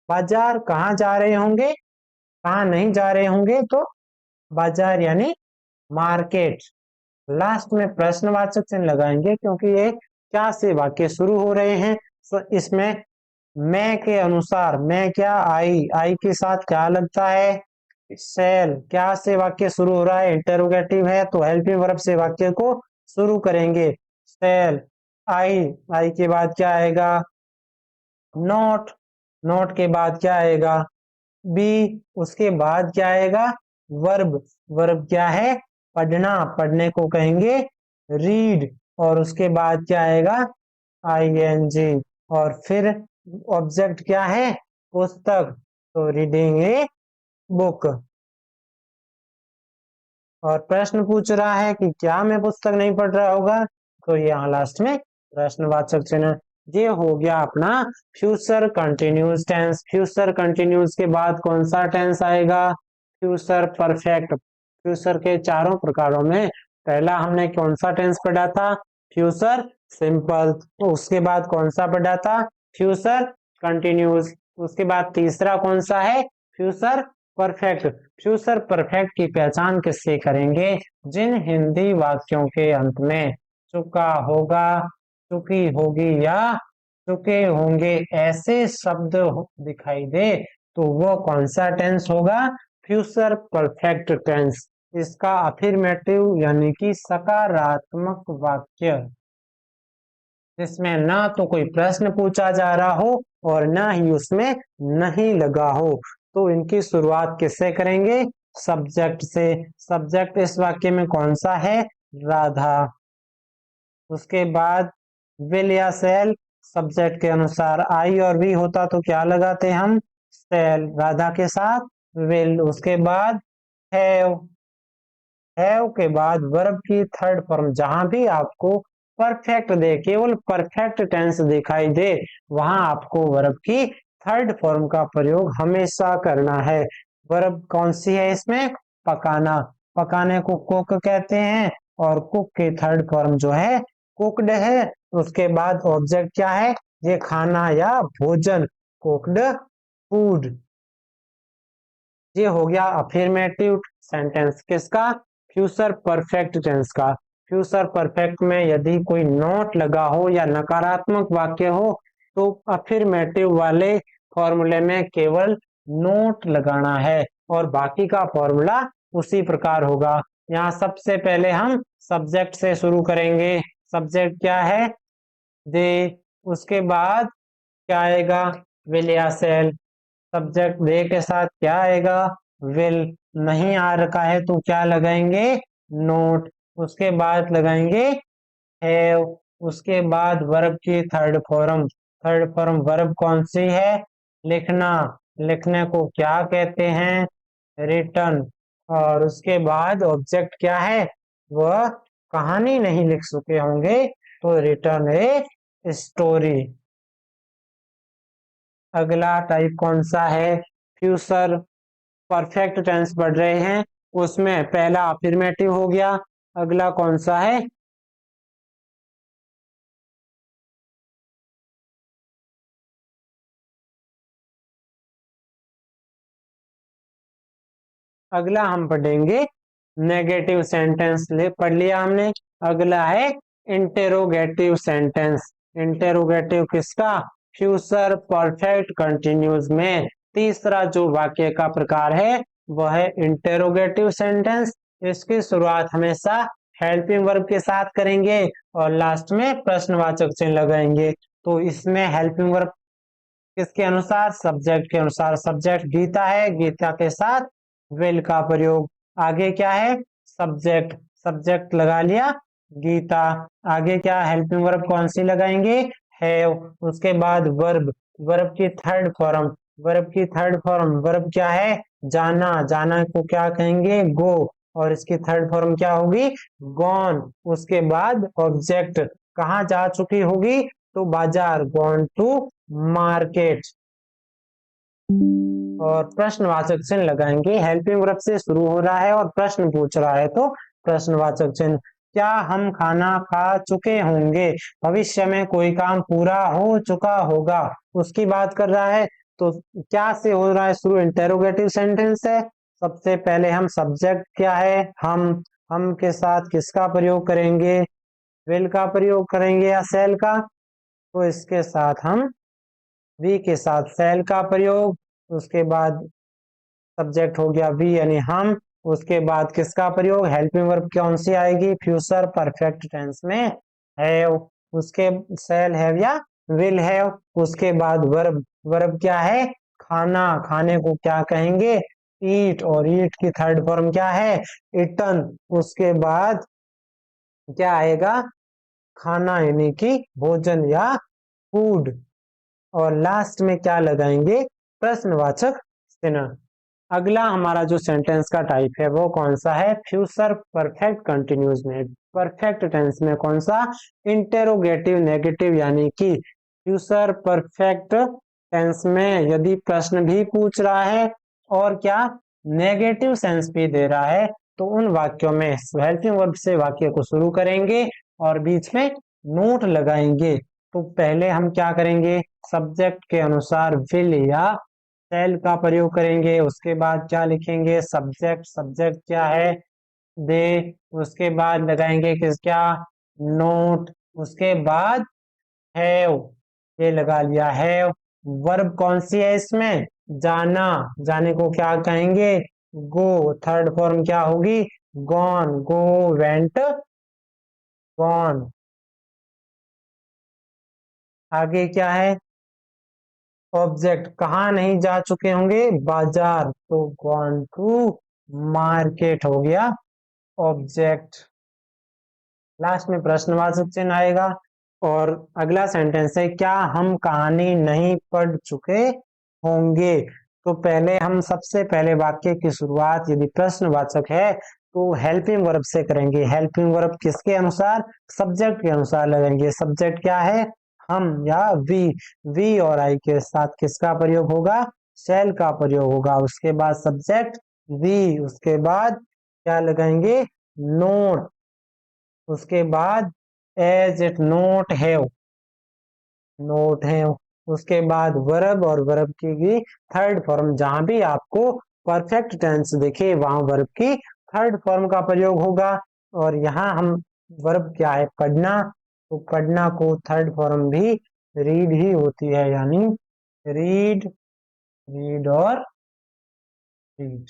बाजार, कहाँ जा रहे होंगे, कहाँ नहीं जा रहे होंगे तो बाजार यानी मार्केट। लास्ट में प्रश्नवाचक चिन्ह लगाएंगे क्योंकि ये क्या से वाक्य शुरू हो रहे हैं। तो इसमें मैं के अनुसार, मैं क्या, आई के साथ क्या लगता है, सेल। क्या से वाक्य शुरू हो रहा है, इंटरोगेटिव है तो हेल्पिंग वर्ब से वाक्य को शुरू करेंगे, सेल। आई के बाद क्या आएगा, नोट, नोट के बाद क्या आएगा, बी। उसके बाद क्या आएगा, वर्ब, वर्ब क्या है, पढ़ना, पढ़ने को कहेंगे रीड। और उसके बाद क्या आएगा, आईएनजी। और फिर ऑब्जेक्ट क्या है, पुस्तक, तो रीडिंग ए बुक। और प्रश्न पूछ रहा है कि क्या मैं पुस्तक नहीं पढ़ रहा होगा, तो यहाँ लास्ट में प्रश्नवाचक चिन्ह। ये हो गया अपना future continuous tense. Future continuous के बाद कौन सा टेंस आएगा, फ्यूचर परफेक्ट। फ्यूचर के चारों प्रकारों में पहला हमने कौन सा टेंस पढ़ा था, फ्यूचर सिंपल। उसके बाद कौन सा पढ़ा था, फ्यूचर कंटिन्यूस। उसके बाद तीसरा कौन सा है, फ्यूचर परफेक्ट। फ्यूचर परफेक्ट की पहचान किससे करेंगे, जिन हिंदी वाक्यों के अंत में चुका होगा, चुकी होगी या चुके होंगे ऐसे शब्द दिखाई दे तो वो कौन सा टेंस होगा, फ्यूचर परफेक्ट टेंस। इसका अफर्मेटिव यानी कि सकारात्मक वाक्य जिसमें ना तो कोई प्रश्न पूछा जा रहा हो और ना ही उसमें नहीं लगा हो, तो इनकी शुरुआत किससे करेंगे, सब्जेक्ट से। सब्जेक्ट इस वाक्य में कौन सा है? राधा। उसके बाद विल या सेल, सब्जेक्ट के अनुसार आई और वी होता तो क्या लगाते हम? सेल, राधा के साथ विल। उसके बाद हैव, हैव के बाद वर्ब की थर्ड फॉर्म, जहां भी आपको परफेक्ट दे, केवल परफेक्ट टेंस दिखाई दे, वहां आपको वर्ब की थर्ड फॉर्म का प्रयोग हमेशा करना है। वर्ब कौन सी है इसमें? पकाना। पकाने को कुक कहते हैं और कुक की थर्ड फॉर्म जो है कुकड है। उसके बाद ऑब्जेक्ट क्या है? ये खाना या भोजन, कुकड फूड। ये हो गया अफर्मेटिव सेंटेंस किसका? फ्यूचर परफेक्ट टेंस का। फ्यूचर परफेक्ट में यदि कोई नॉट लगा हो या नकारात्मक वाक्य हो तो अफर्मेटिव वाले फॉर्मूले में केवल नोट लगाना है और बाकी का फॉर्मूला उसी प्रकार होगा। यहाँ सबसे पहले हम सब्जेक्ट से शुरू करेंगे। सब्जेक्ट क्या है? दे। उसके बाद क्या आएगा? विल या सेल। सब्जेक्ट दे के साथ क्या आएगा? विल। नहीं आ रखा है तो क्या लगाएंगे? नोट। उसके बाद लगाएंगे हैव। उसके बाद वर्ब की third form. Third form verb कौन सी है? लिखना। लिखने को क्या कहते हैं? रिटर्न। और उसके बाद ऑब्जेक्ट क्या है? वह कहानी नहीं लिख चुके होंगे तो रिटर्न ए स्टोरी। अगला टाइप कौन सा है? फ्यूचर परफेक्ट टेंस पढ़ रहे हैं, उसमें पहला अफर्मेटिव हो गया। अगला कौन सा है? अगला हम पढ़ेंगे नेगेटिव सेंटेंस। ले पढ़ लिया हमने। अगला है इंटेरोगेटिव सेंटेंस। इंटेरोगेटिव किसका? फ्यूचर परफेक्ट कंटिन्यूज में तीसरा जो वाक्य का प्रकार है वह है इंटेरोगेटिव सेंटेंस। इसकी शुरुआत हमेशा हेल्पिंग वर्ब के साथ करेंगे और लास्ट में प्रश्नवाचक चिन्ह लगाएंगे। तो इसमें हेल्पिंग वर्ब किसके अनुसार? सब्जेक्ट के अनुसार। सब्जेक्ट गीता है, गीता के साथ विल का प्रयोग। आगे क्या है? सब्जेक्ट। सब्जेक्ट लगा लिया गीता। आगे क्या? हेल्पिंग वर्ब कौन सी लगाएंगे? हैव। उसके बाद वर्ब। वर्ब की थर्ड फॉर्म। वर्ब की थर्ड फॉर्म वर्ब क्या है? जाना। जाना को क्या कहेंगे? गो। और इसकी थर्ड फॉर्म क्या होगी? गॉन। उसके बाद ऑब्जेक्ट कहाँ जा चुकी होगी? तो बाजार, गॉन टू मार्केट। और प्रश्नवाचक चिन्ह लगाएंगे। हेल्पिंग वर्ब से शुरू हो रहा है और प्रश्न पूछ रहा है तो प्रश्नवाचक चिन्ह। क्या हम खाना खा चुके होंगे? भविष्य में कोई काम पूरा हो चुका होगा उसकी बात कर रहा है। तो क्या से हो रहा है शुरू? इंटेरोगेटिव सेंटेंस है। सबसे पहले हम सब्जेक्ट क्या है? हम के साथ किसका प्रयोग करेंगे? विल का प्रयोग करेंगे या सेल का? तो इसके साथ हम वी के साथ सेल का प्रयोग। उसके बाद सब्जेक्ट हो गया वी यानी हम। उसके बाद किसका प्रयोग? हेल्पिंग वर्ब कौन सी आएगी? फ्यूचर परफेक्ट टेंस में हैव। उसके सेल हैव या विल हैव। उसके बाद वर्ब। वर्ब क्या है? खाना। खाने को क्या कहेंगे? ईट। और ईट की थर्ड फॉर्म क्या है? इटन। उसके बाद क्या आएगा? खाना यानी कि भोजन या फूड। और लास्ट में क्या लगाएंगे? प्रश्नवाचक चिन्ह। अगला हमारा जो सेंटेंस का टाइप है वो कौन सा है? फ्यूचर परफेक्ट कंटिन्यूज में। परफेक्ट टेंस में कौन सा? इंटेरोगेटिव नेगेटिव यानी कि फ्यूचर परफेक्ट टेंस में यदि प्रश्न भी पूछ रहा है और क्या नेगेटिव सेंस भी दे रहा है तो उन वाक्यों में हेल्पिंग वर्ब से वाक्य को शुरू करेंगे और बीच में नोट लगाएंगे। तो पहले हम क्या करेंगे? सब्जेक्ट के अनुसार विल या सेल का प्रयोग करेंगे। उसके बाद क्या लिखेंगे? सब्जेक्ट। सब्जेक्ट क्या है? दे। उसके बाद लगाएंगे किस क्या? नोट। उसके बाद हैव, ये लगा लिया हैव। वर्ब कौन सी है इसमें? जाना। जाने को क्या कहेंगे? गो। थर्ड फॉर्म क्या होगी? गॉन। गो, वेंट, गॉन। आगे क्या है? ऑब्जेक्ट कहाँ नहीं जा चुके होंगे? बाजार, तो गॉन टू मार्केट हो गया ऑब्जेक्ट। लास्ट में प्रश्नवाचक चिन्ह आएगा। और अगला सेंटेंस है, क्या हम कहानी नहीं पढ़ चुके होंगे? तो पहले हम सबसे पहले वाक्य की शुरुआत यदि प्रश्नवाचक है तो हेल्पिंग वर्ब से करेंगे। हेल्पिंग वर्ब किसके अनुसार? सब्जेक्ट के अनुसार लगेंगे। सब्जेक्ट क्या है? हम या वी और आई के साथ किसका प्रयोग होगा? शैल का प्रयोग होगा। उसके बाद सब्जेक्ट वी, उसके बाद क्या लगाएंगे? नोट, उसके बाद as it not have, not है। उसके बाद वर्ब, और वर्ब की भी थर्ड फॉर्म, जहां भी आपको परफेक्ट टेंस दिखे वहां वर्ब की थर्ड फॉर्म का प्रयोग होगा। और यहाँ हम वर्ब क्या है? पढ़ना, तो पढ़ना को थर्ड फॉर्म भी रीड ही होती है, यानी रीड, रीड और रीड।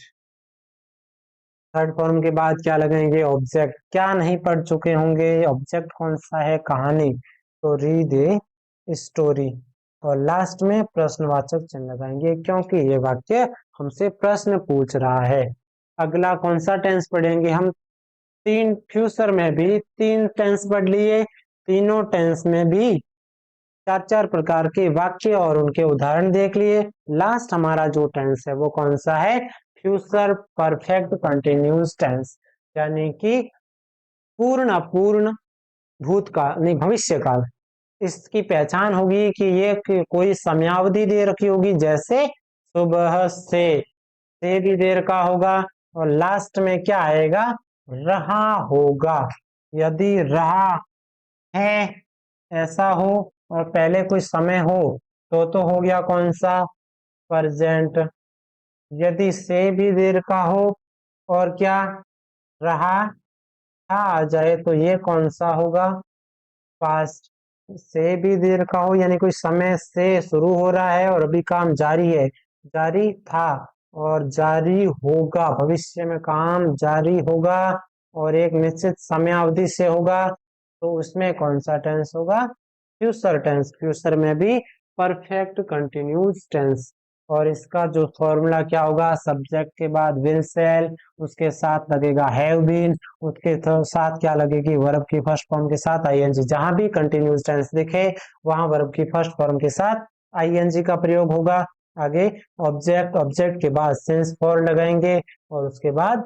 थर्ड फॉर्म के बाद क्या लगाएंगे? ऑब्जेक्ट। क्या नहीं पढ़ चुके होंगे? ऑब्जेक्ट कौन सा है? कहानी, तो रीड ए स्टोरी। और लास्ट में प्रश्नवाचक चिन्ह लगाएंगे क्योंकि ये वाक्य हमसे प्रश्न पूछ रहा है। अगला कौन सा टेंस पढ़ेंगे हम? तीन फ्यूचर में भी तीन टेंस पढ़ लिए। तीनों टेंस में भी चार चार प्रकार के वाक्य और उनके उदाहरण देख लिए। लास्ट हमारा जो टेंस है वो कौन सा है? फ्यूचर परफेक्ट कंटिन्यूस टेंस, यानी कि पूर्ण अपूर्ण भूतकाल नहीं भविष्य काल। इसकी पहचान होगी कि ये कोई समयावधि दे रखी होगी, जैसे सुबह से भी देर का होगा। और लास्ट में क्या आएगा? रहा होगा। यदि रहा है ऐसा हो और पहले कोई समय हो तो हो गया कौन सा? प्रेजेंट। यदि से भी देर का हो और क्या रहा था आ जाए तो ये कौन सा होगा? पास्ट। से भी देर का हो यानी कोई समय से शुरू हो रहा है और अभी काम जारी है, जारी था और जारी होगा, भविष्य में काम जारी होगा और एक निश्चित समयावधि से होगा, तो उसमें कौन सा टेंस होगा? Future tense. फ्यूचर में भी परफेक्ट कंटिन्यूस टेंस। और इसका जो फॉर्मूला क्या होगा? सब्जेक्ट के बाद विल शैल, उसके साथ लगेगा हैव बीन, उसके साथ क्या लगेगी? वर्ब की फर्स्ट फॉर्म के साथ आईएनजी। जहां भी कंटिन्यूस टेंस दिखे वहां वर्ब की फर्स्ट फॉर्म के साथ आईएनजी का प्रयोग होगा। आगे ऑब्जेक्ट, ऑब्जेक्ट के बाद सिंस फॉर लगाएंगे और उसके बाद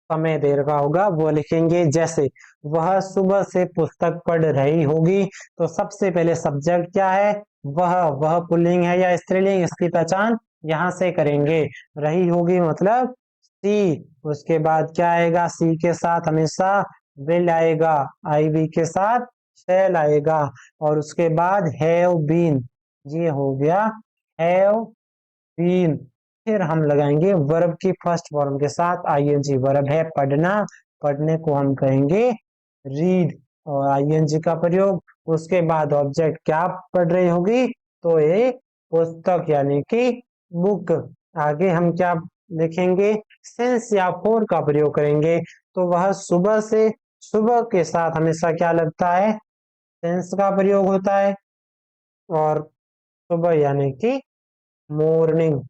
समय देर का होगा वो लिखेंगे। जैसे वह सुबह से पुस्तक पढ़ रही होगी, तो सबसे पहले सब्जेक्ट क्या है? वह पुल्लिंग है या स्त्रीलिंग, इसकी पहचान यहाँ से करेंगे। रही होगी मतलब सी। उसके बाद क्या आएगा? सी के साथ हमेशा विल आएगा, आई वी के साथ शैल आएगा। और उसके बाद हैव बीन, ये हो गया हैव बीन। फिर हम लगाएंगे वर्ब की फर्स्ट फॉर्म के साथ आईएनजी। वर्ब है पढ़ना, पढ़ने को हम कहेंगे रीड और आईएनजी का प्रयोग। उसके बाद ऑब्जेक्ट क्या पढ़ रही होगी? तो ये पुस्तक यानी कि बुक। आगे हम क्या लिखेंगे? सिंस या फोर का प्रयोग करेंगे। तो वह सुबह से, सुबह के साथ हमेशा क्या लगता है? सिंस का प्रयोग होता है। और सुबह यानी कि मॉर्निंग।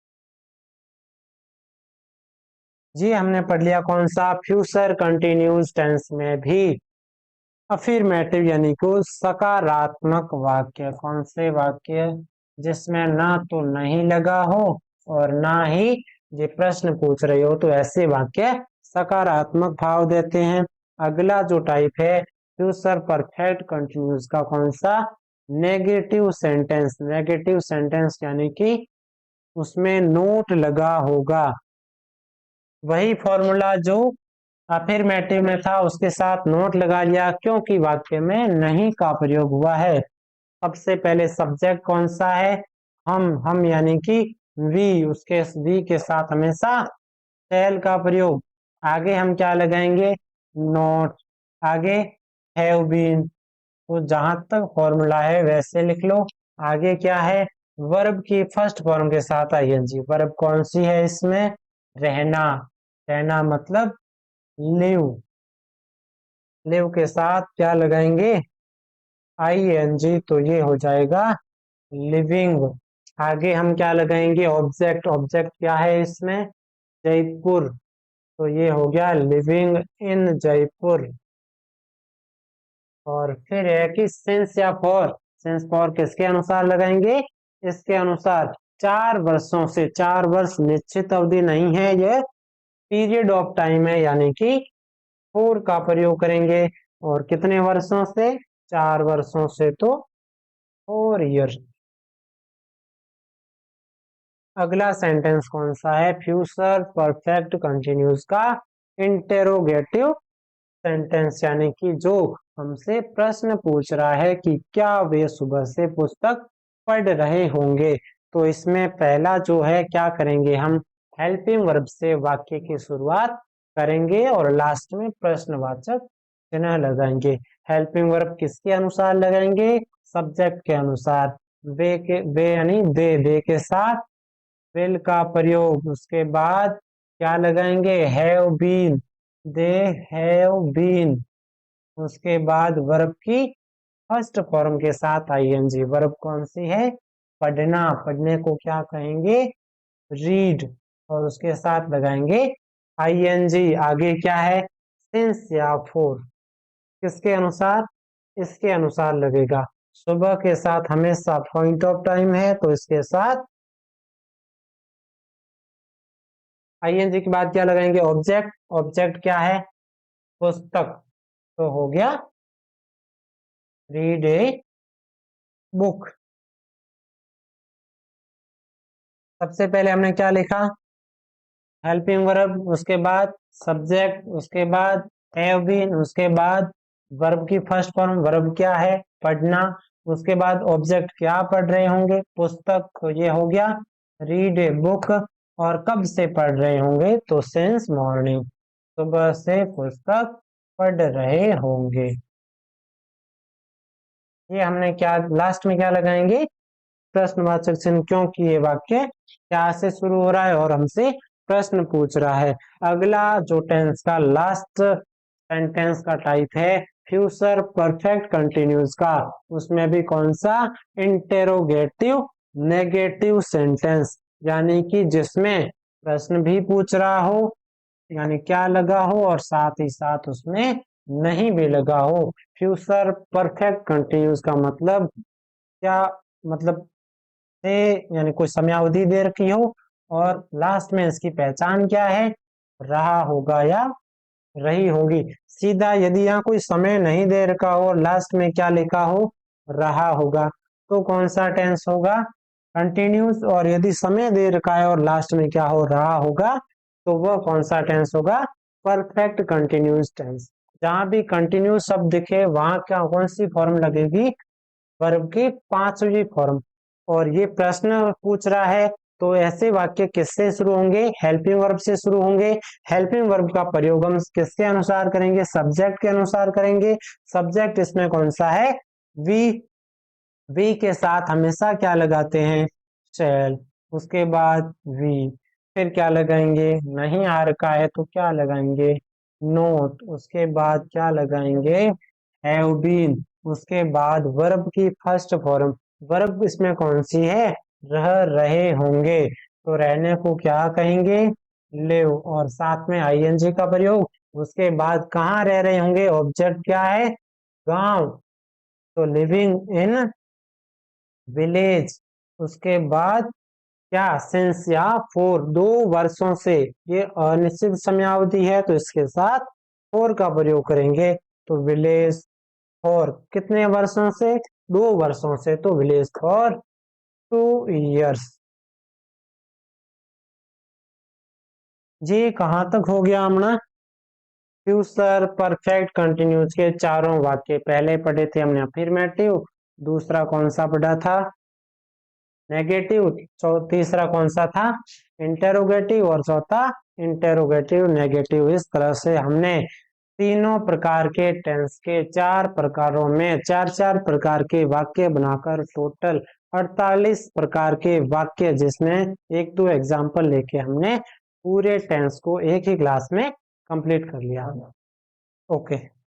जी हमने पढ़ लिया कौन सा? फ्यूचर कंटिन्यूस टेंस में भी अफर्मेटिव यानी कि सकारात्मक वाक्य। कौन से वाक्य? जिसमें ना तो नहीं लगा हो और ना ही ये प्रश्न पूछ रहे हो, तो ऐसे वाक्य सकारात्मक भाव देते हैं। अगला जो टाइप है फ्यूचर परफेक्ट कंटिन्यूस का, कौन सा? Negative sentence. नेगेटिव सेंटेंस यानी कि उसमें नोट लगा होगा। वही फॉर्मूला जो अफर्मेटिव में था उसके साथ नोट लगा लिया, क्योंकि वाक्य में नहीं का प्रयोग हुआ है। सबसे पहले सब्जेक्ट कौन सा है? हम यानी कि वी, उसके वी के साथ हमेशा शैल का प्रयोग। आगे हम क्या लगाएंगे? नोट। आगे हैव बीन। तो जहां तक फॉर्मूला है वैसे लिख लो। आगे क्या है? वर्ब की फर्स्ट फॉर्म के साथ आईएनजी। वर्ब कौन सी है इसमें? रहना। रहना मतलब लिव। लिव के साथ क्या लगाएंगे? आईएनजी, तो ये हो जाएगा लिविंग। आगे हम क्या लगाएंगे? ऑब्जेक्ट। ऑब्जेक्ट क्या है इसमें? जयपुर। तो ये हो गया लिविंग इन जयपुर। और फिर है कि सिंस या फॉर, सिंस फॉर किसके अनुसार लगाएंगे, इसके अनुसार 4 वर्षों से, 4 वर्ष निश्चित अवधि नहीं है, यह पीरियड ऑफ टाइम है, यानी कि फोर का प्रयोग करेंगे। और कितने वर्षों से, 4 वर्षों से, तो 4 ईयर। अगला सेंटेंस कौन सा है, फ्यूचर परफेक्ट कंटिन्यूस का इंटेरोगेटिव सेंटेंस, यानी कि जो हमसे प्रश्न पूछ रहा है कि क्या वे सुबह से पुस्तक पढ़ रहे होंगे। तो इसमें पहला जो है क्या करेंगे, हम हेल्पिंग वर्ब से वाक्य की शुरुआत करेंगे और लास्ट में प्रश्नवाचक चिन्ह लगाएंगे। हेल्पिंग वर्ब किसके अनुसार लगाएंगे, सब्जेक्ट के अनुसार। वे यानी दे के साथ विल का प्रयोग, उसके बाद क्या लगाएंगे, have been, they have been. उसके बाद वर्ब की फर्स्ट फॉर्म के साथ आईएनजी। वर्ब कौन सी है, पढ़ना, पढ़ने को क्या कहेंगे, रीड। और उसके साथ लगाएंगे आईएनजी। आगे क्या है, सिंस या फोर, किसके अनुसार, इसके अनुसार लगेगा। सुबह के साथ हमेशा पॉइंट ऑफ टाइम है, तो इसके साथ आईएनजी के बाद क्या लगाएंगे, ऑब्जेक्ट। ऑब्जेक्ट क्या है, पुस्तक, तो हो गया रीड ए बुक। सबसे पहले हमने क्या लिखा, हेल्पिंग वर्ब, उसके बाद सब्जेक्ट, उसके बाद हैव बीन, उसके बाद वर्ब की फर्स्ट फॉर्म, वर्ब क्या है, पढ़ना। उसके बाद ऑब्जेक्ट क्या पढ़ रहे होंगे, पुस्तक, तो ये हो गया रीड ए बुक। और कब से पढ़ रहे होंगे, तो सिंस मॉर्निंग, सुबह से पुस्तक पढ़ रहे होंगे। ये हमने क्या, लास्ट में क्या लगाएंगे, प्रश्नवाचक चिन्ह, क्योंकि ये वाक्य क्या से शुरू हो रहा है और हमसे प्रश्न पूछ रहा है। अगला जो टेंस का लास्ट सेंटेंस का टाइप है फ्यूचर परफेक्ट कंटिन्यूस का, उसमें भी कौन सा, इंटेरोगेटिव नेगेटिव सेंटेंस, यानी कि जिसमें प्रश्न भी पूछ रहा हो, यानी क्या लगा हो, और साथ ही साथ उसमें नहीं भी लगा हो। फ्यूचर परफेक्ट कंटिन्यूस का मतलब क्या, मतलब से यानी कोई समयावधि दे रखी हो और लास्ट में इसकी पहचान क्या है, रहा होगा या रही होगी। सीधा यदि यहाँ कोई समय नहीं दे रखा हो और लास्ट में क्या लिखा हो, रहा होगा, तो कौन सा टेंस होगा, कंटिन्यूस। और यदि समय दे रखा है और लास्ट में क्या हो, रहा होगा, तो वह कौन सा टेंस होगा, परफेक्ट कंटिन्यूस टेंस। जहां भी कंटिन्यूस शब्द दिखे वहां क्या, कौन सी फॉर्म लगेगी, वर्ब की पांचवी फॉर्म। और ये प्रश्न पूछ रहा है, तो ऐसे वाक्य किससे शुरू होंगे, हेल्पिंग वर्ब से शुरू होंगे। हेल्पिंग वर्ब का प्रयोग हम किसके अनुसार करेंगे, सब्जेक्ट के अनुसार करेंगे। सब्जेक्ट इसमें कौन सा है, वी। वी के साथ हमेशा क्या लगाते हैं, शैल। उसके बाद वी, फिर क्या लगाएंगे, नहीं आ रखा है तो क्या लगाएंगे, नोट। उसके बाद क्या लगाएंगे, हैव बीन। उसके बाद वर्ब की फर्स्ट फॉर्म, वर्ब इसमें कौन सी है, रह रहे होंगे, तो रहने को क्या कहेंगे, लिव। और साथ में आईएनजी का प्रयोग। उसके बाद कहाँ रह रहे होंगे, ऑब्जेक्ट क्या है, गांव, तो लिविंग इन विलेज। उसके बाद क्या, सिंस या फोर, 2 वर्षों से, ये अनिश्चित समयावधि है, तो इसके साथ फोर का प्रयोग करेंगे। तो विलेज फॉर कितने वर्षों से, 2 वर्षों से, तो विलेज फॉर 2 years। जी कहाँ तक हो गया हमने, फ्यूचर परफेक्ट कंटिन्यूस के चारों वाक्य पहले पढ़े थे हमने, अफर्मेटिव, दूसरा कौन सा पढ़ा था, नेगेटिव, तीसरा कौन सा था, इंटेरोगेटिव, और चौथा इंटेरोगेटिव नेगेटिव। इस तरह से हमने तीनों प्रकार के टेंस के 4 प्रकारों में 4 प्रकार के वाक्य बनाकर टोटल 48 प्रकार के वाक्य, जिसमें 1-2 एग्जाम्पल लेके हमने पूरे टेंस को एक ही क्लास में कंप्लीट कर लिया। ओके।